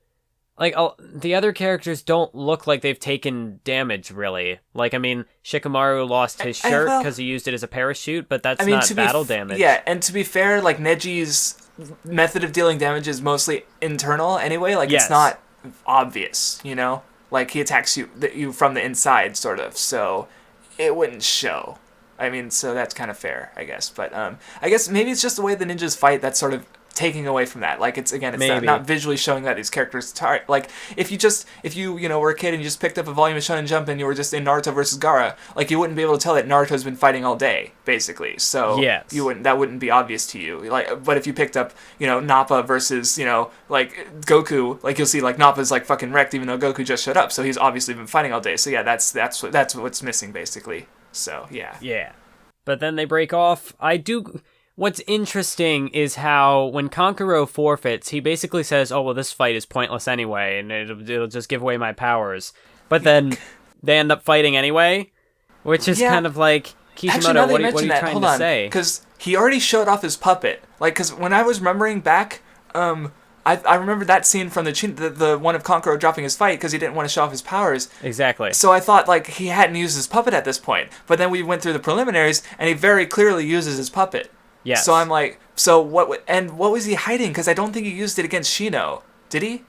like, the other characters don't look like they've taken damage, really. Like, I mean, Shikamaru lost his shirt because he used it as a parachute, but that's not battle damage. Yeah, and to be fair, like, Neji's method of dealing damage is mostly internal anyway. Like, it's not obvious, you know? Like, he attacks you from the inside, sort of, so it wouldn't show. I mean, so that's kind of fair, I guess. But I guess maybe it's just the way the ninjas fight that's sort of taking away from that. Like, it's not visually showing that these characters like, if you were a kid and you just picked up a volume of Shonen Jump and you were just in Naruto versus Gaara, like, you wouldn't be able to tell that Naruto's been fighting all day, basically. So that wouldn't be obvious to you. Like, but if you picked up, Nappa versus, like, Goku, like, you'll see, like, Nappa's, like, fucking wrecked even though Goku just showed up, so he's obviously been fighting all day. So yeah, that's what's missing, basically. So yeah. But then they break off. What's interesting is how when Kankuro forfeits, he basically says, oh, well, this fight is pointless anyway, and it'll just give away my powers. But then they end up fighting anyway, which is kind of like, Kishimoto, what are you trying to say? Because he already showed off his puppet. Like, because when I was remembering back, I remember that scene from the one of Kankuro dropping his fight because he didn't want to show off his powers. Exactly. So I thought, like, he hadn't used his puppet at this point. But then we went through the preliminaries, and he very clearly uses his puppet. Yes. So I'm like, what was he hiding? Because I don't think he used it against Shino. Did he?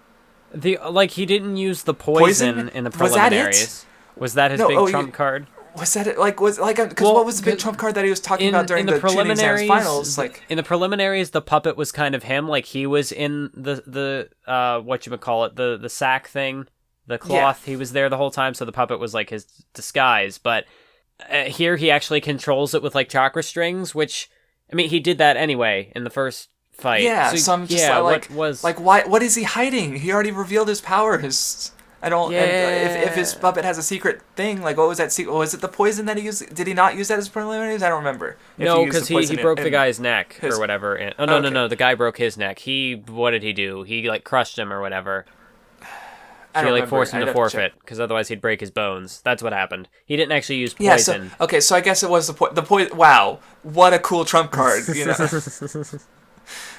He didn't use the poison in the preliminaries. Was that his big trump card? Was that it? Like, what was the big trump card that he was talking about during the Chunin Exams finals? Like, in the preliminaries, the puppet was kind of him. Like, he was in the whatchamacallit, the sack thing, the cloth. Yeah. He was there the whole time, so the puppet was like his disguise. But here he actually controls it with, like, chakra strings, which, I mean, he did that anyway in the first fight. Yeah, so I'm just why? What is he hiding? He already revealed his powers. I don't. Yeah. If his puppet has a secret thing, like, what was that secret? Was it the poison that he used? Did he not use that as preliminaries? I don't remember. No, because he broke the guy's neck or whatever. No, the guy broke his neck. What did he do? He, like, crushed him or whatever. He forced him to forfeit, because otherwise he'd break his bones. That's what happened. He didn't actually use poison. Yeah, so I guess it was the poison. Wow, what a cool trump card, you know.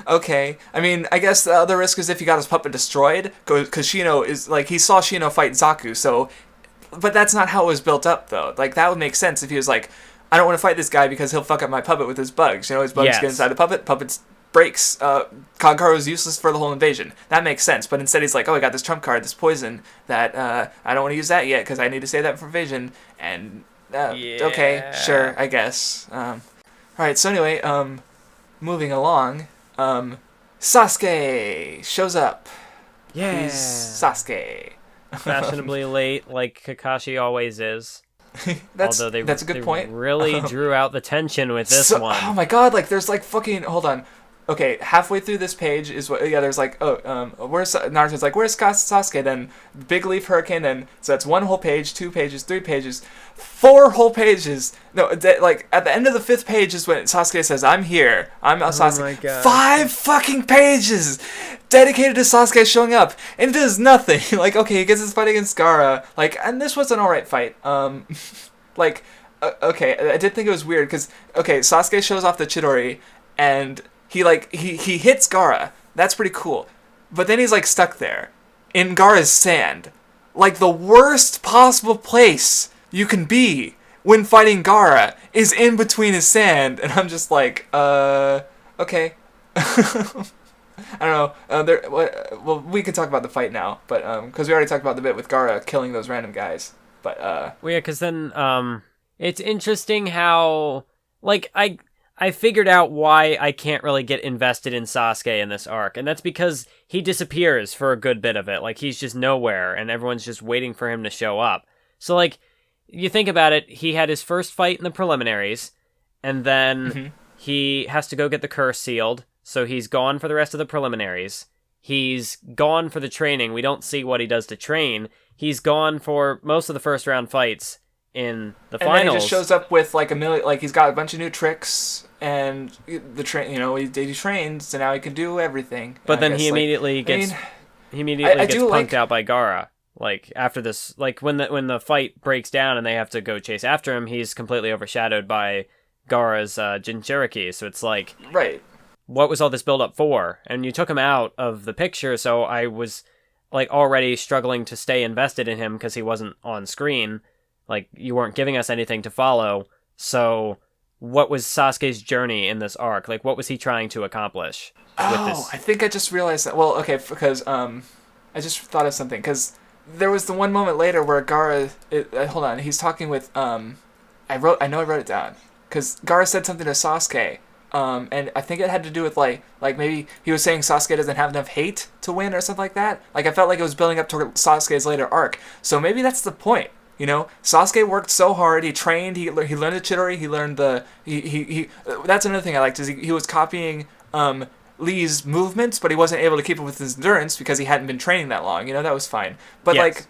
Okay, I mean, I guess the other risk is if he got his puppet destroyed, because Shino is, like, he saw Shino fight Zaku, so, but that's not how it was built up, though. Like, that would make sense if he was like, I don't want to fight this guy because he'll fuck up my puppet with his bugs. You know, his bugs get inside the puppet breaks. Kankuro is useless for the whole invasion. That makes sense, but instead he's like, oh, I got this trump card, this poison, that I don't want to use that yet because I need to save that for invasion, and, okay, sure, I guess. Alright, so anyway, moving along, Sasuke shows up. Yeah. He's Sasuke. Fashionably late, like Kakashi always is. That's a good point. Really drew out the tension with this one. Oh my god, like, there's, like, fucking, hold on. Okay, halfway through this page is what, there's like, where's Naruto's like, where's Sasuke? Then Big Leaf Hurricane, then, so that's 1 whole page, 2 pages, 3 pages, 4 whole pages. No, like, at the end of the 5th page is when Sasuke says, I'm here, I'm Sasuke. Oh my god. 5 fucking pages dedicated to Sasuke showing up, and it does nothing. Like, okay, he gets his fight against Gaara, like, and this was an alright fight. Like, okay, I did think it was weird, because, okay, Sasuke shows off the Chidori, and he hits Gaara. That's pretty cool. But then he's, like, stuck there in Gaara's sand. Like, the worst possible place you can be when fighting Gaara is in between his sand. And I'm just like, okay. I don't know. Well, we can talk about the fight now, but because we already talked about the bit with Gaara killing those random guys. But well, yeah, because then it's interesting how like I figured out why I can't really get invested in Sasuke in this arc, and that's because he disappears for a good bit of it. Like, he's just nowhere, and everyone's just waiting for him to show up. So, like, you think about it, he had his first fight in the preliminaries, and then he has to go get the curse sealed, so he's gone for the rest of the preliminaries. He's gone for the training. We don't see what he does to train. He's gone for most of the first round fights in the finals. And then he just shows up with like he's got a bunch of new tricks, and he trains, so now he can do everything. But then he immediately gets punked out by Gaara. Like, after this, like, when the fight breaks down and they have to go chase after him, he's completely overshadowed by Gaara's Jinchuriki. So it's like, right, what was all this build up for? And you took him out of the picture, so I was like already struggling to stay invested in him because he wasn't on screen. Like, you weren't giving us anything to follow. So what was Sasuke's journey in this arc? Like, what was he trying to accomplish with this? I think I just realized that. Well, okay, because I just thought of something. Because there was the one moment later where Gaara... hold on, he's talking with... I know I wrote it down. Because Gaara said something to Sasuke. And I think it had to do with, like maybe he was saying Sasuke doesn't have enough hate to win or something like that. Like, I felt like it was building up toward Sasuke's later arc. So maybe that's the point. You know, Sasuke worked so hard. He trained. He learned the Chidori. He learned the... He that's another thing I liked, is he was copying Lee's movements, but he wasn't able to keep up with his endurance because he hadn't been training that long. You know, that was fine. But, yes. like...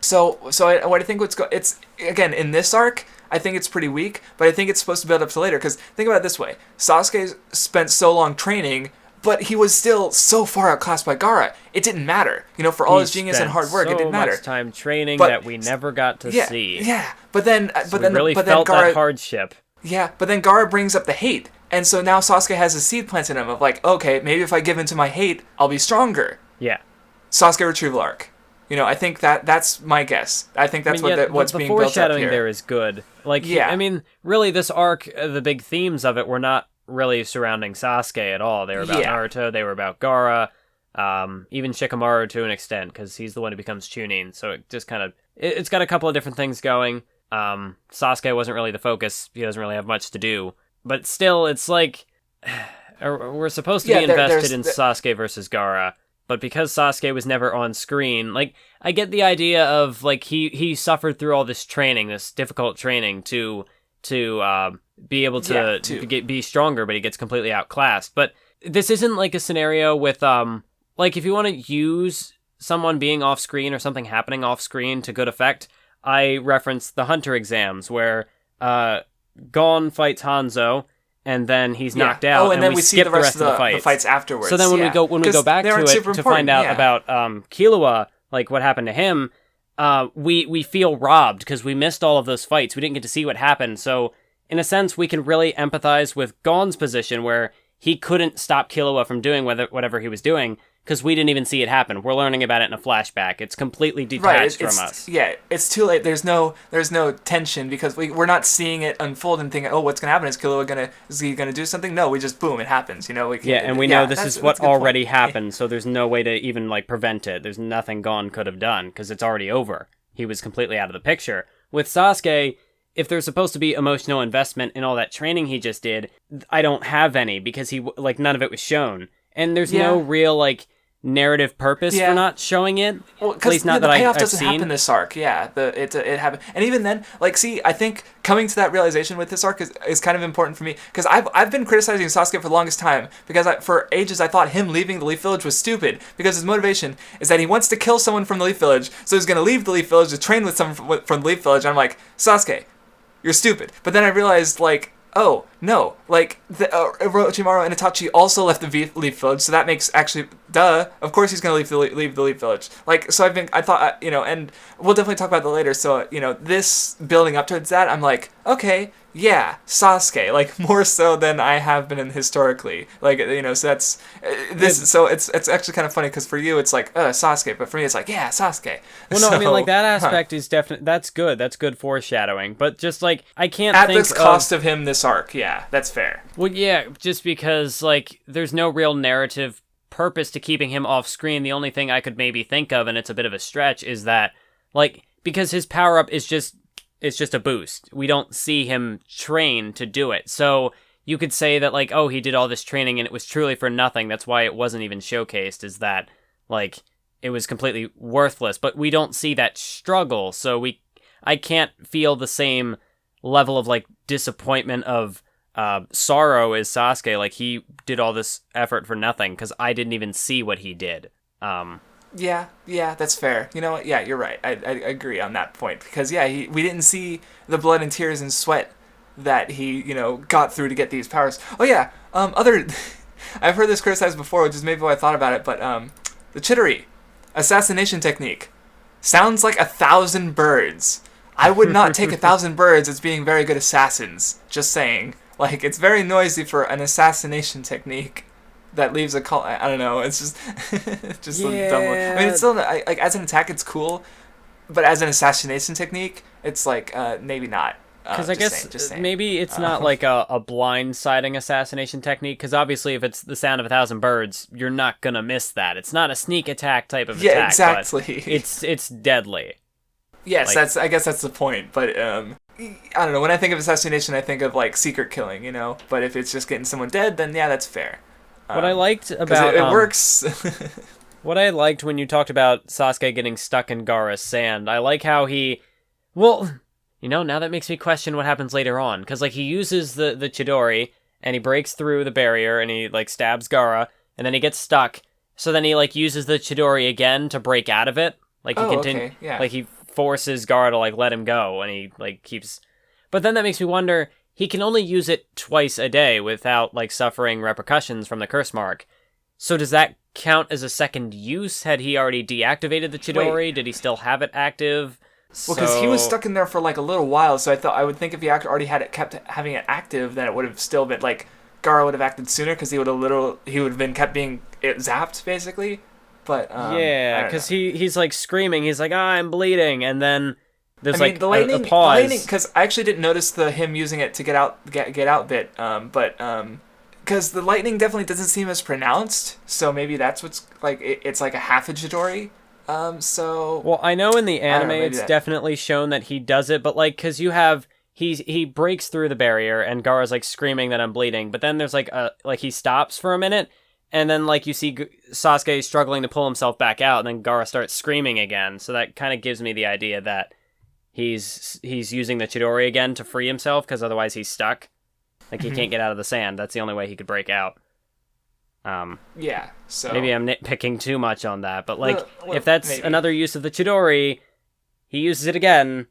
So what I think it's... Again, in this arc, I think it's pretty weak, but I think it's supposed to build up to later. Because think about it this way. Sasuke spent so long training, but he was still so far outclassed by Gaara. It didn't matter. You know, for all his genius and hard work, it didn't matter. So much time training that we never got to see. Yeah, but then Gaara, that hardship. Yeah, but then Gaara brings up the hate, and so now Sasuke has a seed planted in him of like, okay, maybe if I give in to my hate, I'll be stronger. Yeah. Sasuke retrieval arc. You know, I think that's my guess. I think that's what's being built up here. The foreshadowing there is good. Like, yeah. I mean, really, this arc, the big themes of it were not really surrounding Sasuke at all. They were about Naruto, they were about Gaara, even Shikamaru to an extent, because he's the one who becomes Chunin, so it just kind of... It's got a couple of different things going. Sasuke wasn't really the focus, he doesn't really have much to do. But still, it's like... We're supposed to be invested in Sasuke versus Gaara, but because Sasuke was never on screen, like, I get the idea of, like, he suffered through all this training, this difficult training to be able to be stronger, but he gets completely outclassed. But this isn't like a scenario with, like, if you want to use someone being off screen or something happening off screen to good effect, I reference the Hunter exams where Gon fights Hanzo, and then he's knocked out, and then we see the rest of the fights afterwards. So then when we go back to it to find out about Killua, like what happened to him, we feel robbed because we missed all of those fights. We didn't get to see what happened. So in a sense, we can really empathize with Gon's position where he couldn't stop Killua from doing whatever he was doing because we didn't even see it happen. We're learning about it in a flashback. It's completely detached from us. Yeah, it's too late. There's no tension because we're not seeing it unfold and thinking, oh, what's gonna happen? Is he gonna do something? No, we just boom, it happens. You know, and we know this is what already happened, so there's no way to even like prevent it. There's nothing Gon could have done because it's already over. He was completely out of the picture. With Sasuke, if there's supposed to be emotional investment in all that training he just did, I don't have any because none of it was shown, and there's no real narrative purpose for not showing it. Well, at least not that I've seen. The payoff doesn't happen this arc. Yeah, it happened, and even then, I think coming to that realization with this arc is kind of important for me because I've been criticizing Sasuke for the longest time because for ages I thought him leaving the Leaf Village was stupid because his motivation is that he wants to kill someone from the Leaf Village, so he's going to leave the Leaf Village to train with someone from the Leaf Village. And I'm like, Sasuke, you're stupid. But then I realized oh, no, Orochimaru and Itachi also left the Leaf Village, so that makes of course he's going to leave the Leaf Village. I thought, and we'll definitely talk about that later, so, this building up towards that, I'm like, okay, yeah, Sasuke, more so than I have been historically, so that's, so it's actually kind of funny, because for you, it's Sasuke, but for me, it's yeah, Sasuke. Well, no, so, that aspect is definitely, that's good foreshadowing, but just, I can't at the cost of him this arc, yeah, that's fair. Well, yeah, just because, there's no real narrative purpose to keeping him off screen. The only thing I could maybe think of, and it's a bit of a stretch, is that, because his power up is just a boost. We don't see him train to do it. So you could say that like, oh, he did all this training and it was truly for nothing. That's why it wasn't even showcased, is that like it was completely worthless. But we don't see that struggle, so I can't feel the same level of like disappointment of sorrow as Sasuke. Like he did all this effort for nothing because I didn't even see what he did. Yeah, that's fair. You know what? Yeah, you're right. I agree on that point because we didn't see the blood and tears and sweat that he got through to get these powers. Oh yeah, I've heard this criticized before, which is maybe why I thought about it. But the Chidori assassination technique sounds like 1,000 birds. I would not take 1,000 birds as being very good assassins. Just saying, like it's very noisy for an assassination technique. That leaves a call. I don't know. It's just, just a dumb one. I mean, it's still like as an attack, it's cool, but as an assassination technique, it's like maybe not. Because I guess maybe it's not like a blindsiding assassination technique. Because obviously, if it's the sound of 1,000 birds, you're not gonna miss that. It's not a sneak attack type of attack. Yeah, exactly. But it's deadly. Yes, I guess that's the point. But I don't know. When I think of assassination, I think of like secret killing, But if it's just getting someone dead, then yeah, that's fair. What I liked about it works. What I liked when you talked about Sasuke getting stuck in Gaara's sand, I like how now that makes me question what happens later on, because like he uses the Chidori and he breaks through the barrier and he like stabs Gaara and then he gets stuck. So then he like uses the Chidori again to break out of it. Like he okay, yeah. Like he forces Gaara to like let him go and he like keeps. But then that makes me wonder. He can only use it twice a day without, like, suffering repercussions from the curse mark. So does that count as a second use? Had he already deactivated the Chidori? Wait. Did he still have it active? Well, because he was stuck in there for, like, a little while, so I would think if he already had it, kept having it active, then it would have still been, like, Gaara would have acted sooner, because he would have been kept being zapped, basically. But, yeah, because he's, like, screaming. He's like, I'm bleeding, and then... There's the lightning, a pause. Because I actually didn't notice him using it to get out bit, because the lightning definitely doesn't seem as pronounced, so maybe that's what's, like, it's like a half a Chidori, so... Well, I know in the anime it's definitely shown that he does it, but, like, because you have... He breaks through the barrier, and Gaara's, like, screaming that I'm bleeding, but then there's, like, he stops for a minute, and then, like, you see Sasuke struggling to pull himself back out, and then Gaara starts screaming again, so that kind of gives me the idea that he's using the Chidori again to free himself, because otherwise he's stuck. Like, he can't get out of the sand. That's the only way he could break out. Yeah, so... Maybe I'm nitpicking too much on that, but, like, if that's another use of the Chidori, he uses it again.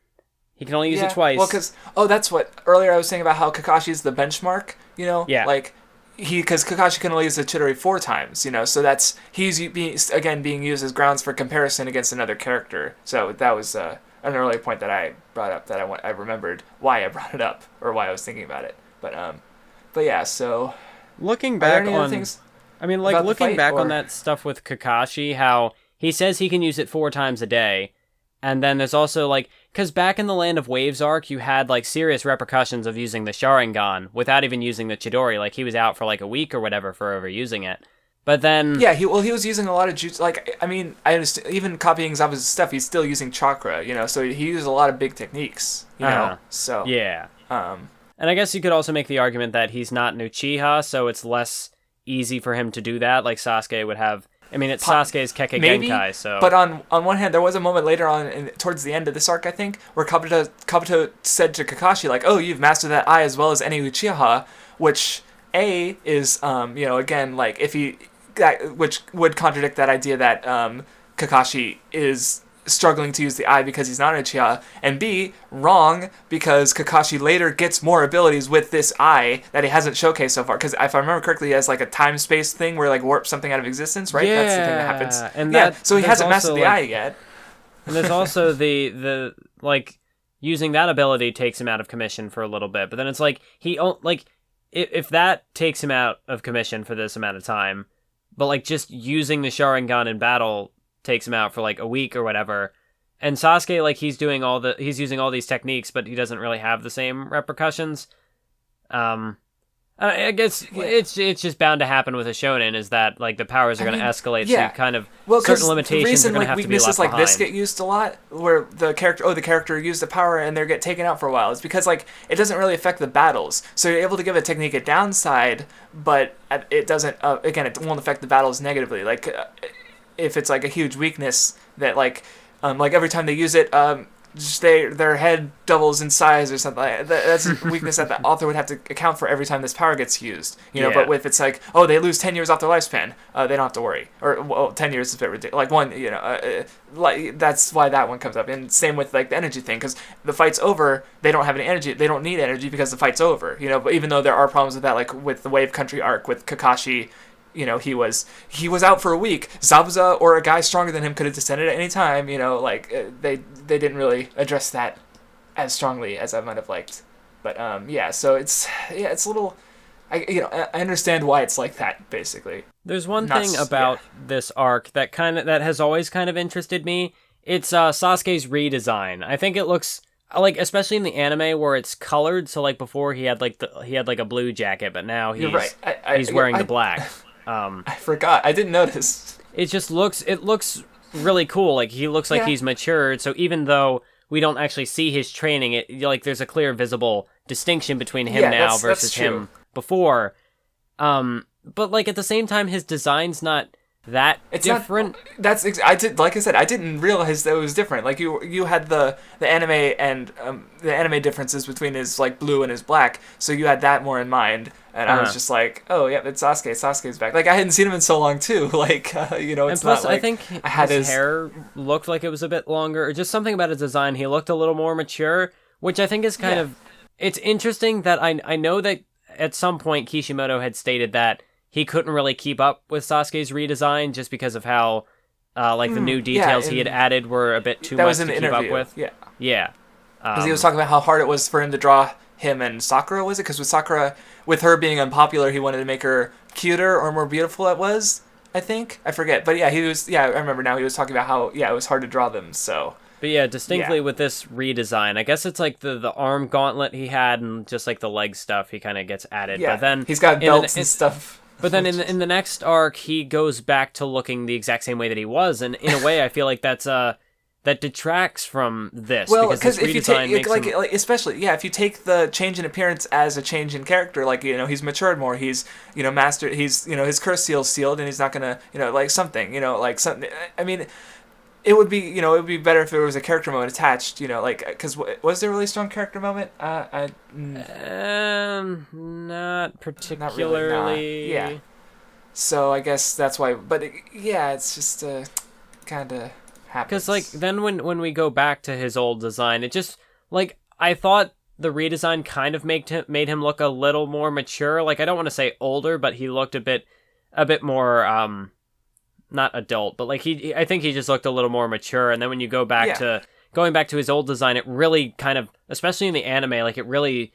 He can only use it twice. Well, because... Oh, that's what... Earlier I was saying about how Kakashi's the benchmark, Yeah. Like, because Kakashi can only use the Chidori 4 times, So that's... He's being used as grounds for comparison against another character. So that was... an earlier point that I brought up that I remembered why I brought it up or why I was thinking about it. But yeah, so looking back on things, I mean, like looking back on that stuff with Kakashi, how he says he can use it 4 times a day, and then there's also like because back in the Land of Waves arc, you had like serious repercussions of using the Sharingan without even using the Chidori. Like he was out for like a week or whatever for overusing it. But then... Yeah, he was using a lot of jutsu. Like, I mean, I understand, even copying Zabuza's stuff, he's still using chakra, So he used a lot of big techniques, So... Yeah. And I guess you could also make the argument that he's not an Uchiha, so it's less easy for him to do that, like Sasuke would have... I mean, it's Sasuke's Kekkei Genkai, so... But on one hand, there was a moment later on, towards the end of this arc, I think, where Kabuto said to Kakashi, like, oh, you've mastered that eye as well as any Uchiha, which, A, is, again, like, if he... which would contradict that idea that Kakashi is struggling to use the eye because he's not an Uchiha, and B, wrong, because Kakashi later gets more abilities with this eye that he hasn't showcased so far, because if I remember correctly, he has like a time-space thing where he like warps something out of existence, right? Yeah, that's the thing that happens. So he hasn't mastered the eye yet. And there's also the like, using that ability takes him out of commission for a little bit, but then it's like, if that takes him out of commission for this amount of time, but, like, just using the Sharingan in battle takes him out for, like, a week or whatever. And Sasuke, like, he's using all these techniques, but he doesn't really have the same repercussions. I I guess it's just bound to happen with a shonen is that like the powers are going to escalate, so you kind of certain limitations are going to have to be left behind. Weaknesses like this get used a lot, where the character used the power and they get taken out for a while. It's because like it doesn't really affect the battles, so you're able to give a technique a downside, but it doesn't. Again, it won't affect the battles negatively. Like if it's like a huge weakness that like every time they use it, just their head doubles in size or something. That's a weakness that the author would have to account for every time this power gets used. You know, but if it's like, oh, they lose 10 years off their lifespan, they don't have to worry. Or, well, 10 years is a bit ridiculous. Like one, you know, like that's why that one comes up. And same with like the energy thing, because the fight's over, they don't have any energy. They don't need energy because the fight's over. You know, but even though there are problems with that, like with the Wave Country arc with Kakashi. You know, he was out for a week. Zabuza or a guy stronger than him could have descended at any time. You know, like they didn't really address that as strongly as I might have liked. But yeah, so it's a little. I understand why it's like that. Basically, there's one thing about this arc that has always kind of interested me. It's Sasuke's redesign. I think it looks like, especially in the anime where it's colored. So like before he had like a blue jacket, but now he's he's wearing the black. I forgot. I didn't notice. It looks really cool. Like he looks like he's matured. So even though we don't actually see his training, there's a clear visible distinction between him now versus him before. But like at the same time, his design's not that different. Like I said, I didn't realize that it was different. Like you had the anime and the anime differences between his like blue and his black. So you had that more in mind. And I was just like, oh, yeah, it's Sasuke. Sasuke's back. Like, I hadn't seen him in so long, too. Like, you know, it's and plus, not like I think his hair looked like it was a bit longer. Or just something about his design. He looked a little more mature, which I think is kind of... It's interesting that I know that at some point Kishimoto had stated that he couldn't really keep up with Sasuke's redesign just because of how, the new details he had added were a bit too much to keep up with. Yeah. Yeah. Because he was talking about how hard it was for him to draw him and Sakura, was it? Because with Sakura, with her being unpopular, he wanted to make her cuter or more beautiful. It was, I think, I forget, but yeah, I remember now. He was talking about how it was hard to draw them. So, but yeah, distinctly with this redesign, I guess it's like the arm gauntlet he had and just like the leg stuff he kind of gets added. Yeah, but then he's got belts and stuff. But then in the next arc, he goes back to looking the exact same way that he was, and in a way, I feel like that detracts from this. Well, because if you take especially if you take the change in appearance as a change in character, like he's matured more, he's mastered, he's his curse seal's sealed, and he's not gonna like something something. I mean, it would be better if there was a character moment attached, because was there a really strong character moment? Not particularly. Not really, yeah. So I guess that's why. But it's just kind of. Because like then when we go back to his old design, it just like I thought the redesign kind of made him look a little more mature. Like I don't want to say older, but he looked a bit more not adult, but like I think he just looked a little more mature. And then when you go back to his old design, it really kind of, especially in the anime, like it really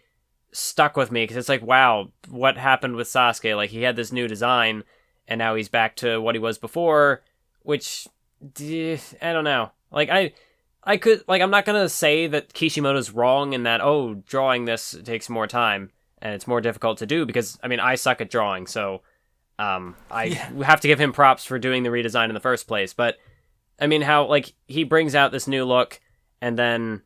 stuck with me because it's like, wow, what happened with Sasuke? Like he had this new design, and now he's back to what he was before, which. I don't know. Like I could like I'm not gonna say that Kishimoto's wrong in that drawing this takes more time and it's more difficult to do because I mean I suck at drawing, so I have to give him props for doing the redesign in the first place. But I mean how like he brings out this new look and then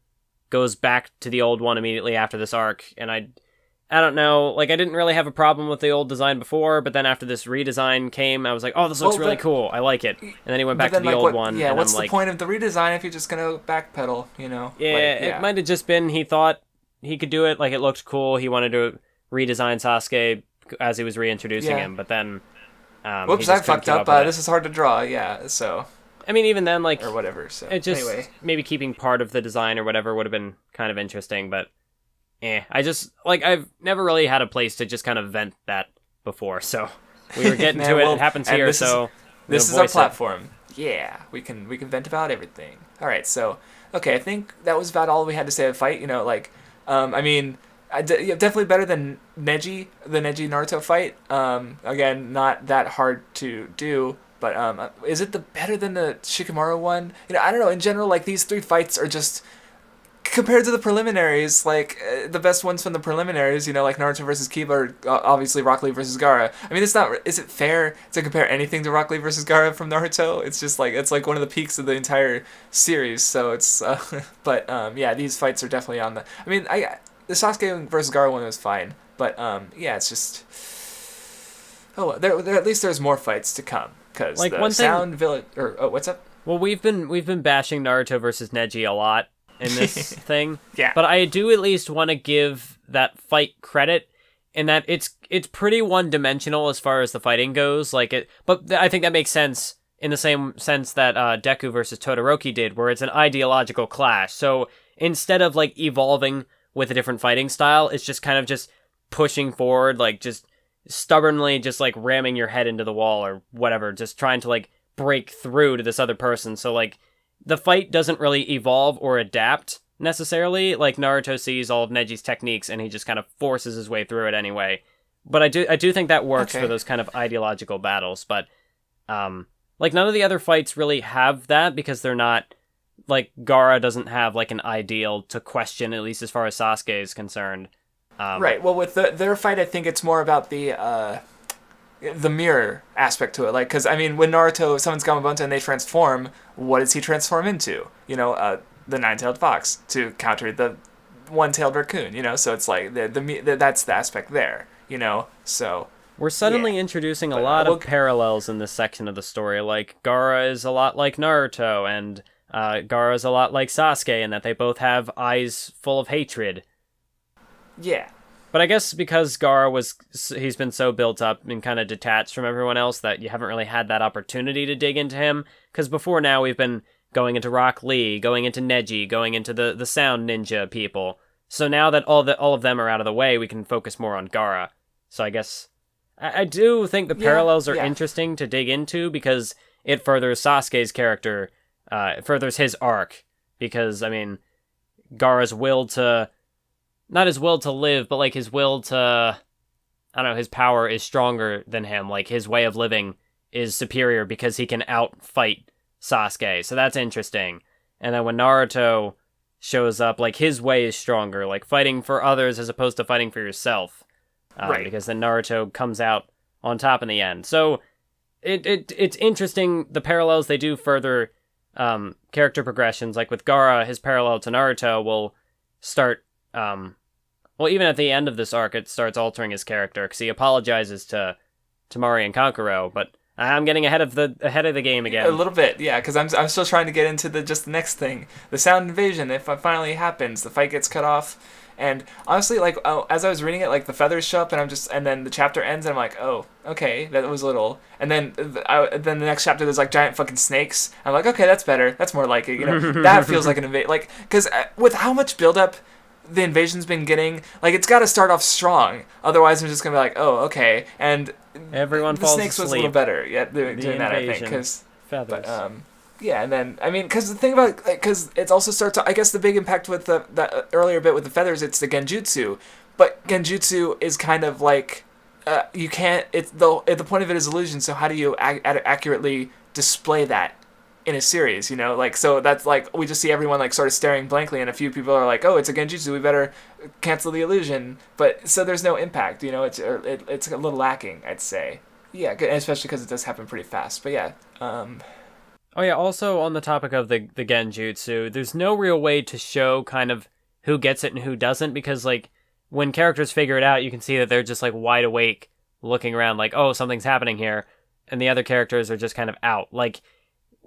goes back to the old one immediately after this arc, and I don't know, like, I didn't really have a problem with the old design before, but then after this redesign came, I was like, oh, this looks really cool, I like it. And then he went back to the old one. Yeah, and what's I'm the point of the redesign if you're just going to backpedal, Yeah, it might have just been he thought he could do it, like, it looked cool, he wanted to redesign Sasuke as he was reintroducing him, but then... Whoops, I fucked up, this is hard to draw, so... I mean, even then, like... Or whatever, so... It just... Anyway. Maybe keeping part of the design or whatever would have been kind of interesting, but... I just, like, I've never really had a place to just kind of vent that before, so we were getting to it. It happens here, so this is our platform. Yeah, we can vent about everything. All right, so okay, I think that was about all we had to say of the fight. I mean, definitely better than Neji, the Neji Naruto fight. Again, not that hard to do, but is it better than the Shikamaru one? I don't know. In general, like these three fights are just. compared to the preliminaries, like the best ones from the preliminaries, like Naruto versus Kiba, or obviously Rock Lee versus Gaara. I mean, it's not. Is it fair to compare anything to Rock Lee versus Gaara from Naruto? It's just like it's like one of the peaks of the entire series. So it's, but yeah, these fights are definitely on the. I mean, the Sasuke versus Gaara one was fine, but yeah, it's just. Oh, there at least there's more fights to come because like the sound village. Or what's up? Well, we've been bashing Naruto versus Neji a lot in this thing. Yeah. But I do at least want to give that fight credit in that it's pretty one-dimensional as far as the fighting goes. But I think that makes sense in the same sense that Deku versus Todoroki did, where it's an ideological clash. So instead of like evolving with a different fighting style, it's just kind of just pushing forward, like just stubbornly just like ramming your head into the wall or whatever, just trying to like break through to this other person. So like the fight doesn't really evolve or adapt necessarily. Like Naruto sees all of Neji's techniques and he just kind of forces his way through it anyway. But I do think that works for those kind of ideological battles. But like none of the other fights really have that because they're not like Gaara doesn't have like an ideal to question, at least as far as Sasuke is concerned. Right. Well, with their fight, I think it's more about the mirror aspect to it. Like, because I mean, when Naruto summons Gamabunta and they transform, what does he transform into? The nine-tailed fox to counter the one-tailed raccoon. So it's like that's the aspect there. So we're suddenly introducing a lot of parallels in this section of the story. Like Gaara is a lot like Naruto, and Gaara is a lot like Sasuke, in that they both have eyes full of hatred. Yeah. But I guess because Gaara he's been so built up and kind of detached from everyone else that you haven't really had that opportunity to dig into him. Because before now we've been going into Rock Lee, going into Neji, going into the sound ninja people. So now that all of them are out of the way, we can focus more on Gaara. So I guess I do think the parallels are interesting to dig into because it furthers Sasuke's character, furthers his arc. Because, I mean, Gaara's will to... Not his will to live, but like his will to, I don't know, his power is stronger than him. Like his way of living is superior because he can outfight Sasuke. So that's interesting. And then when Naruto shows up, like his way is stronger, like fighting for others as opposed to fighting for yourself. Right. Because then Naruto comes out on top in the end. So it's interesting. The parallels, they do further character progressions. Like with Gaara, his parallel to Naruto will start... well, even at the end of this arc, it starts altering his character because he apologizes to Temari and Kankuro. But I'm getting ahead of the game again. A little bit, yeah, because I'm still trying to get into the next thing, the sound invasion. If it finally happens, the fight gets cut off, and honestly, like as I was reading it, like the feathers show up, and then the chapter ends, and I'm like, oh, okay, that was a little, and then the next chapter there's like giant fucking snakes. I'm like, okay, that's better, that's more like it, that feels like an invasion, like because with how much buildup the invasion's been getting, like it's got to start off strong, otherwise I'm just gonna be like, oh, okay, and everyone the falls snakes asleep. was a little better doing that, I think, because feathers. But yeah, and then I mean, because the thing about, because it also starts, I guess the big impact with that earlier bit with the feathers, it's the genjutsu, but genjutsu is kind of like you can't, it's the point of it is illusion, so how do you accurately display that in a series, like, so that's like we just see everyone like sort of staring blankly, and a few people are like, oh, it's a genjutsu, we better cancel the illusion, but so there's no impact, it's a little lacking, I'd say. Yeah, especially because it does happen pretty fast. But yeah. Oh yeah, also on the topic of the genjutsu, there's no real way to show kind of who gets it and who doesn't, because like when characters figure it out, you can see that they're just like wide awake looking around like, oh, something's happening here, and the other characters are just kind of out. Like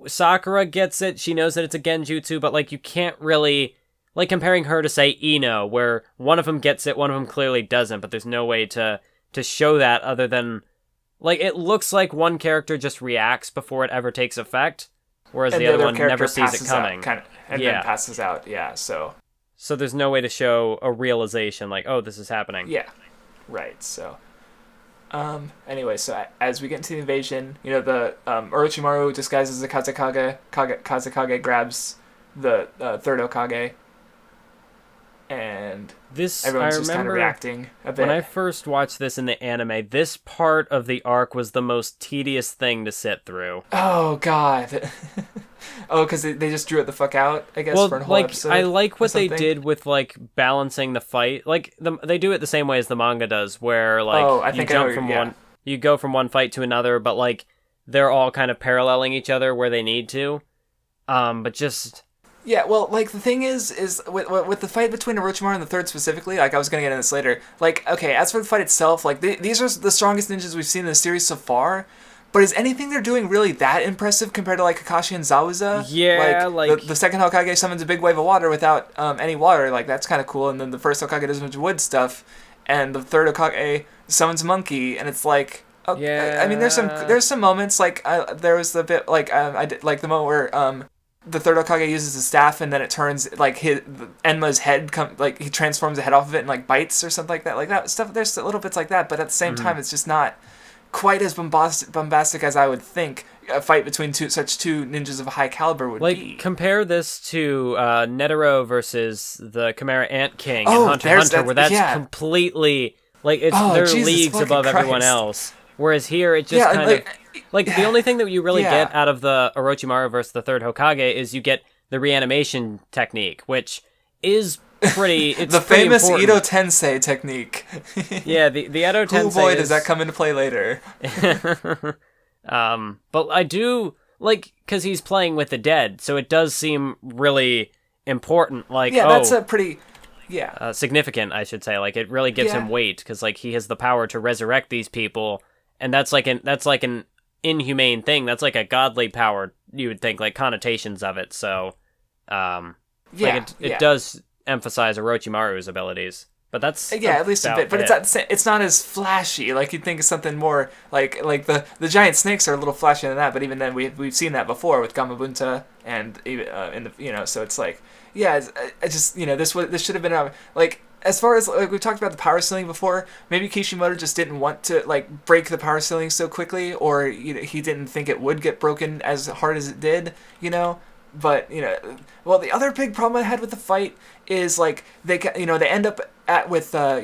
Sakura gets it, she knows that it's a genjutsu, but like you can't really, like comparing her to say Ino, where one of them gets it, one of them clearly doesn't, but there's no way to show that other than like it looks like one character just reacts before it ever takes effect, whereas the other one never sees it coming then passes out. Yeah, so there's no way to show a realization like, oh, this is happening. Yeah, right. So anyway, so as we get into the invasion, the Orochimaru disguises as a Kazekage grabs the third Hokage, and everyone's just kind of reacting a bit. When I first watched this in the anime, this part of the arc was the most tedious thing to sit through. Oh god. Oh, because they just drew it the fuck out, I guess, for a whole episode. I like what they did with like balancing the fight. Like they do it the same way as the manga does, where like you go from one fight to another, but like they're all kind of paralleling each other where they need to. But just yeah, well, like the thing is with the fight between Orochimaru and the Third specifically, like I was gonna get into this later. Like, okay, as for the fight itself, like these are the strongest ninjas we've seen in the series so far. But is anything they're doing really that impressive compared to like Kakashi and Zabuza? Yeah, like the second Hokage summons a big wave of water without any water, like that's kind of cool. And then the first Hokage does a bunch of wood stuff, and the third Hokage summons a monkey, and it's like, okay, yeah. I mean, there's some moments like there was the bit like I did like the moment where the third Hokage uses the staff, and then it turns like Enma's head like he transforms the head off of it and like bites or something like that. Like that stuff. There's little bits like that, but at the same time, it's just not quite as bombastic as I would think a fight between such two ninjas of a high caliber would be. Like, compare this to Netero versus the Chimera Ant King in Hunter x Hunter, where that's completely, like, they're leagues above everyone else. Whereas here, it just the only thing that you really get out of the Orochimaru versus the third Hokage is you get the reanimation technique, which is pretty. It's the pretty famous important. Ito Tensei technique. Yeah, the Edo Tensei. Oh boy, does that come into play later. But I do like because he's playing with the dead, so it does seem really important. Like, that's a pretty significant, I should say. Like, it really gives him weight because like he has the power to resurrect these people, and that's like an inhumane thing. That's like a godly power. You would think, like, connotations of it. So, it does emphasize Orochimaru's abilities, but that's at least a bit. But it's not as flashy. Like you'd think of something more like the giant snakes are a little flashier than that. But even then, we've seen that before with Gamabunta and in the So it's like I just this should have been like. As far as like we talked about the power ceiling before, maybe Kishimoto just didn't want to like break the power ceiling so quickly, or he didn't think it would get broken as hard as it did, But the other big problem I had with the fight is like they end up with the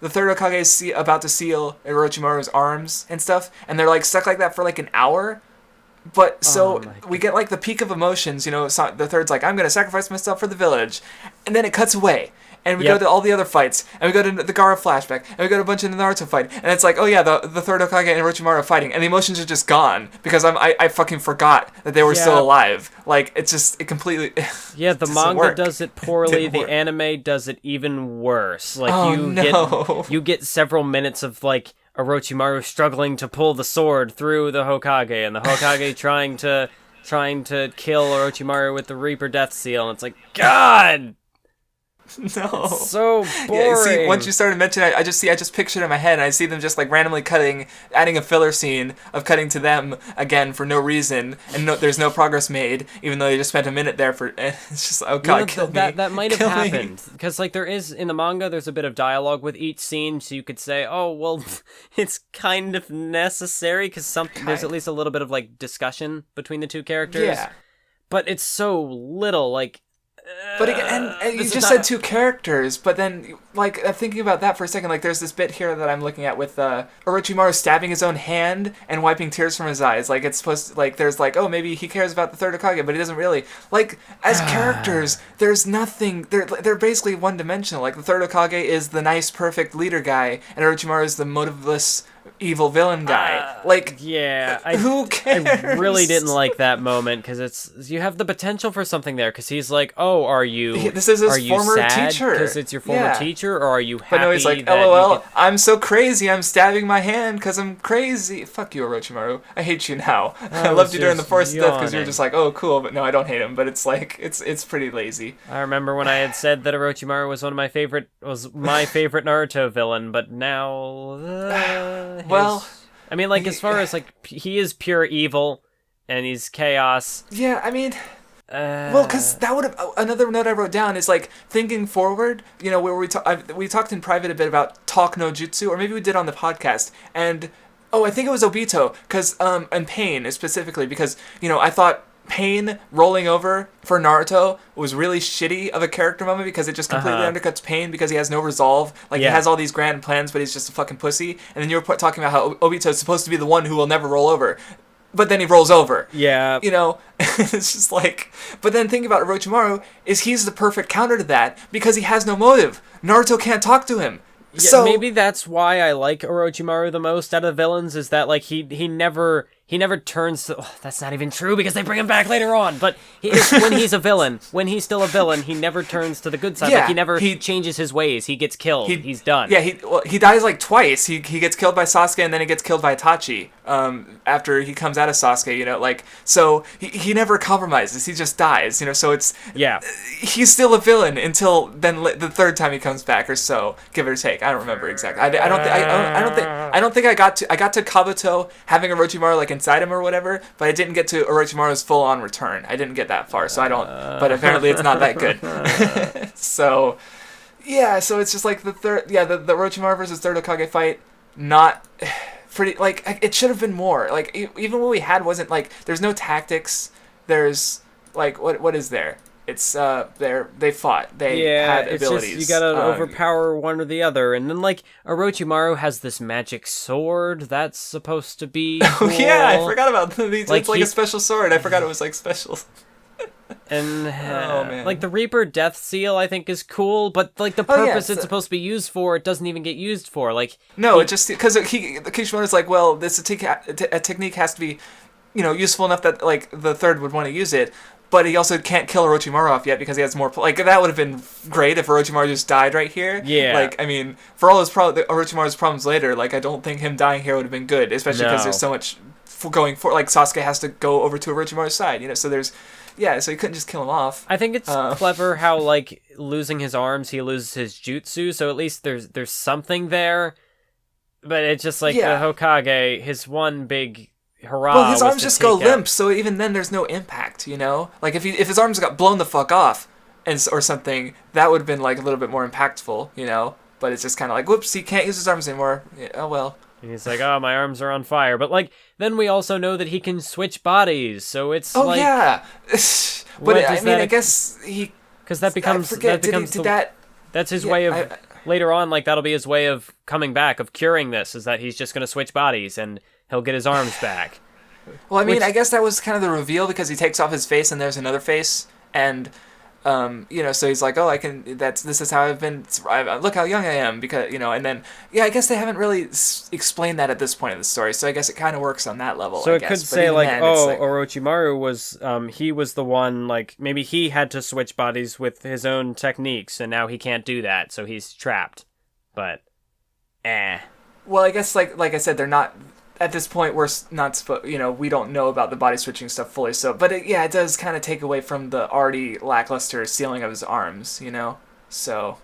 third Hokage is about to seal Orochimaru's arms and stuff, and they're like stuck like that for like an hour. But we get like the peak of emotions, so the third's like, I'm gonna sacrifice myself for the village, and then it cuts away. And we go to all the other fights, and we go to the Gaara flashback, and we go to a bunch of the Naruto fight, and it's like, oh yeah, the third Hokage and Orochimaru are fighting, and the emotions are just gone because I fucking forgot that they were still alive. Like it completely. Yeah, the manga does it poorly. The anime does it even worse. Like you get several minutes of like Orochimaru struggling to pull the sword through the Hokage, and the Hokage trying to kill Orochimaru with the Reaper Death Seal, and it's like, God. No. It's so boring. Yeah, see, once you started mentioning, I just pictured it in my head, and I see them just like randomly adding a filler scene of cutting to them again for no reason, and there's no progress made, even though they just spent a minute there for. It's just kill me. That might have happened because like there is in the manga, there's a bit of dialogue with each scene, so you could say, oh well, it's kind of necessary because there's at least a little bit of like discussion between the two characters. Yeah. But it's so little, like. But again, and you just said two characters, but then, like, thinking about that for a second, like, there's this bit here that I'm looking at with Orochimaru stabbing his own hand and wiping tears from his eyes. Like, it's supposed to, like, there's like, oh, maybe he cares about the third Hokage, but he doesn't really. Like, as characters, there's nothing, they're basically one-dimensional. Like, the third Hokage is the nice, perfect leader guy, and Orochimaru is the motiveless, evil villain guy. Who cares? I really didn't like that moment because you have the potential for something there because he's like, oh, are you this is his former teacher because it's your former teacher, or are you happy? But no, he's like, lol, I'm so crazy, I'm stabbing my hand because I'm crazy. Fuck you, Orochimaru, I hate you now. I loved you during the Force of Death because you're just like, oh cool, but no, I don't hate him, but it's like it's pretty lazy. I remember when I had said that Orochimaru was my favorite Naruto villain, but now I mean, like, as far as, like, he is pure evil, and he's chaos. Yeah, I mean, well, because that would have, another note I wrote down is, like, thinking forward, where we talked in private a bit about talk no jutsu, or maybe we did on the podcast, and, I think it was Obito, and Pain, specifically, because, I thought Pain rolling over for Naruto was really shitty of a character moment because it just completely undercuts Pain because he has no resolve. Like, he has all these grand plans, but he's just a fucking pussy. And then you were talking about how Obito is supposed to be the one who will never roll over. but then he rolls over. Yeah. You know, it's just like, but then thinking about Orochimaru is he's the perfect counter to that because he has no motive. Naruto can't talk to him. Yeah, so maybe that's why I like Orochimaru the most out of the villains, is that like he never turns to, that's not even true because they bring him back later on, but when he's a villain, when he's still a villain, he never turns to the good side. Yeah, like he never changes his ways. He gets killed. He's done. Yeah, he dies like twice. He gets killed by Sasuke and then he gets killed by Itachi after he comes out of Sasuke, you know, like, so he never compromises. He just dies, you know, so it's, he's still a villain until then the third time he comes back or so, give or take. I don't remember exactly. I don't think I got to Kabuto having Orochimaru like inside him or whatever, but I didn't get to Orochimaru's full on return. I didn't get that far, so I don't, but apparently it's not that good. So yeah, so it's just like the Orochimaru versus third Hokage fight, not pretty, like, it should have been more. Like, even what we had wasn't, like, there's no tactics, there's, like, what is there? It's, they fought, they had abilities. Just, you gotta overpower one or the other, and then, like, Orochimaru has this magic sword that's supposed to be cool. Oh yeah, I forgot about these, like, it's like a special sword, I forgot it was, like, special. And like the Reaper Death Seal, I think is cool, but like the purpose it's supposed to be used for, it doesn't even get used for. Like it just because Kishimoto's like, well, this a technique has to be, you know, useful enough that like the third would want to use it, but he also can't kill Orochimaru off yet because he has more. Like that would have been great if Orochimaru just died right here. Yeah. Like I mean, for all his Orochimaru's problems later, like I don't think him dying here would have been good, especially because there's so much going for. Like Sasuke has to go over to Orochimaru's side, you know. So there's. Yeah, so he couldn't just kill him off. I think it's clever how, like, losing his arms, he loses his jutsu, so at least there's something there. But it's just like the Hokage, his one big hurrah. Well, his arms just go limp, so even then there's no impact, you know? Like, if his arms got blown the fuck off or something, that would have been, like, a little bit more impactful, you know? But it's just kind of like, whoops, he can't use his arms anymore. Yeah, oh, well. And he's like, oh, my arms are on fire. But, like, then we also know that he can switch bodies, so it's like... Oh, yeah! But, I mean, I guess he... Because that becomes... That's his way of... Later on, like, that'll be his way of coming back, of curing this, is that he's just going to switch bodies, and he'll get his arms back. Well, I mean, I guess that was kind of the reveal, because he takes off his face, and there's another face, and... you know, so he's like, oh, I can, this is how I've been, look how young I am, because, you know, and then, yeah, I guess they haven't really explained that at this point of the story, so I guess it kind of works on that level, so I it guess. Could say, like, Orochimaru was, he was the one, like, maybe he had to switch bodies with his own techniques, and now he can't do that, so he's trapped, but, Well, I guess, like I said, they're not... At this point, we're not, you know, we don't know about the body switching stuff fully. So, but it does kind of take away from the already lackluster sealing of his arms, you know. So,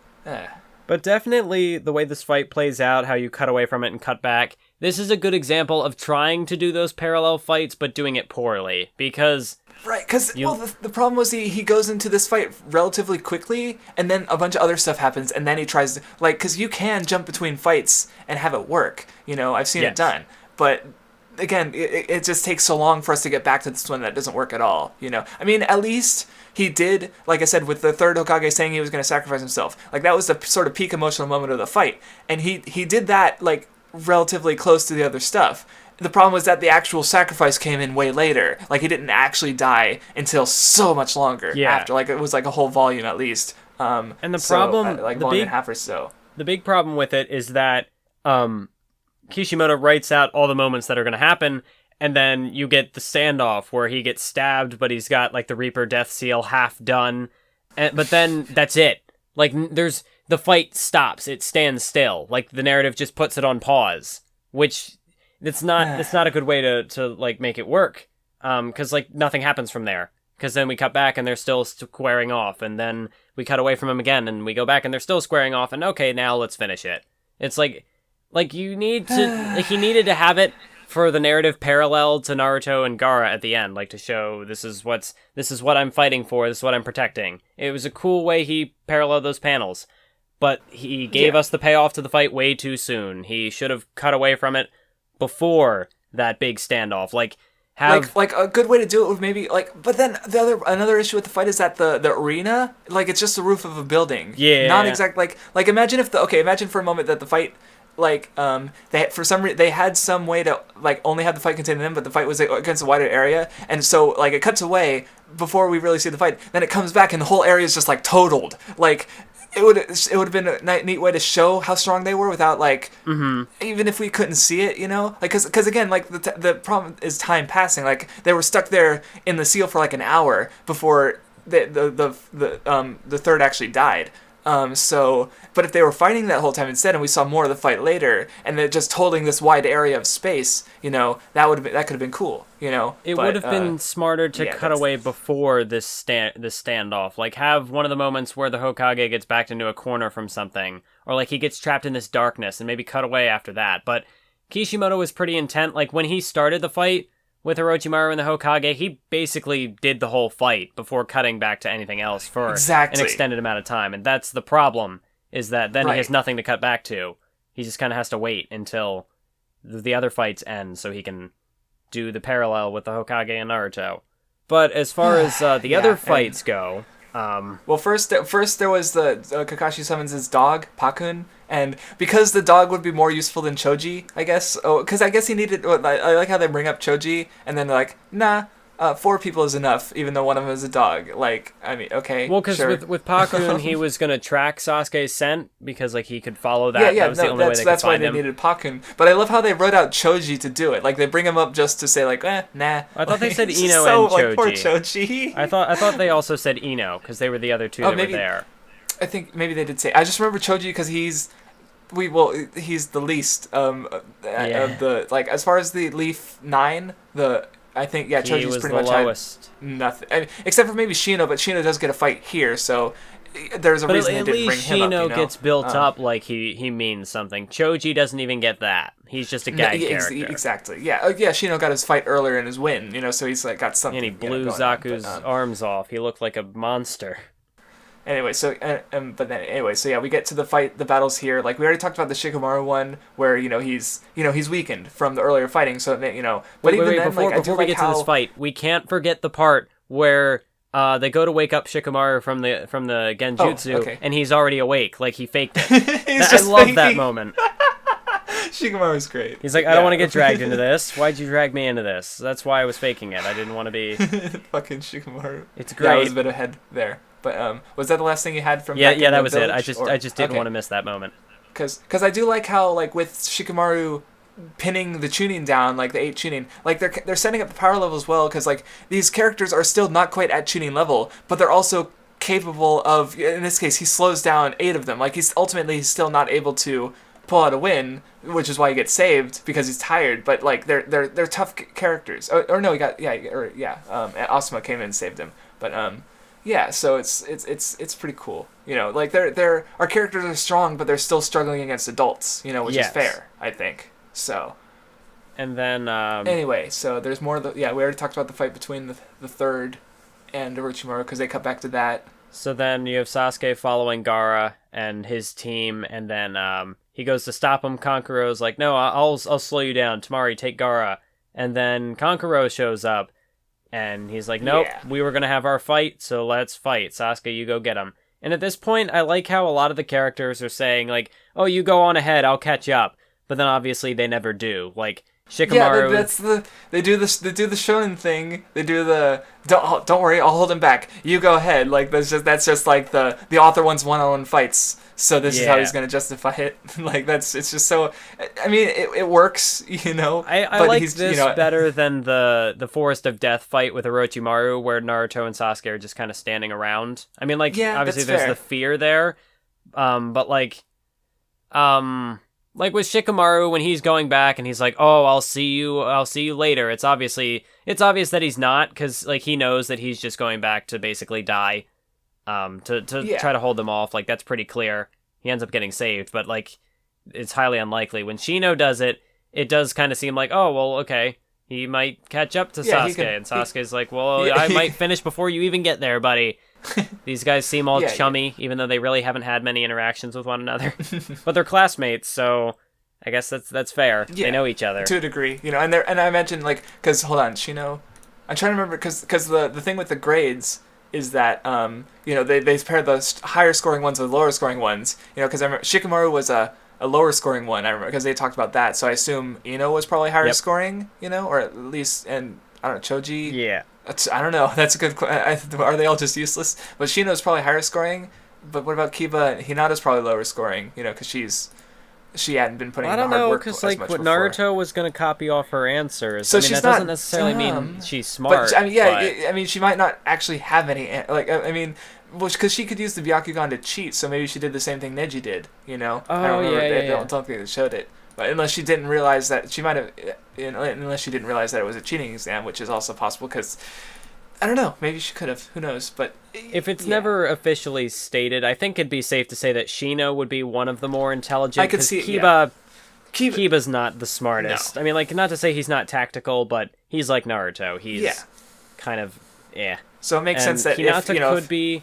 But definitely the way this fight plays out, how you cut away from it and cut back. This is a good example of trying to do those parallel fights, but doing it poorly because. Right, because the problem was he goes into this fight relatively quickly, and then a bunch of other stuff happens, and then he tries to, like, because you can jump between fights and have it work. You know, I've seen it done. But, again, it just takes so long for us to get back to this one that doesn't work at all, you know? I mean, at least he did, like I said, with the third Hokage saying he was going to sacrifice himself. Like, that was the sort of peak emotional moment of the fight. And he did that, like, relatively close to the other stuff. The problem was that the actual sacrifice came in way later. Like, he didn't actually die until so much longer after. Like, it was, like, a whole volume at least. And the problem... like, volume and a half or so. The big problem with it is that... Kishimoto writes out all the moments that are going to happen, and then you get the standoff where he gets stabbed, but he's got, like, the Reaper Death Seal half done, but then that's it. Like, the fight stops, it stands still. Like, the narrative just puts it on pause, which, it's not a good way to like, make it work, because, like, nothing happens from there. Because then we cut back, and they're still squaring off, and then we cut away from him again, and we go back, and they're still squaring off, and okay, now let's finish it. It's like, you need to... like, he needed to have it for the narrative parallel to Naruto and Gaara at the end. Like, to show this is what I'm fighting for, this is what I'm protecting. It was a cool way he paralleled those panels. But he gave us the payoff to the fight way too soon. He should have cut away from it before that big standoff. Like, Like a good way to do it would maybe, like... But then another issue with the fight is that the arena, like, it's just the roof of a building. Yeah. Not exact... Like imagine for a moment that the fight... like they for some reason they had some way to like only have the fight contain them, but the fight was like, against a wider area, and so like it cuts away before we really see the fight. Then it comes back and the whole area is just like totaled. Like it would have been a neat way to show how strong they were without like even if we couldn't see it, you know, like because again like the problem is time passing. Like they were stuck there in the seal for like an hour before the third actually died. But if they were fighting that whole time instead, and we saw more of the fight later, and they're just holding this wide area of space, you know, that could have been cool, you know. It would have been smarter to cut away before this standoff, like have one of the moments where the Hokage gets backed into a corner from something, or like he gets trapped in this darkness, and maybe cut away after that. But Kishimoto was pretty intent. Like when he started the fight with Orochimaru and the Hokage, he basically did the whole fight before cutting back to anything else for an extended amount of time. And that's the problem, is that then he has nothing to cut back to. He just kind of has to wait until the other fights end so he can do the parallel with the Hokage and Naruto. But as far as the other fights go... well, first there was the Kakashi summons his dog, Pakun, and because the dog would be more useful than Choji, I guess. Oh, because I guess he needed... I like how they bring up Choji, and then they're like, nah, 4 people is enough, even though one of them is a dog. Like, I mean, okay, well, because sure. with Pakun, he was going to track Sasuke's scent, because like he could follow that. Yeah, that was the only way they could that's why find they him. needed Pakun. But I love how they wrote out Choji to do it. Like, they bring him up just to say, like, nah. I thought they said Ino so, and Choji. Like, poor Choji. I thought they also said Ino, because they were the other two that were there. I think maybe they did say... I just remember Choji because he's the least of the... Like, as far as the Leaf 9, I think, Choji's pretty much lowest. Had nothing. I mean, except for maybe Shino, but Shino does get a fight here, so there's a reason they didn't bring him up, Shino gets built up like he means something. Choji doesn't even get that. He's just a gag character. Exactly. Yeah, Shino got his fight earlier in his win, you know, so he's like got something. And he blew Zaku's arms off. He looked like a monster. Anyway, so we get to the battles here. Like we already talked about the Shikamaru one, where he's weakened from the earlier fighting. So but before we get to this fight, we can't forget the part where they go to wake up Shikamaru from the Genjutsu, and he's already awake. Like he faked it. I love that moment. Shikamaru's great. He's like, I don't want to get dragged into this. Why'd you drag me into this? That's why I was faking it. I didn't want to be. Fucking Shikamaru. It's great. Yeah, I was a bit ahead there. But was that the last thing you had from? Yeah, that was it. I just didn't want to miss that moment. Because I do like how like with Shikamaru pinning the Chunin down, like the 8 Chunin, like they're setting up the power level as well. Because like these characters are still not quite at Chunin level, but they're also capable of. In this case, he slows down 8 of them. Like he's still not able to pull out a win, which is why he gets saved because he's tired. But like they're tough characters. Or no, Asuma came in and saved him. But yeah, so it's pretty cool. Like our characters are strong, but they're still struggling against adults. Which is fair, I think. So. And then. Anyway, so there's more. We already talked about the fight between the third and Orochimaru because they cut back to that. So then you have Sasuke following Gaara and his team, and then he goes to stop him. Kankuro's like, "No, I'll slow you down. Temari, take Gaara." And then Kankuro shows up. And he's like, nope, we were going to have our fight, so let's fight. Sasuke, you go get him. And at this point, I like how a lot of the characters are saying, like, oh, you go on ahead, I'll catch up. But then obviously they never do. Like, Shikamaru... Yeah, they do the Shonen thing. They do the, don't worry, I'll hold him back. You go ahead. Like, that's just like the author wants one-on-one fights. So this is how he's going to justify it. Like, it's just so... I mean, it works, I like this better than the Forest of Death fight with Orochimaru, where Naruto and Sasuke are just kind of standing around. I mean, like, obviously there's the fear there. But, like with Shikamaru, when he's going back and he's like, oh, I'll see you later. It's obvious that he's not, because, like, he knows that he's just going back to basically die. To try to hold them off, like, that's pretty clear. He ends up getting saved, but, like, it's highly unlikely. When Shino does it, it does kind of seem like, oh, well, okay, he might catch up to Sasuke, and Sasuke's like, well, I might finish before you even get there, buddy. These guys seem all chummy, even though they really haven't had many interactions with one another. But they're classmates, so I guess that's fair. Yeah, they know each other. To a degree, and I imagine, like, because, hold on, Shino, I'm trying to remember, because the thing with the grades is that they pair the higher scoring ones with lower scoring ones, because I remember Shikamaru was a a lower scoring one. I remember because they talked about that. So I assume Ino was probably higher Yep. scoring, or at least, and I don't know, Choji. Yeah. I don't know. That's a good. Are they all just useless? But Shino's probably higher scoring. But what about Kiba? Hinata's probably lower scoring. Because she hadn't been putting in the hard work as much before. Naruto was gonna copy off her answers. So I mean, she's that doesn't not necessarily dumb, mean she's smart. But I mean, she might not actually have any. Because she could use the Byakugan to cheat. So maybe she did the same thing Neji did. I don't remember. I don't think they showed it. But unless she didn't realize that she might have, unless she didn't realize that it was a cheating exam, which is also possible. Because I don't know. Maybe she could have. Who knows? But if it's never officially stated, I think it'd be safe to say that Shino would be one of the more intelligent. I could see Kiba's not the smartest. No. I mean, like, not to say he's not tactical, but he's like Naruto. He's kind of So it makes sense that Hinata could be.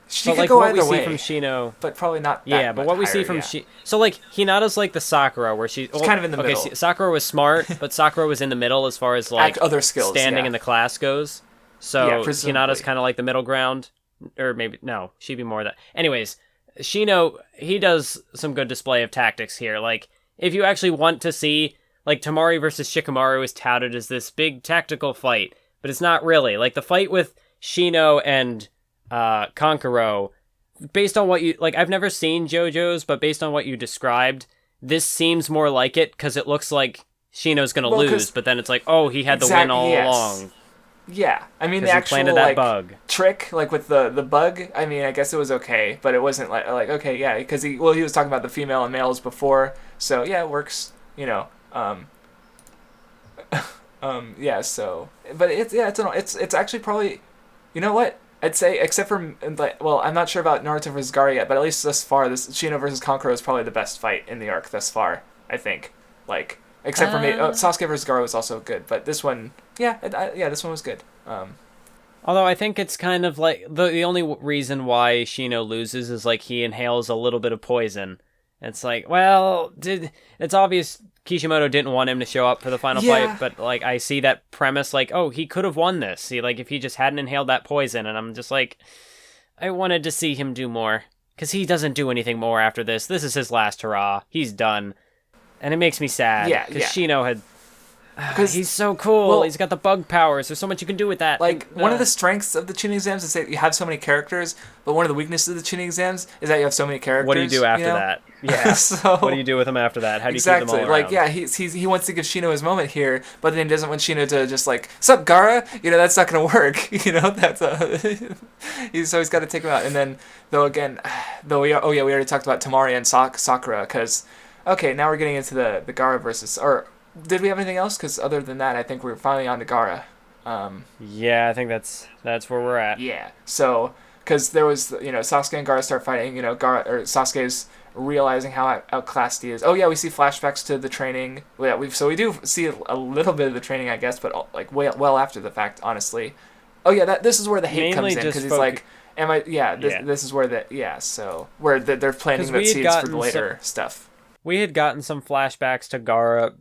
She could go either way from Shino, but probably not. But what we see from Shino, so like Hinata's like the Sakura, where she's kind of in the middle. Sakura was smart, but Sakura was in the middle as far as like other skills, standing in the class goes. So Hinata's kind of like the middle ground, or maybe no, she'd be more that. Anyways, Shino, he does some good display of tactics here. Like if you actually want to see, like Temari versus Shikamaru is touted as this big tactical fight, but it's not really. Like the fight with Shino and Kankuro, based on what you like, I've never seen JoJo's, but based on what you described, this seems more like it because it looks like Shino's gonna lose, but then it's like, oh, he had the win all along. Yeah, I mean the actual like bug trick, like with the bug. I mean, I guess it was okay, but it wasn't like okay, yeah, because he was talking about the female and males before, so yeah, it works, yeah. So, but it's actually probably, you know what? I'd say, except for, I'm not sure about Naruto versus Gaara yet, but at least thus far, this Shino versus Kankuro is probably the best fight in the arc thus far, I think. Like, except for Sasuke versus Gaara was also good, but this one, this one was good. Although I think it's kind of like, the only reason why Shino loses is, like, he inhales a little bit of poison. It's like, well, it's obvious Kishimoto didn't want him to show up for the final fight, but like I see that premise like, oh, he could have won this. See, like if he just hadn't inhaled that poison, and I'm just like, I wanted to see him do more because he doesn't do anything more after this. This is his last hurrah. He's done, and it makes me sad because Shino had. Because he's so cool. Well, he's got the bug powers. There's so much you can do with that. Like, one of the strengths of the Chunin Exams is that you have so many characters, but one of the weaknesses of the Chunin Exams is that you have so many characters. What do you do after that? Yeah. So, what do you do with him after that? How do you keep them all around? Like, yeah, he wants to give Shino his moment here, but then he doesn't want Shino to just like, sup, Gaara? That's not going to work. That's so he's got to take him out. And then, we already talked about Temari and Sakura, because, okay, now we're getting into the Gaara versus, or... Did we have anything else? Because other than that, I think we're finally on to Gaara. Yeah, I think that's where we're at. Yeah. So, because there was, Sasuke and Gaara start fighting. Sasuke's realizing how outclassed he is. Oh yeah, we see flashbacks to the training. Yeah, we do see a little bit of the training, I guess, but like well after the fact, honestly. Oh yeah, this is where the hate comes in because he's like, this is where so where they're planting the seeds for the later stuff. We had gotten some flashbacks to Gaara.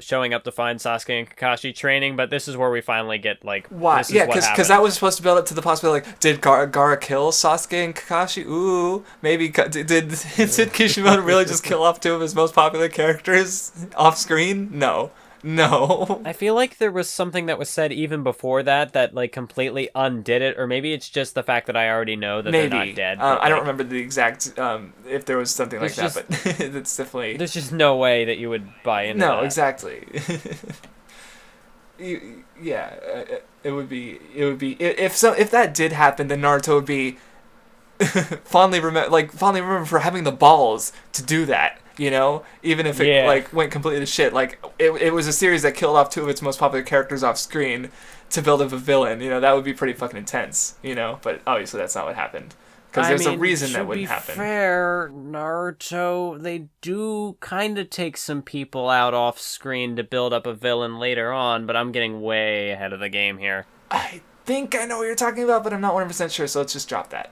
Showing up to find Sasuke and Kakashi training, but this is where we finally get like why? Yeah, because that was supposed to build up to the possibility like, did Gaara kill Sasuke and Kakashi? Ooh, maybe did Kishimoto really just kill off two of his most popular characters off screen? No. I feel like there was something that was said even before that like completely undid it, or maybe it's just the fact that I already know that they're not dead. I don't remember the exact if there was something like that, but it's definitely there's just no way that you would buy into that. No, exactly. It would be if that did happen, then Naruto would be fondly remember for having the balls to do that. Even if it went completely to shit, like it was a series that killed off two of its most popular characters off screen to build up a villain. That would be pretty fucking intense. But obviously that's not what happened because there's a reason that wouldn't happen. To be fair, Naruto, they do kind of take some people out off screen to build up a villain later on, but I'm getting way ahead of the game here. I think I know what you're talking about, but I'm not 100% sure, so let's just drop that.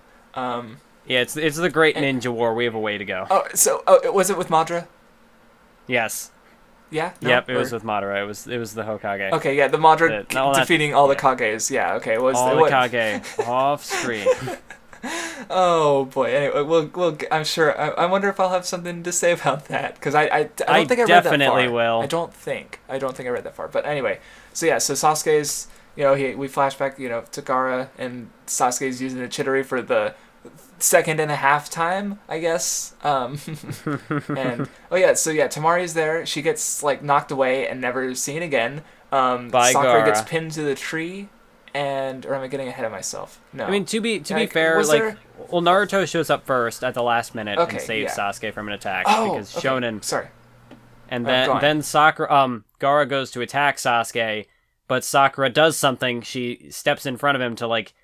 Yeah, it's the Great Ninja War. We have a way to go. Oh, so was it with Madara? Yes. Yeah. No? Yep. It was with Madara. It was the Hokage. Okay. Yeah. The Madara defeating all the Kages. Yeah. Okay. All the Kage off screen. Oh boy. Anyway, I'm sure. I wonder if I'll have something to say about that because I don't think I read that far. Definitely will. I don't think I read that far. But anyway, so yeah, so Sasuke's, we flashback, to Gaara, and Sasuke's using the Chidori for the second and a half time, I guess. And Temari's there. She gets like knocked away and never seen again. By Sakura Gaara. gets pinned to the tree. Or am I getting ahead of myself? No. I mean, to be fair, Naruto shows up first at the last minute and saves Sasuke from an attack because Shonen. Sorry. And then Sakura, Gaara goes to attack Sasuke, but Sakura does something. She steps in front of him to like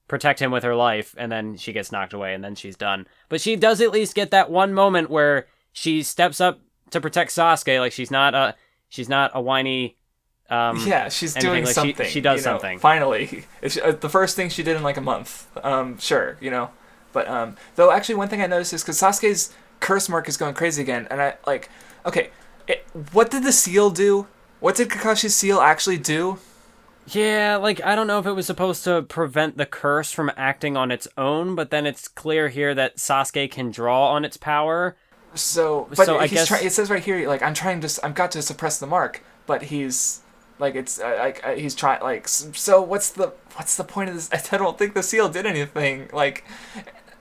protect him with her life, and then she gets knocked away, and then she's done. But she does at least get that one moment where she steps up to protect Sasuke. Like she's not a whiny. She's doing like something. She does something. Finally, it's the first thing she did in like a month. Sure, But though actually one thing I noticed is because Sasuke's curse mark is going crazy again, and I like, okay, what did the seal do? What did Kakashi's seal actually do? Yeah, like, I don't know if it was supposed to prevent the curse from acting on its own, but then it's clear here that Sasuke can draw on its power. I guess it says right here, like, I've got to suppress the mark, but he's, like, it's, he's trying, like, so what's the point of this? I don't think the seal did anything, like...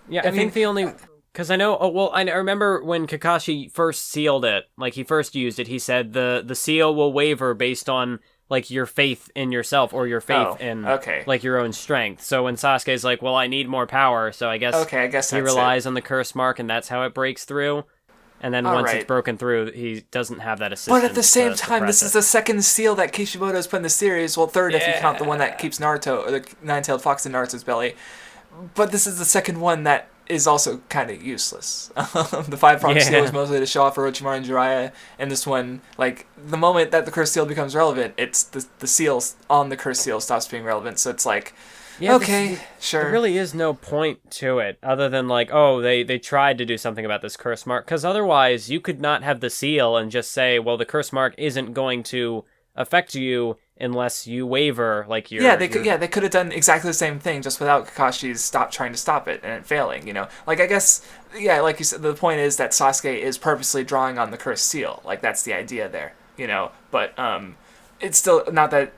Yeah, I think the only... Because I know, I remember when Kakashi first sealed it, like, he first used it, he said the seal will waver based on... like your faith in yourself or your faith in like your own strength. So when Sasuke's like, well, I need more power, so I guess he relies on the curse mark, and that's how it breaks through. And then once it's broken through, he doesn't have that assistance. But at the same time, this is the second seal that Kishimoto's put in the series. Well, third if you count the one that keeps Naruto, or the nine-tailed fox in Naruto's belly. But this is the second one that is also kind of useless. The five-pronged seal is mostly to show off Orochimaru and Jiraiya, and this one, like, the moment that the cursed seal becomes relevant, it's the seal on the cursed seal stops being relevant, so it's like, sure. There really is no point to it, other than, like, oh, they tried to do something about this curse mark, because otherwise you could not have the seal and just say, well, the curse mark isn't going to affect you unless you waver, like you're... they could have done exactly the same thing, just without Kakashi's trying to stop it and it failing, Like, I guess, like you said, the point is that Sasuke is purposely drawing on the cursed seal. Like, that's the idea there, But, it's still not that,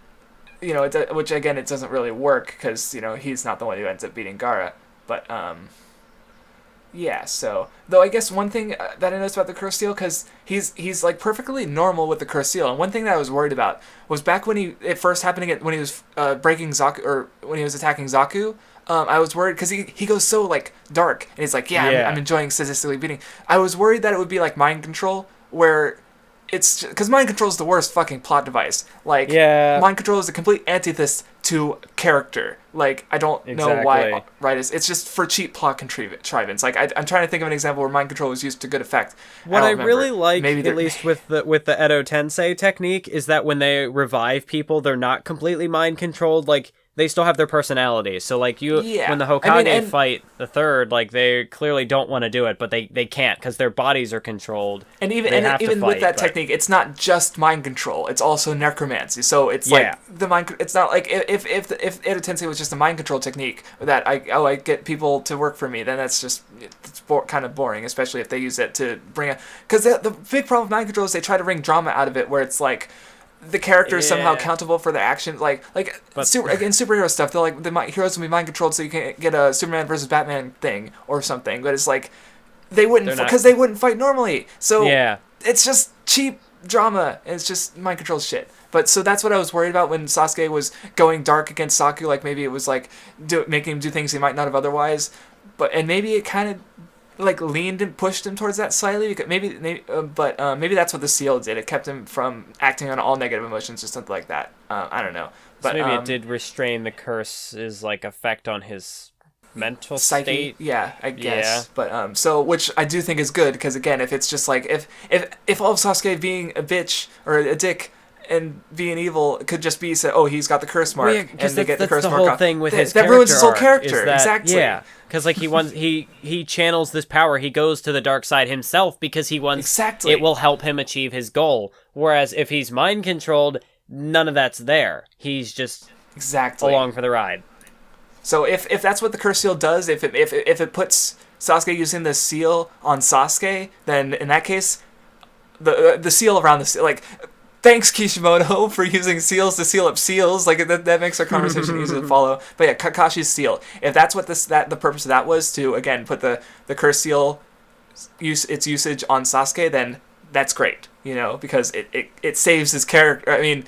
which, again, it doesn't really work, because, he's not the one who ends up beating Gaara. But, so... Though I guess one thing that I noticed about the cursed seal, because he's like perfectly normal with the cursed seal, and one thing that I was worried about was back when it first happened when he was breaking Zaku, or when he was attacking Zaku, I was worried, because he goes so, like, dark, and he's like, I'm enjoying statistically beating. I was worried that it would be like mind control, where... It's because mind control is the worst fucking plot device. Like, mind control is a complete antithesis to character. Like, I don't know why it's just for cheap plot contrivance. Like, I'm trying to think of an example where mind control was used to good effect. What I really like, at least with the Edo Tensei technique, is that when they revive people, they're not completely mind controlled. Like, they still have their personality. So, like, when the Hokage fight the third, like, they clearly don't want to do it, but they can't, because their bodies are controlled. And even with that technique, it's not just mind control. It's also necromancy. So it's like the mind. It's not like if Edo Tensei was just a mind control technique that I get people to work for me, then that's just kind of boring, especially if they use it to bring because the big problem with mind control is they try to bring drama out of it, where it's like. The character is somehow accountable for their actions, in superhero stuff. They're like the heroes will be mind controlled, so you can get a Superman versus Batman thing or something. But it's like they wouldn't because they wouldn't fight normally. So it's just cheap drama. It's just mind control shit. But so that's what I was worried about when Sasuke was going dark against Saku. Like maybe it was like making him do things he might not have otherwise. And maybe it kind of. Like leaned and pushed him towards that slightly, because maybe that's what the seal did. It kept him from acting on all negative emotions or something like that. I don't know, but so maybe it did restrain the curse's like effect on his mental psyche. state. Yeah, I guess. But so which I do think is good, because again, if it's just like if all of Sasuke being a bitch or a dick and being evil could just be said, he's got the curse mark, and they get the curse mark off. That's the whole thing with his that character ruins his whole arc, character. That, exactly. Yeah, because like he channels this power. He goes to the dark side himself because he wants it will help him achieve his goal. Whereas if he's mind controlled, none of that's there. He's just along for the ride. So if that's what the curse seal does, if it puts Sasuke using the seal on Sasuke, then in that case, the seal around the seal, like, thanks Kishimoto for using seals to seal up seals. Like that makes our conversation easy to follow. But yeah, Kakashi's seal. If that's what the purpose of that was, to again put the curse seal its usage on Sasuke, then that's great. Because it saves his character. I mean,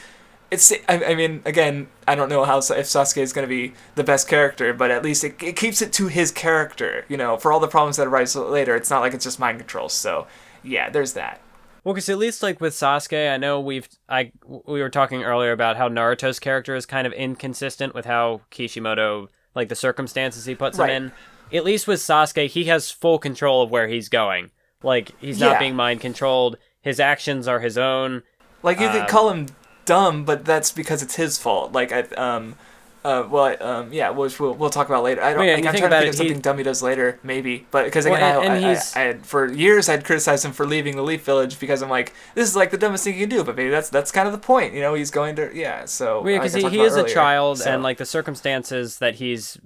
again, I don't know if Sasuke is going to be the best character, but at least it keeps it to his character. For all the problems that arise later, it's not like it's just mind control. So yeah, there's that. Well, because at least like with Sasuke, I know we were talking earlier about how Naruto's character is kind of inconsistent with how Kishimoto, like the circumstances he puts him in. At least with Sasuke, he has full control of where he's going. Like, he's not being mind controlled. His actions are his own. Like, you could call him dumb, but that's because it's his fault. Like, we'll talk about later. I'm trying to think of something dumb he does later, maybe. But because again, I for years I'd criticized him for leaving the Leaf Village because I'm like, this is like the dumbest thing you can do. But maybe that's kind of the point, He's going to So because he is a child, and like the circumstances that he's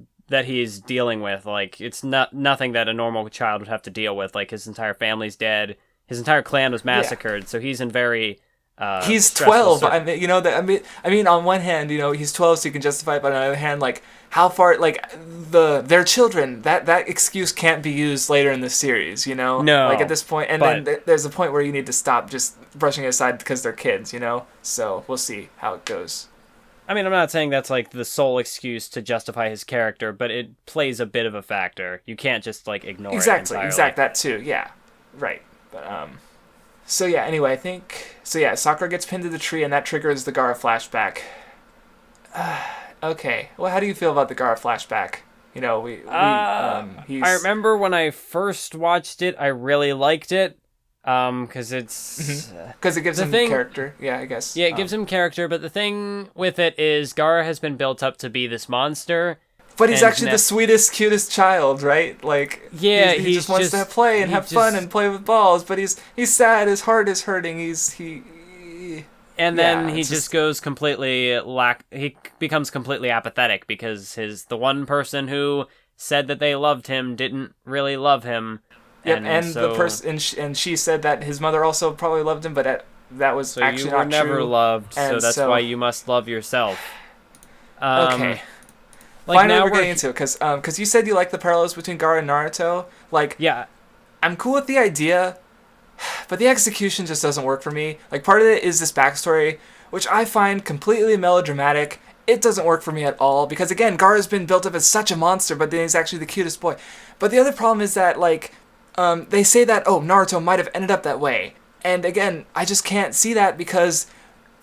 dealing with, like it's nothing that a normal child would have to deal with. Like his entire family's dead, his entire clan was massacred, so he's in very. He's 12. I mean, on one hand, he's 12, so you can justify it. But on the other hand, like how far, like their children, that excuse can't be used later in the series. No. Like at this point, and then there's a point where you need to stop just brushing it aside because they're kids. So we'll see how it goes. I mean, I'm not saying that's like the sole excuse to justify his character, but it plays a bit of a factor. You can't just like ignore it entirely. That too. Yeah, right. But So yeah, anyway, I think... So yeah, Sakura gets pinned to the tree, and that triggers the Gaara flashback. Okay. Well, how do you feel about the Gaara flashback? I remember when I first watched it, I really liked it. Because it's... Because it gives him character. Yeah, I guess. Yeah, it gives him character, but the thing with it is Gaara has been built up to be this monster... But he's actually the sweetest, cutest child, right? Like, yeah, he just wants to play and have fun and play with balls. But he's sad. His heart is hurting. He just goes completely he becomes completely apathetic because the one person who said that they loved him didn't really love him. Yep, the person and she said that his mother also probably loved him, but that was actually not true. So you were never loved, so that's why you must love yourself. Okay. Finally, we're getting into it, because you said you like the parallels between Gaara and Naruto. Like, yeah, I'm cool with the idea, but the execution just doesn't work for me. Like, part of it is this backstory, which I find completely melodramatic. It doesn't work for me at all, because again, Gaara's been built up as such a monster, but then he's actually the cutest boy. But the other problem is that, like, they say that, Naruto might have ended up that way. And again, I just can't see that because...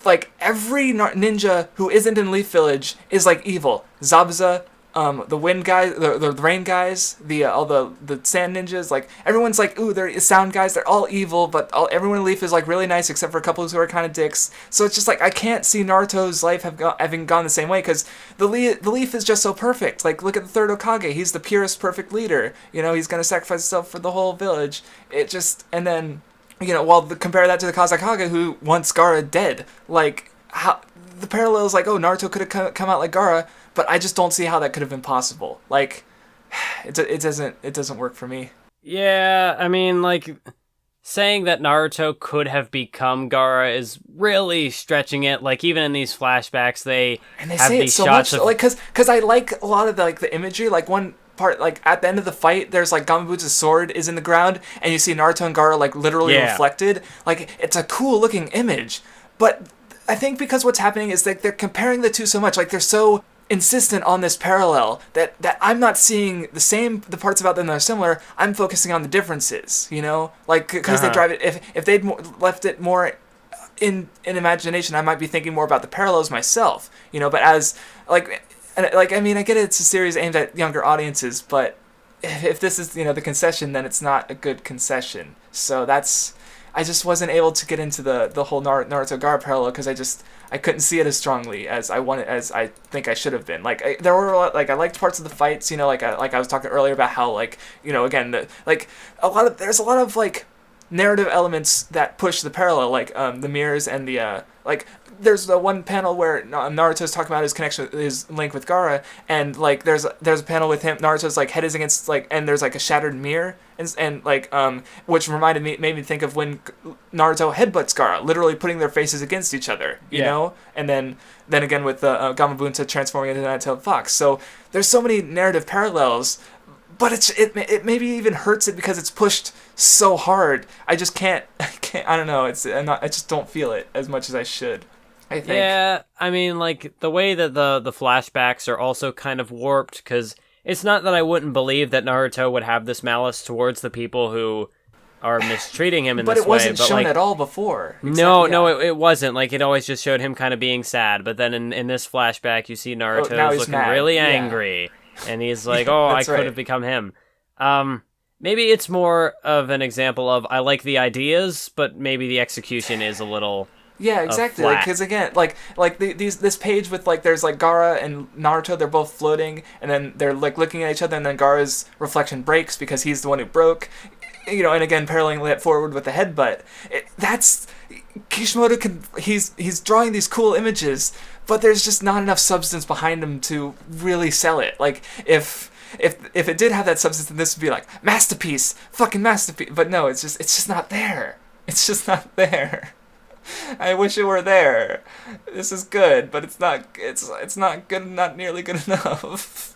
Like, every ninja who isn't in Leaf Village is, like, evil. Zabuza, the wind guys, the rain guys, all the sand ninjas, like, everyone's like, ooh, they're sound guys, they're all evil, but everyone in Leaf is, like, really nice, except for a couple who are kind of dicks. So it's just, like, I can't see Naruto's life having gone the same way, because the Leaf is just so perfect. Like, look at the third Hokage, he's the purest, perfect leader. He's gonna sacrifice himself for the whole village. And then... compare that to the Kazakage who wants Gaara dead. Like, how the parallel is like, Naruto could have come out like Gaara, but I just don't see how that could have been possible. Like, it doesn't work for me. Yeah, I mean, like, saying that Naruto could have become Gaara is really stretching it. Like, even in these flashbacks, they have say these it so shots much, of... like, because I like a lot of the imagery. Like, one part, like, at the end of the fight, there's, like, Gamabutsu's sword is in the ground, and you see Naruto and Gaara, like, literally reflected. Like, it's a cool-looking image. But I think because what's happening is, like, they're comparing the two so much. Like, they're so insistent on this parallel that I'm not seeing the parts about them that are similar. I'm focusing on the differences, Like, because they drive it... If they'd left it more in imagination, I might be thinking more about the parallels myself, But as, like... And, like, I mean, I get it's a series aimed at younger audiences, but if this is, the concession, then it's not a good concession. So I just wasn't able to get into the whole Naruto Gaara parallel because I couldn't see it as strongly as I think I should have been. Like, there were a lot, like, I liked parts of the fights, like I was talking earlier about how, like, again, there's a lot of, like, narrative elements that push the parallel, like the mirrors and the like. There's the one panel where Naruto's talking about his connection, his link with Gaara, and like there's a panel with him. Naruto's like head is against like, and there's like a shattered mirror, and like which made me think of when Naruto headbutts Gaara, literally putting their faces against each other, you know, and then again with the Gamabunta transforming into Nine-Tailed Fox. So there's so many narrative parallels. But it maybe even hurts it because it's pushed so hard. I just can't. I don't know. I just don't feel it as much as I should, I think. Yeah, I mean, like, the way that the flashbacks are also kind of warped, because it's not that I wouldn't believe that Naruto would have this malice towards the people who are mistreating him in this way. But it wasn't shown at all before. No, it wasn't. Like, it always just showed him kind of being sad. But then in this flashback, you see Naruto looking really angry. And he's like, oh, I could have become him. Maybe it's more of an example of, I like the ideas, but maybe the execution is a little Yeah, exactly. Because again, this page with like there's like Gaara and Naruto, they're both floating, and then they're like looking at each other, and then Gaara's reflection breaks because he's the one who broke. You know, and again, paralleling that forward with the headbutt. That's Kishimoto he's drawing these cool images, but there's just not enough substance behind him to really sell it. Like if it did have that substance, then this would be like masterpiece, fucking masterpiece. But no, it's just not there. It's just not there. I wish it were there. This is good, but it's not. It's not good. Not nearly good enough.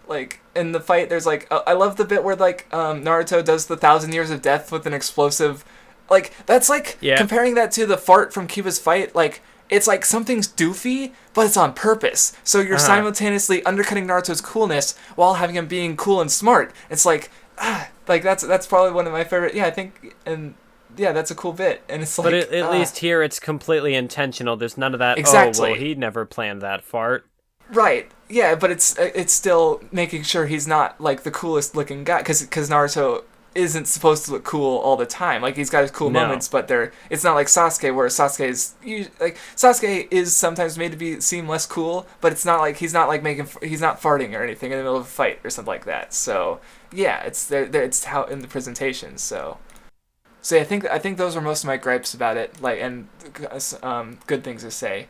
Like in the fight, there's like I love the bit where like Naruto does the 1,000 years of death with an explosive. Like that's like comparing that to the fart from Kiba's fight. Like it's like something's doofy, but it's on purpose. So you're simultaneously undercutting Naruto's coolness while having him being cool and smart. It's like that's probably one of my favorite. Yeah, I think yeah, that's a cool bit, and it's like. But at least here, it's completely intentional. There's none of that. Exactly. Oh, well, he never planned that fart. Right. Yeah, but it's still making sure he's not like the coolest looking guy, because Naruto isn't supposed to look cool all the time. Like he's got his cool moments, but it's not like Sasuke, where Sasuke is sometimes made to seem less cool, but it's not like he's not farting or anything in the middle of a fight or something like that. So yeah, it's how in the presentation. So yeah, I think those were most of my gripes about it, like, and good things to say.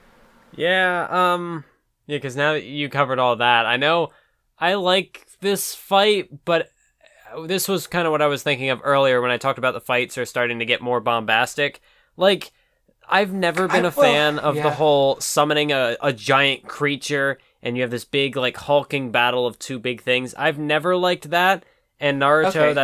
Yeah, because now that you covered all that, I know I like this fight, but this was kind of what I was thinking of earlier when I talked about the fights are starting to get more bombastic. Like, I've never been a fan of the whole summoning a giant creature and you have this big, like, hulking battle of two big things. I've never liked that, and Naruto,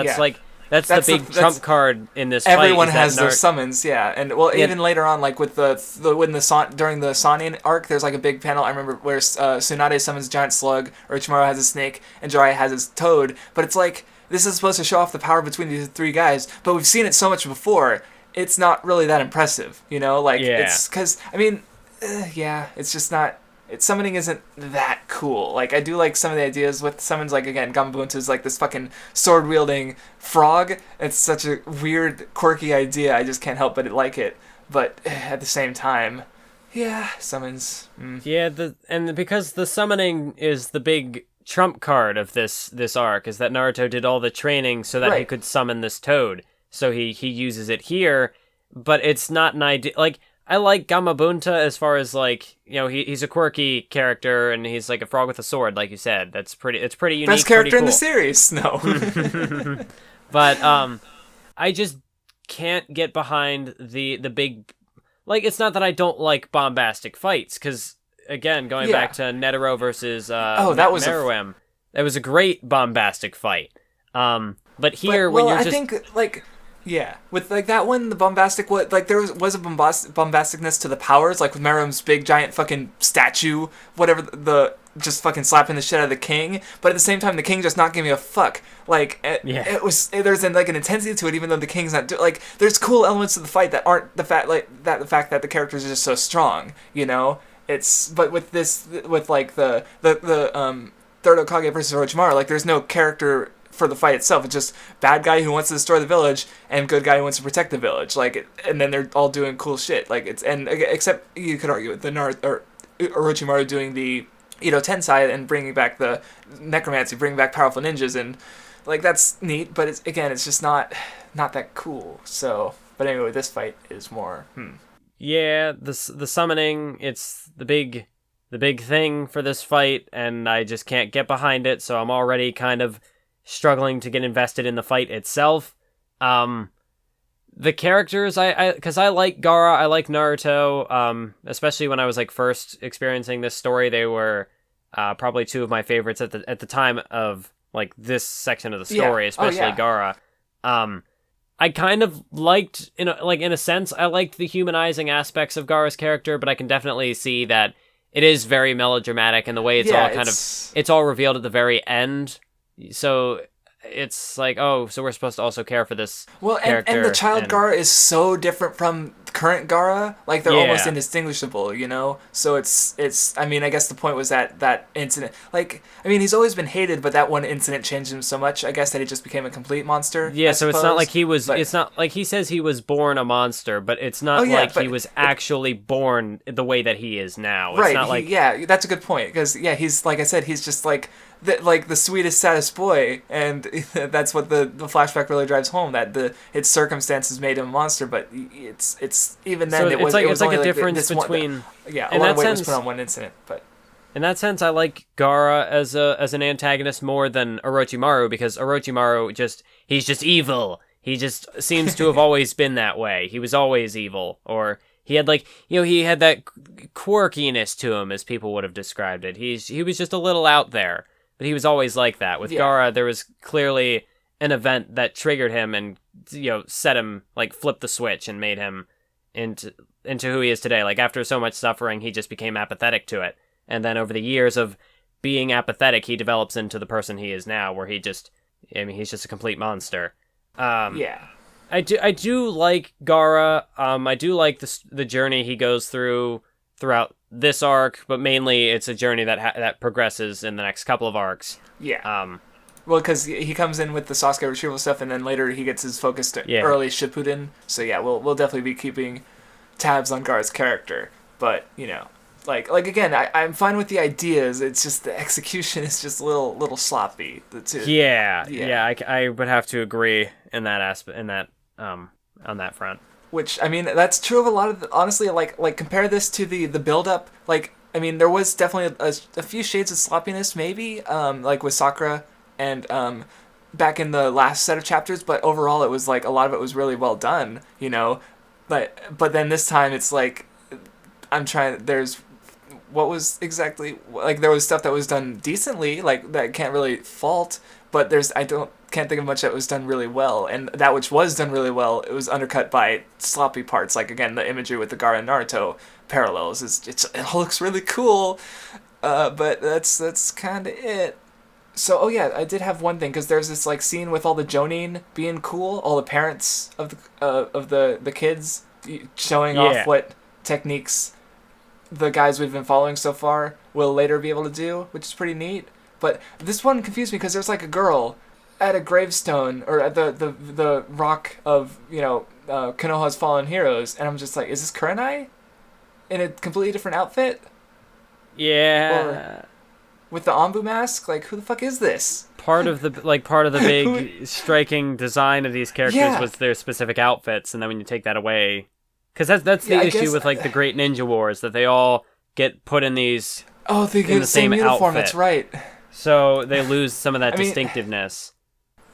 that's the big trump card in this fight. Everyone has their summons, and even later on, like with during the Sannin arc, there's like a big panel. I remember where Tsunade summons giant slug, Orochimaru has a snake, and Jiraiya has his toad. But it's like this is supposed to show off the power between these three guys, but we've seen it so much before. It's not really that impressive, you know. Like it's because it's just not. Summoning isn't that cool. Like, I do like some of the ideas with summons, like, again, Gamabunta's like this fucking sword-wielding frog. It's such a weird, quirky idea. I just can't help but like it. But at the same time, summons. Yeah, and because the summoning is the big trump card of this arc, is that Naruto did all the training so that he could summon this toad. So he uses it here, but it's not an idea. Like, I like Gamabunta as far as, like, you know, he's a quirky character, and he's like a frog with a sword, like you said. It's pretty unique. Best character in the series, no. But I just can't get behind the big, like, it's not that I don't like bombastic fights, because, again, going back to Netero versus Meruem, that was a great bombastic fight. But here, when you're just... I think, like... Yeah, with like that one, the bombastic, there was a bombasticness to the powers, like with Meruem's big giant fucking statue, whatever, the just fucking slapping the shit out of the king. But at the same time, the king just not giving a fuck. Like there's like an intensity to it, even though the king's not like there's cool elements of the fight that aren't the fact that the characters are just so strong, you know. But with this, with like the third Hokage versus Orochimaru, like there's no character for the fight itself. It's just bad guy who wants to destroy the village and good guy who wants to protect the village. Like, and then they're all doing cool shit. Like except you could argue with the Orochimaru doing the Ito Tensai and bringing back the necromancy, bringing back powerful ninjas, and like that's neat, but it's just not that cool. So, but anyway, this fight is more. Yeah, the summoning, it's the big thing for this fight, and I just can't get behind it, so I'm already kind of struggling to get invested in the fight itself. The characters, because I like Gaara, I like Naruto, especially when I was like first experiencing this story, they were probably two of my favorites at the time of like this section of the story, especially Gaara. I kind of liked, in a sense, I liked the humanizing aspects of Gaara's character, but I can definitely see that it is very melodramatic, and the way it's all revealed at the very end. So it's like, oh, so we're supposed to also care for this character. And the child Gaara is so different from current Gaara. Like, they're almost indistinguishable, you know? So it's I mean, I guess the point was that incident. Like, I mean, he's always been hated, but that one incident changed him so much, I guess, that he just became a complete monster. Yeah, so it's not like he was, it's not like he says he was born a monster, but it's not he was actually born the way that he is now. It's not like... Yeah, that's a good point, because, yeah, he's, like I said, he's just like the sweetest, saddest boy, and that's what the flashback really drives home, that its circumstances made him a monster, but it's even then, so it was like only a difference between... a lot of weight was put on one incident, but... In that sense, I like Gaara as an antagonist more than Orochimaru, because Orochimaru he's just evil. He just seems to have always been that way. He was always evil, or he had he had that quirkiness to him, as people would have described it. He was just a little out there, but he was always like that. With Gaara, there was clearly an event that triggered him and set him, like, flipped the switch and made him into who he is today. Like, after so much suffering, he just became apathetic to it. And then over the years of being apathetic, he develops into the person he is now, where he's just a complete monster. I do like Gaara. I do like the journey he goes throughout this arc, but mainly it's a journey that progresses in the next couple of arcs. Yeah. Well, because he comes in with the Sasuke retrieval stuff, and then later he gets his focus to early Shippuden. So yeah, we'll definitely be keeping tabs on Gaara's character. But like again, I'm fine with the ideas. It's just the execution is just a little sloppy. I would have to agree in that aspect, on that front. Which, I mean, that's true of a lot of honestly, like compare this to the build up. Like, I mean, there was definitely a few shades of sloppiness, maybe, like with Sakura and back in the last set of chapters, but overall it was like a lot of it was really well done, but then this time it's like what was exactly, like, there was stuff that was done decently, like, that can't really fault, but can't think of much that was done really well, and that which was done really well, it was undercut by sloppy parts, like, again, the imagery with the Gaara and Naruto parallels, it looks really cool, but that's kind of it. So, I did have one thing, because there's this, like, scene with all the Jonin being cool, all the parents of the kids showing off what techniques the guys we've been following so far will later be able to do, which is pretty neat. But this one confused me because there's like a girl at a gravestone, or at the rock of Konoha's fallen heroes, and I'm just like, is this Kurenai in a completely different outfit? Yeah. Or with the Anbu mask? Like, who the fuck is this? Part of the big striking design of these characters was their specific outfits, and then when you take that away. Because that's the issue with, like, the Great Ninja Wars, that they all get put in these... Oh, they get the same uniform, outfit. That's right. So they lose some of that distinctiveness.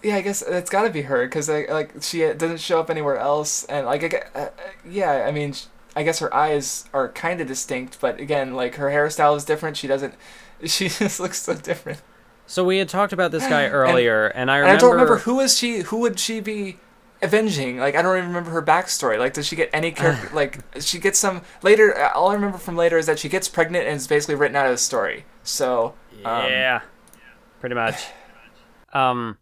Yeah, I guess it's got to be her, because, like, she doesn't show up anywhere else, and, like, I mean, I guess her eyes are kind of distinct, but, again, like, her hairstyle is different, she just looks so different. So we had talked about this guy earlier, and I remember... And I don't remember who would she be avenging? Like, I don't even remember her backstory. Like, does she get any character? Like, she gets some later. All I remember from later is that she gets pregnant and is basically written out of the story. So pretty much. Well,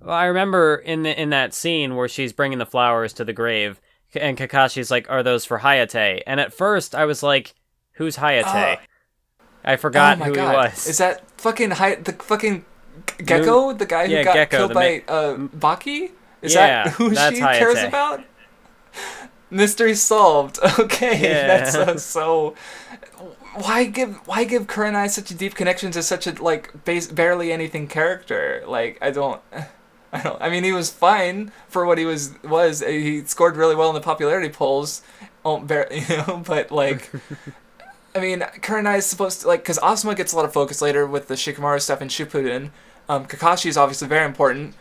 I remember in that scene where she's bringing the flowers to the grave, and Kakashi's like, "Are those for Hayate?" And at first, I was like, "Who's Hayate?" I forgot who he was. Is that the fucking Gecko, the guy who got killed by Baki? Is that who she cares about? Mystery solved. Okay, that's so. Why give Kurenai such a deep connection to such a, like, barely anything character? Like, I don't. I mean, he was fine for what he was. He scored really well in the popularity polls. But like, I mean, Kurenai is supposed to, like, because Asuma gets a lot of focus later with the Shikamaru stuff in Shippuden. Kakashi is obviously very important.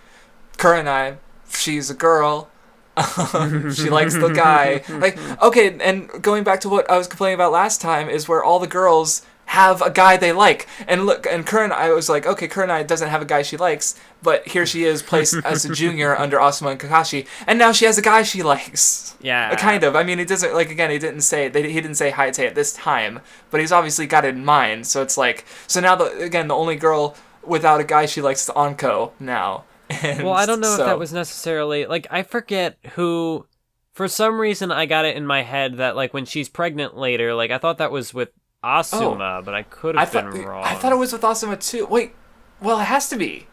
Kurenai, she's a girl. She likes the guy. Like, okay, and going back to what I was complaining about last time is where all the girls have a guy they like. And look, and Kurenai was like, okay, Kurenai doesn't have a guy she likes, but here she is placed as a junior under Asuma and Kakashi, and now she has a guy she likes. Yeah. Kind of. I mean, it doesn't, like, again, he didn't say Hayate at this time, but he's obviously got it in mind, so it's like, so now, the only girl without a guy she likes is Anko now. And well, I don't know if that was necessarily, like, I forget who, for some reason I got it in my head that, like, when she's pregnant later, like, I thought that was with Asuma, but I could have been wrong. I thought it was with Asuma too. Wait, well, it has to be.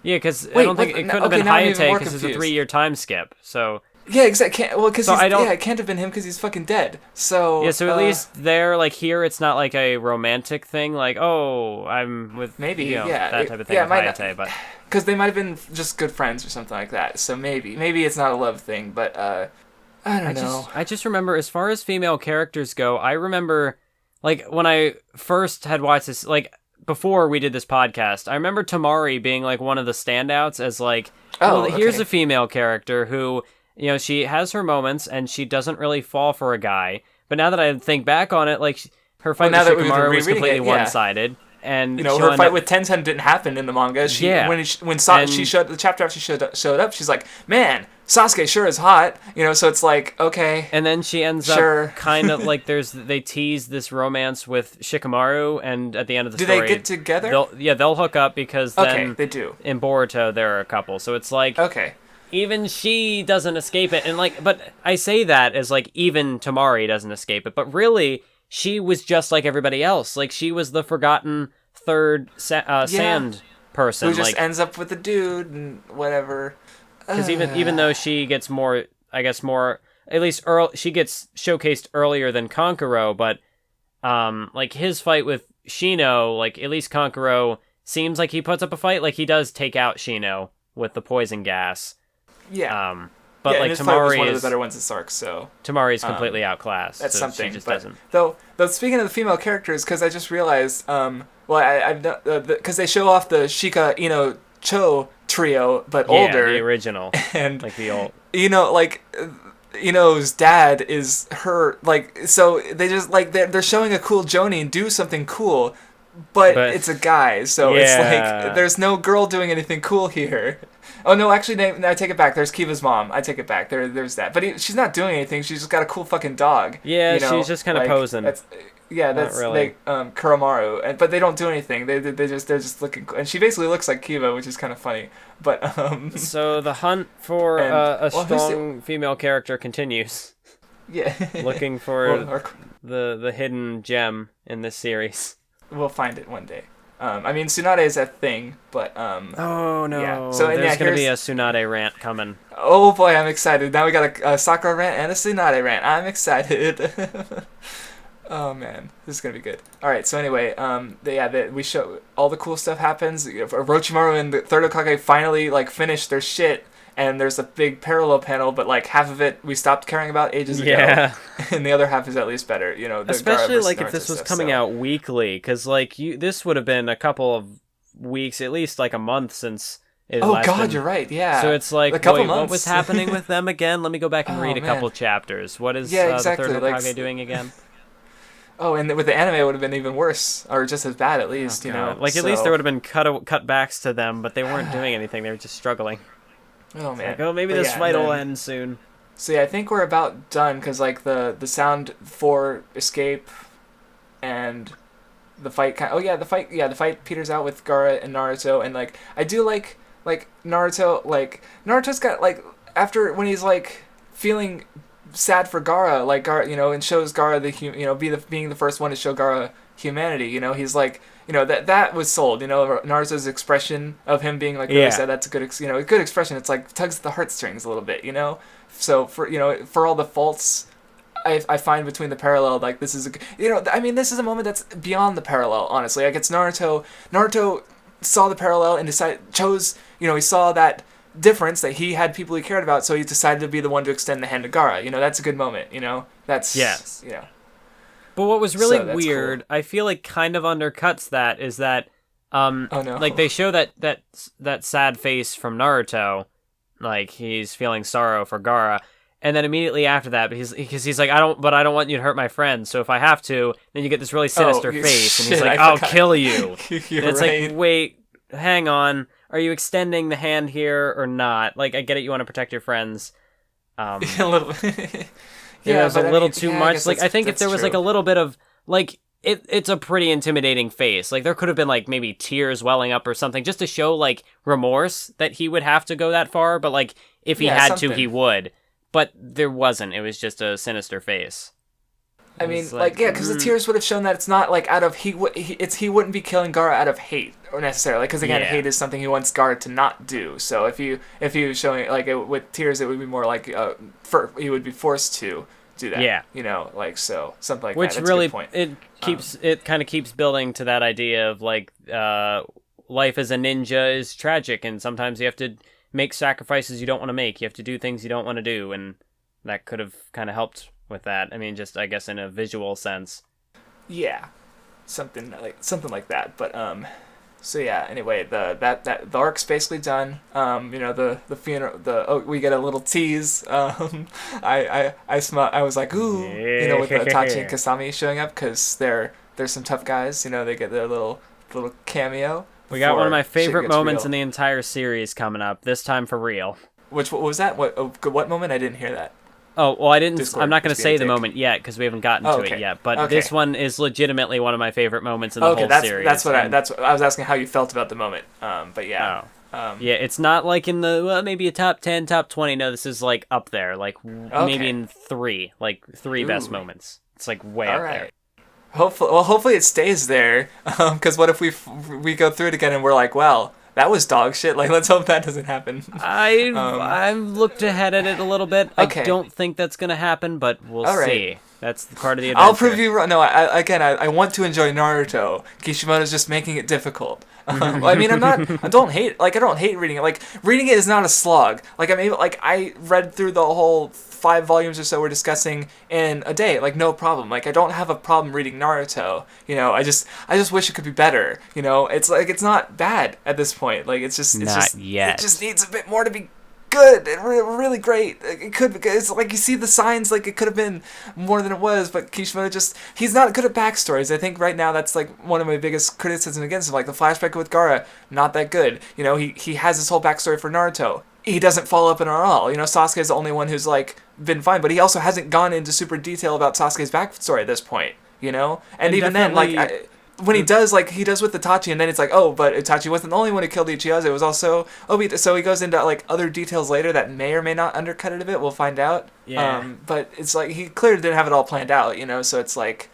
Yeah, because I don't think it couldn't have been Hayate because it's a 3-year time skip. So yeah, exactly. Well, because it can't have been him because he's fucking dead. So yeah, so at least there, like here, it's not like a romantic thing. Like, oh, I'm with that type of thing with Hayate, but because they might have been just good friends or something like that. So maybe it's not a love thing, but I don't know. I just remember, as far as female characters go, I remember, like, when I first had watched this, like, before we did this podcast, I remember Temari being, like, one of the standouts as, like, here's a female character who, you know, she has her moments, and she doesn't really fall for a guy. But now that I think back on it, like, her fight with Shikamaru was completely one-sided. And you know, her fight with Tenten didn't happen in the manga. The chapter after she showed up, she's like, man, Sasuke sure is hot. You know, so it's like, okay. And then she ends up kind of like they tease this romance with Shikamaru, and at the end of the story, do they get together? They'll hook up because then they do. In Boruto there are a couple, so it's like even she doesn't escape it, and like, but I say that as like even Temari doesn't escape it, but really she was just like everybody else. Like she was the forgotten third sand person who just ends up with the dude and whatever. Because even though she gets more, I guess at least she gets showcased earlier than Kankuro, but like his fight with Shino, like at least Kankuro seems like he puts up a fight. Like he does take out Shino with the poison gas. Yeah. But like his Temari fight was one of the better ones in Sark, so Temari's completely outclassed. That's so something. She just doesn't. Though speaking of the female characters, because I just realized, because they show off the Shika Ino Cho trio, but older, the original, and like the old, like Ino's dad is her, like, so they just like they're showing a cool Jonin do something cool, but it's a guy, so it's like there's no girl doing anything cool here. Oh no, actually, I take it back. There's Kiva's mom. I take it back. There's that, but she's not doing anything. She's just got a cool fucking dog. Yeah, she's just kind of posing. That's really. Kuramaru, but they don't do anything. They're just looking, and she basically looks like Kiva, which is kind of funny. But so the hunt for a strong female character continues. Yeah, looking for the hidden gem in this series. We'll find it one day. I mean, Tsunade is a thing, but oh no! Yeah. So there's gonna be a Tsunade rant coming. Oh boy, I'm excited. Now we got a Sakura rant and a Tsunade rant. I'm excited. Oh man, this is gonna be good. All right, so anyway, we show all the cool stuff happens. Orochimaru and the third Hokage finally like finish their shit, and there's a big parallel panel, but like half of it we stopped caring about ages ago, and the other half is at least better. You know, especially like if this was coming out weekly, because like this would have been a couple of weeks, at least like a month since. You're right. Yeah. So it's like, what was happening with them again? Let me go back and read a couple chapters. What is the third Hokage doing again? Oh, and with the anime, it would have been even worse, or just as bad, at least, you know. Like, at least there would have been cutbacks to them, but they weren't doing anything. They were just struggling. Oh, man. Like, maybe this fight will end soon. So, yeah, I think we're about done, because, like, the sound for escape and the fight the fight peters out with Gaara and Naruto, and, like, I do like Naruto, like, Naruto's got, like, after, when he's, like, feeling sad for Gaara, like Gaara, you know, and shows Gaara being the first one to show Gaara humanity. You know, he's like, you know, that was sold. You know, Naruto's expression of him being like really sad. That's a good, a good expression. It's like tugs at the heartstrings a little bit. You know, so for all the faults I find between the parallel, like this is this is a moment that's beyond the parallel. Honestly, like it's Naruto. Naruto saw the parallel and chose. You know, he saw that difference that he had people he cared about, so he decided to be the one to extend the hand to Gaara. You know, that's a good moment. You know, that's yes. Yeah. But what was really So weird, cool. I feel like kind of undercuts that, is that Oh no. like they show that sad face from Naruto, like he's feeling sorrow for Gaara, and then immediately after that, because he's like, I don't want you to hurt my friends, so if I have to, then you get this really sinister face, and he's like, I'll kill you. You're and it's right. like, wait, hang on, are you extending the hand here or not? Like, I get it, you want to protect your friends. A little. Yeah, it was a little too much. Like, I think if there was like a little bit of like it's a pretty intimidating face. Like there could have been like maybe tears welling up or something just to show like remorse that he would have to go that far, but like if he had to he would. But there wasn't. It was just a sinister face. I mean, because the tears would have shown that it's not like out of he wouldn't be killing Gaara out of hate or necessarily, because again, hate is something he wants Gaara to not do. So if you showing like with tears, it would be more like he would be forced to do that. Yeah, you know, like so something like that. That's really a good point. It kind of keeps building to that idea of like life as a ninja is tragic, and sometimes you have to make sacrifices you don't want to make. You have to do things you don't want to do, and that could have kind of helped with that. I mean, just I guess in a visual sense. Yeah, something like that. But so yeah. Anyway, the arc's basically done. You know, the funeral. We get a little tease. I was like, ooh, you know, with Itachi and Kasami showing up, because they're some tough guys. You know, they get their little cameo. We got one of my favorite moments in the entire series coming up. This time for real. What was that? What moment? I didn't hear that. Oh, well, I'm not going to say the moment yet because we haven't gotten to it yet. But this one is legitimately one of my favorite moments in the whole series. That's what I was asking, how you felt about the moment. But yeah. Yeah, it's not like in the maybe a top 10, top 20. No, this is like up there, like maybe in three best moments. It's like way up there. Hopefully it stays there. Because what if we go through it again and we're like, well, that was dog shit. Like, let's hope that doesn't happen. I've looked ahead at it a little bit. Okay. I don't think that's gonna happen, but we'll see. That's part of the adventure. I'll prove you wrong. No, I want to enjoy Naruto. Kishimoto's just making it difficult. I mean, I don't hate reading it. Like, reading it is not a slog. Like, I read through the whole 5 volumes or so we're discussing in a day, like, no problem. Like, I don't have a problem reading Naruto. You know, I just wish it could be better. You know, it's like, it's not bad at this point. Like, it's not yet. It just needs a bit more to be good and really great. It could, because it's like you see the signs, like it could have been more than it was, but Kishimoto he's not good at backstories. I think right now that's like one of my biggest criticisms against him. Like the flashback with Gaara, not that good. You know, he has this whole backstory for Naruto. He doesn't follow up in it at all. You know, Sasuke is the only one who's like been fine, but he also hasn't gone into super detail about Sasuke's backstory at this point. You know, and even then, like. When he does, like, he does with Itachi, and then it's like, oh, but Itachi wasn't the only one who killed Ichiyasu, it was also Obito. So he goes into, like, other details later that may or may not undercut it a bit, we'll find out. Yeah. But it's like, he clearly didn't have it all planned out, you know, so it's like...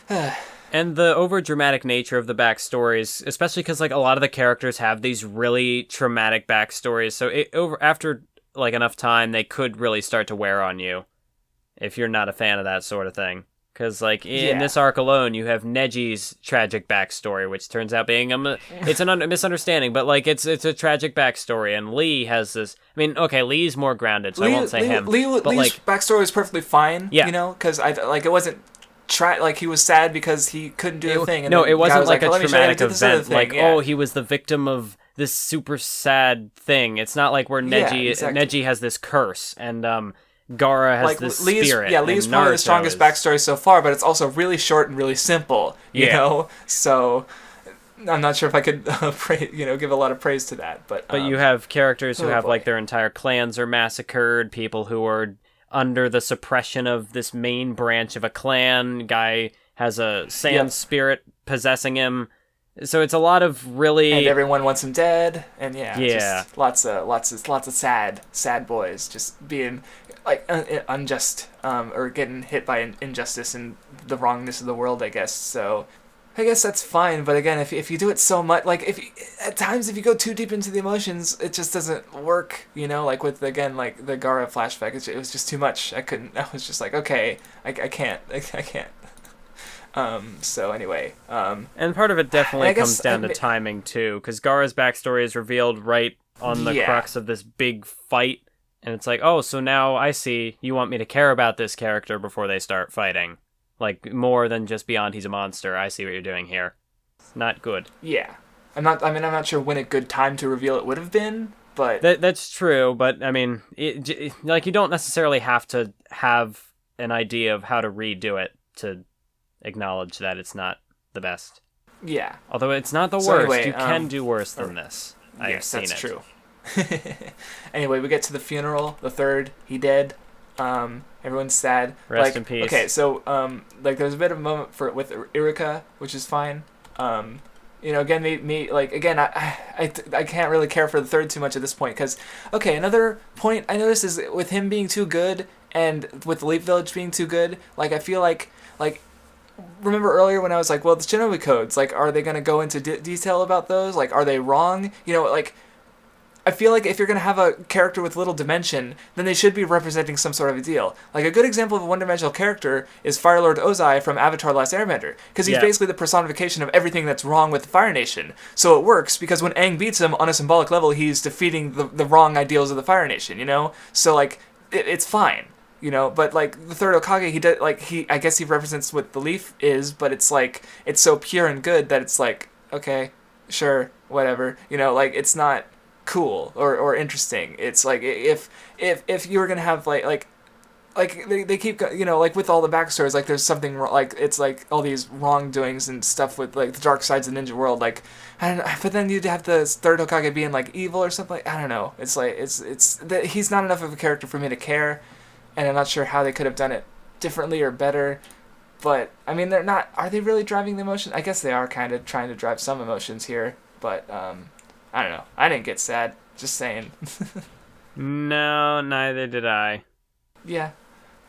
And the over-dramatic nature of the backstories, especially because, like, a lot of the characters have these really traumatic backstories, so after, like, enough time, they could really start to wear on you, if you're not a fan of that sort of thing. Because, like, in this arc alone, you have Neji's tragic backstory, which turns out being it's a misunderstanding, but, like, it's a tragic backstory, and Lee has this... I mean, okay, Lee's more grounded, so I won't say him. Lee's backstory was perfectly fine, you know? Because, it wasn't... like, he was sad because he couldn't do the thing. And no, it wasn't like a traumatic event. Like, oh, he was the victim of this super sad thing. It's not like where Neji has this curse, and... Gaara has this spirit. Yeah, Lee's probably the strongest backstory so far, but it's also really short and really simple, you know? So, I'm not sure if I could give a lot of praise to that. But you have characters who have, like, their entire clans are massacred, people who are under the suppression of this main branch of a clan, guy has a sand spirit possessing him. So it's a lot of really... And everyone wants him dead, and just lots of sad boys just being... like unjust or getting hit by injustice and the wrongness of the world, I guess. So I guess that's fine, but again, if you do it so much, like at times if you go too deep into the emotions, it just doesn't work, you know, like with, again, like the Gaara flashback, it was just too much. I was just like, okay, I can't. So anyway, and part of it definitely comes down to timing too, because Gaara's backstory is revealed right on the Yeah. crux of this big fight, and it's like, oh, so now I see you want me to care about this character before they start fighting. Like, more than just beyond he's a monster. I see what you're doing here. It's not good. Yeah. I'm not sure when a good time to reveal it would have been, but That's true, but I mean, like, you don't necessarily have to have an idea of how to redo it to acknowledge that it's not the best. yeah. Although it's not the So worst, anyway, you can do worse than this. I've Yes, seen that's it. true. Anyway, we get to the funeral, the third, he dead. Everyone's sad. Rest in peace. Okay, so like there's a bit of a moment with Irika, which is fine. Again, I can't really care for the third too much at this point because, okay, another point I noticed is with him being too good and with the Leaf Village being too good, like I feel like remember earlier when I was like, well, the Shinobi codes, like, are they going to go into detail about those? Like, are they wrong? Like, I feel like if you're going to have a character with little dimension, then they should be representing some sort of a deal. Like, a good example of a one-dimensional character is Fire Lord Ozai from Avatar: Last Airbender, because he's basically the personification of everything that's wrong with the Fire Nation. So it works, because when Aang beats him on a symbolic level, he's defeating the wrong ideals of the Fire Nation, So, like, it's fine. But like the third Hokage, I guess he represents what the leaf is, but it's like it's so pure and good that it's like, okay, sure, whatever. Like it's not cool or interesting. It's like if you were gonna have like they keep like with all the backstories, like there's something like it's like all these wrongdoings and stuff with like the dark sides of the ninja world, like I don't know, but then you'd have the third Hokage being like evil or something. I don't know. It's like it's that he's not enough of a character for me to care. And I'm not sure how they could have done it differently or better. But, I mean, they're not... Are they really driving the emotion? I guess they are kind of trying to drive some emotions here. But, I don't know. I didn't get sad. Just saying. No, neither did I. Yeah.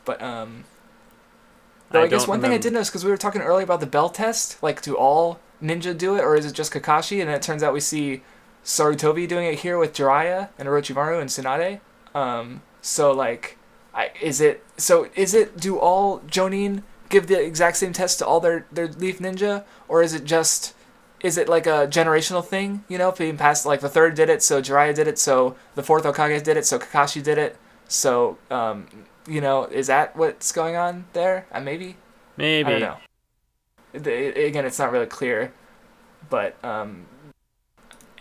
But, though I guess one thing I did notice, because we were talking earlier about the bell test. Like, do all ninja do it? Or is it just Kakashi? And then it turns out we see Sarutobi doing it here with Jiraiya and Orochimaru and Tsunade. So, like... do all Jonin give the exact same test to all their Leaf Ninja? Or is it like a generational thing, being passed, like the third did it, so Jiraiya did it, so the fourth Hokage did it, so Kakashi did it, so, is that what's going on there? Maybe? Maybe. I don't know. Again, it's not really clear, but, I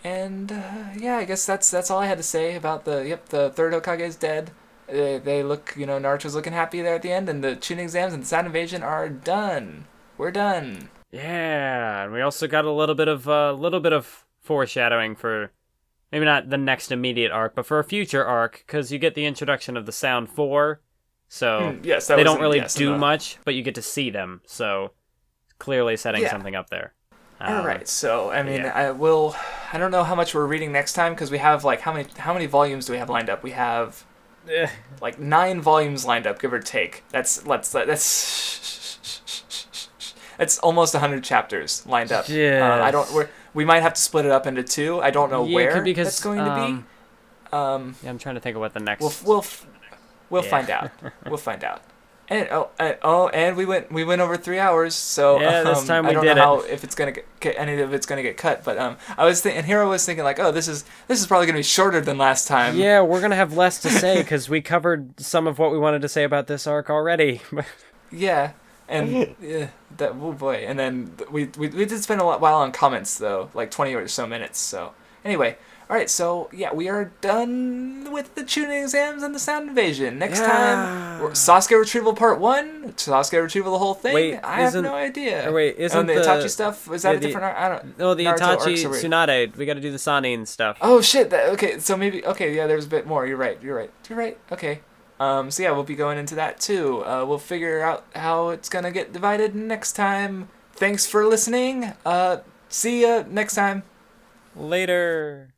guess that's all I had to say about the third Hokage is dead. They look, Naruto's looking happy there at the end, and the Chunin Exams and the Sound Invasion are done. We're done. Yeah, and we also got a little bit of foreshadowing for maybe not the next immediate arc, but for a future arc, because you get the introduction of the Sound 4, so they don't really do much, but you get to see them, so clearly setting something up there. All right, so I mean, I don't know how much we're reading next time because we have like how many volumes do we have lined up? We have like 9 volumes lined up, give or take. That's almost 100 chapters lined up. We might have to split it up into 2. I don't know where that's going to be. I'm trying to think of what the next. We'll find out. We'll find out. And we went over 3 hours. So this time we I don't did know it. if it's gonna get any of it's gonna get cut. But I was thinking like, oh, this is probably gonna be shorter than last time. Yeah, we're gonna have less to say because we covered some of what we wanted to say about this arc already. Yeah. And oh boy, and then we did spend a while on comments though, like 20 or so minutes. So anyway, all right, so yeah, we are done with the Chunin Exams and the Sound Invasion. Next time, Sasuke Retrieval Part 1, Sasuke Retrieval the whole thing. Wait, I have no idea. Isn't the Itachi stuff? Was that a different arc? I don't. No, the Naruto Itachi Tsunade. We got to do the Sanin stuff. Oh shit! Okay, so maybe there's a bit more. You're right. Okay. So yeah, we'll be going into that too. We'll figure out how it's gonna get divided next time. Thanks for listening. See ya next time. Later.